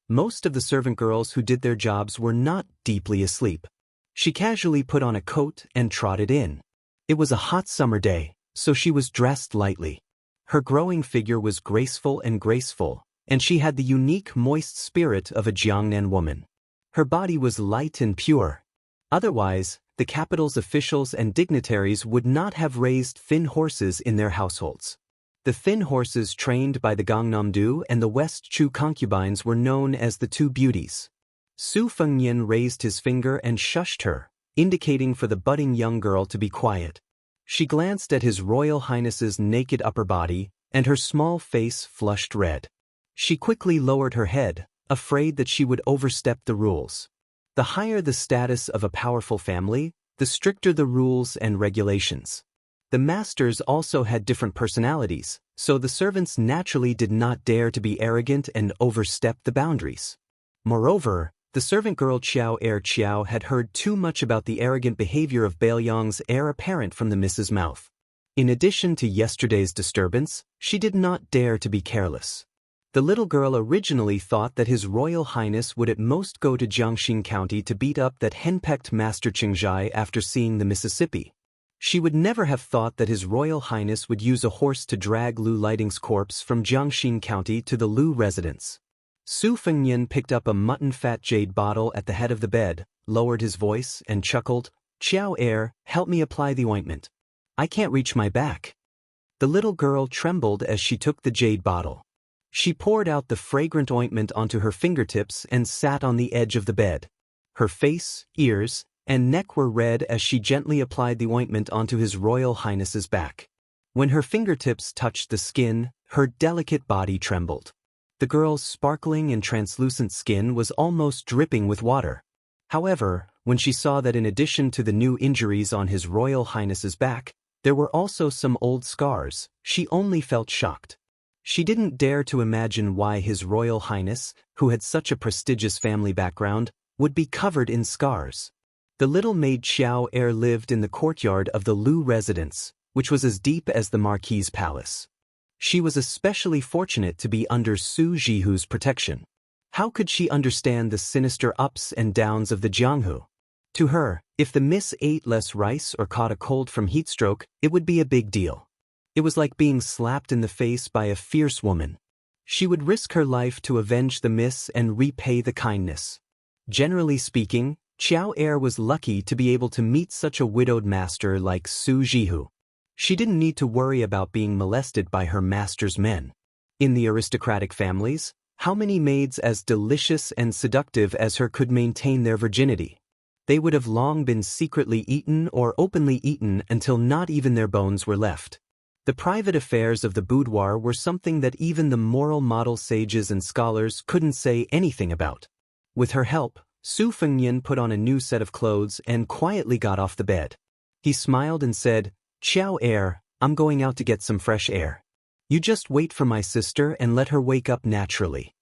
Most of the servant girls who did their jobs were not deeply asleep. She casually put on a coat and trotted in. It was a hot summer day, so she was dressed lightly. Her growing figure was graceful, and she had the unique moist spirit of a Jiangnan woman. Her body was light and pure. Otherwise, the capital's officials and dignitaries would not have raised thin horses in their households. The thin horses trained by the Gangnam-do and the West Chu concubines were known as the two beauties. Su Fengnian raised his finger and shushed her, indicating for the budding young girl to be quiet. She glanced at His Royal Highness's naked upper body, and her small face flushed red. She quickly lowered her head, afraid that she would overstep the rules. The higher the status of a powerful family, the stricter the rules and regulations. The masters also had different personalities, so the servants naturally did not dare to be arrogant and overstep the boundaries. Moreover, the servant girl Xiao had heard too much about the arrogant behavior of Bailiang's heir apparent from the Mrs. Mouth. In addition to yesterday's disturbance, she did not dare to be careless. The little girl originally thought that His Royal Highness would at most go to Jiangxin County to beat up that henpecked Master Qingzhai after seeing the Mississippi. She would never have thought that His Royal Highness would use a horse to drag Lu Lighting's corpse from Jiangxin County to the Lu residence. Su Fengnian picked up a mutton-fat jade bottle at the head of the bed, lowered his voice, and chuckled, Xiao, help me apply the ointment. I can't reach my back. The little girl trembled as she took the jade bottle. She poured out the fragrant ointment onto her fingertips and sat on the edge of the bed. Her face, ears, and neck were red as she gently applied the ointment onto His Royal Highness's back. When her fingertips touched the skin, her delicate body trembled. The girl's sparkling and translucent skin was almost dripping with water. However, when she saw that in addition to the new injuries on His Royal Highness's back, there were also some old scars, she only felt shocked. She didn't dare to imagine why His Royal Highness, who had such a prestigious family background, would be covered in scars. The little maid Xiao Er lived in the courtyard of the Lu residence, which was as deep as the Marquis's palace. She was especially fortunate to be under Su Jihu's protection. How could she understand the sinister ups and downs of the Jianghu? To her, if the miss ate less rice or caught a cold from heatstroke, it would be a big deal. It was like being slapped in the face by a fierce woman. She would risk her life to avenge the miss and repay the kindness. Generally speaking, Xiao Er was lucky to be able to meet such a widowed master like Su Jihu. She didn't need to worry about being molested by her master's men. In the aristocratic families, how many maids as delicious and seductive as her could maintain their virginity? They would have long been secretly eaten or openly eaten until not even their bones were left. The private affairs of the boudoir were something that even the moral model sages and scholars couldn't say anything about. With her help, Su Fengnian put on a new set of clothes and quietly got off the bed. He smiled and said, "Xiao Er, I'm going out to get some fresh air. You just wait for my sister and let her wake up naturally."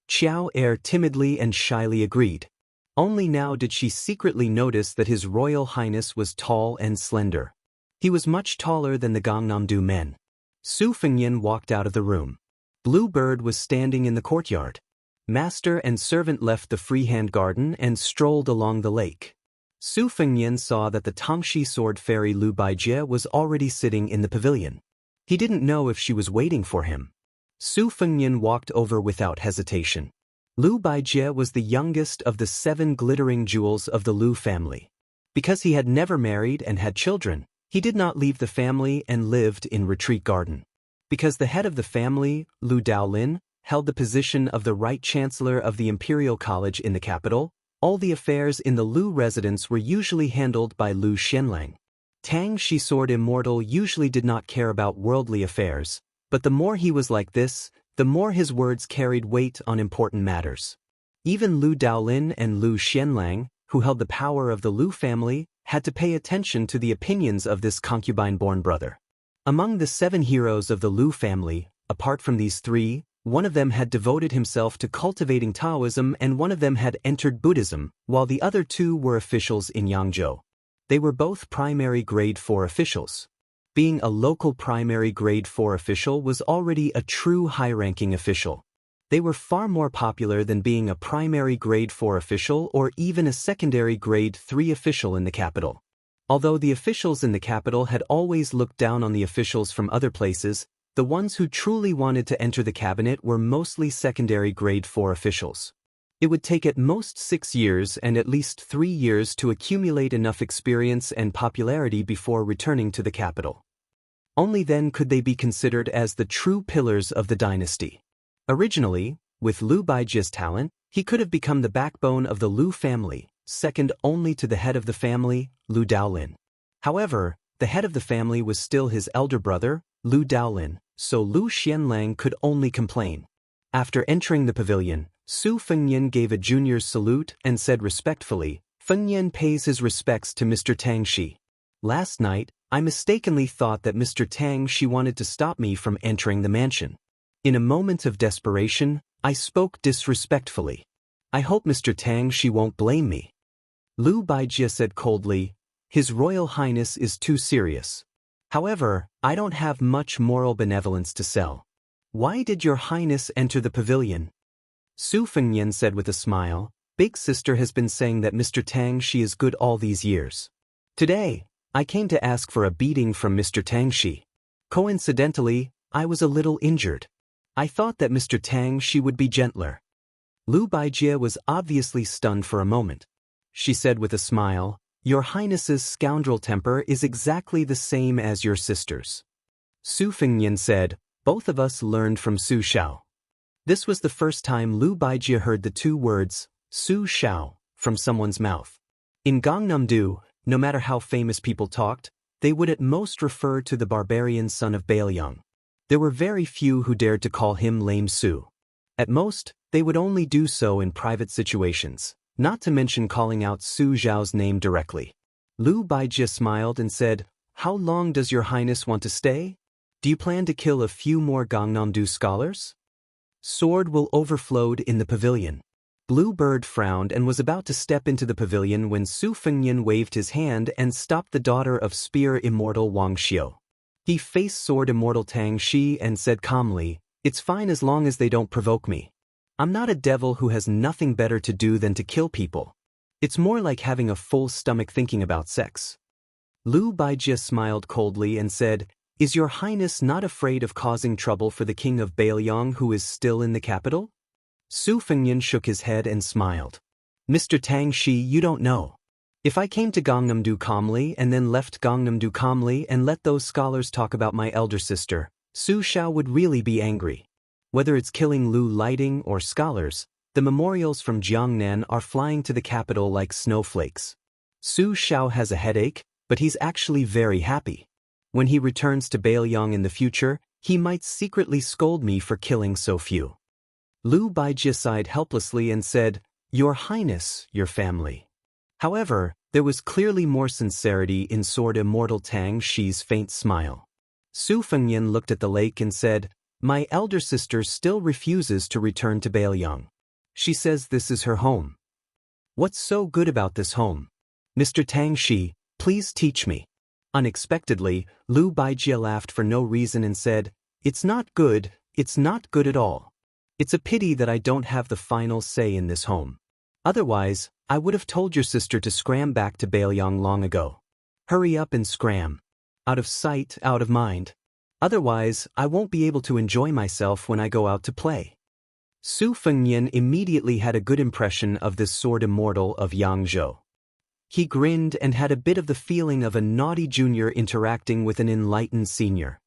Xiao Er timidly and shyly agreed. Only now did she secretly notice that His Royal Highness was tall and slender. He was much taller than the Gangnam-do men. Su Fengnian walked out of the room. Blue Bird was standing in the courtyard. Master and servant left the freehand garden and strolled along the lake. Su Fengnian saw that the Tangxi sword fairy Lu Baijie was already sitting in the pavilion. He didn't know if she was waiting for him. Su Fengnian walked over without hesitation. Lu Baijie was the youngest of the 7 glittering jewels of the Lu family. Because he had never married and had children, he did not leave the family and lived in Retreat Garden. Because the head of the family, Lu Daolin, held the position of the Right Chancellor of the Imperial College in the capital, all the affairs in the Lu residence were usually handled by Lu Xianlang. Tang Shi Sword Immortal usually did not care about worldly affairs, but the more he was like this, the more his words carried weight on important matters. Even Lu Daolin and Lu Xianlang, who held the power of the Lu family, had to pay attention to the opinions of this concubine-born brother. Among the 7 heroes of the Lu family, apart from these 3, one of them had devoted himself to cultivating Taoism and one of them had entered Buddhism, while the other 2 were officials in Yangzhou. They were both primary grade 4 officials. Being a local primary grade 4 official was already a true high-ranking official. They were far more popular than being a primary grade 4 official or even a secondary grade 3 official in the capital. Although the officials in the capital had always looked down on the officials from other places, the ones who truly wanted to enter the cabinet were mostly secondary grade 4 officials. It would take at most 6 years and at least 3 years to accumulate enough experience and popularity before returning to the capital. Only then could they be considered as the true pillars of the dynasty. Originally, with Lu Baijie's talent, he could have become the backbone of the Lu family, second only to the head of the family, Lu Daolin. However, the head of the family was still his elder brother, Lu Daolin, so Lu Xianlang could only complain. After entering the pavilion, Su Fengnian gave a junior's salute and said respectfully, "Fengnian pays his respects to Mr. Tang Shi. Last night, I mistakenly thought that Mr. Tang Shi wanted to stop me from entering the mansion. In a moment of desperation, I spoke disrespectfully. I hope Mr. Tang Shi won't blame me." Lu Baijie said coldly, "His Royal Highness is too serious. However, I don't have much moral benevolence to sell. Why did your Highness enter the pavilion?" Su Fengnian said with a smile, "Big sister has been saying that Mr. Tang Shi is good all these years. Today, I came to ask for a beating from Mr. Tang Shi. Coincidentally, I was a little injured. I thought that Mr. Tang Shi would be gentler." Lu Baijie was obviously stunned for a moment. She said with a smile, "Your Highness's scoundrel temper is exactly the same as your sister's." Su Fengnian said, "Both of us learned from Su Shao." This was the first time Lu Baijie heard the 2 words, Su Shao, from someone's mouth. In Gangnam-do, no matter how famous people talked, they would at most refer to the barbarian son of Baelyang. There were very few who dared to call him Lame Su. At most, they would only do so in private situations, not to mention calling out Su Zhao's name directly. Lu Baijie smiled and said, "How long does your highness want to stay? Do you plan to kill a few more Gangnam-do scholars?" Sword will overflowed in the pavilion. Blue Bird frowned and was about to step into the pavilion when Su Fengnian waved his hand and stopped the daughter of Spear Immortal Wang Xiu. He faced Sword Immortal Tang Shi and said calmly, "It's fine as long as they don't provoke me. I'm not a devil who has nothing better to do than to kill people. It's more like having a full stomach thinking about sex." Lu Baijie smiled coldly and said, "Is your highness not afraid of causing trouble for the king of Baelyang who is still in the capital?" Su Fengnian shook his head and smiled. "Mr. Tang Shi, you don't know. If I came to Gangnam-do calmly and then left Gangnam-do calmly and let those scholars talk about my elder sister, Su Xiao would really be angry. Whether it's killing Lu Lighting or scholars, the memorials from Jiangnan are flying to the capital like snowflakes. Su Xiao has a headache, but he's actually very happy. When he returns to Baelyang in the future, he might secretly scold me for killing so few." Lu Baijie sighed helplessly and said, "Your highness, your family." However, there was clearly more sincerity in Sword Immortal Tang Shi's faint smile. Su Fengnian looked at the lake and said, "My elder sister still refuses to return to Baelyang. She says this is her home. What's so good about this home? Mr. Tang Shi, please teach me." Unexpectedly, Lu Baijie laughed for no reason and said, "It's not good at all. It's a pity that I don't have the final say in this home. Otherwise, I would have told your sister to scram back to Baelyang long ago. Hurry up and scram. Out of sight, out of mind. Otherwise, I won't be able to enjoy myself when I go out to play." Su Fengnian immediately had a good impression of this sword immortal of Yangzhou. He grinned and had a bit of the feeling of a naughty junior interacting with an enlightened senior.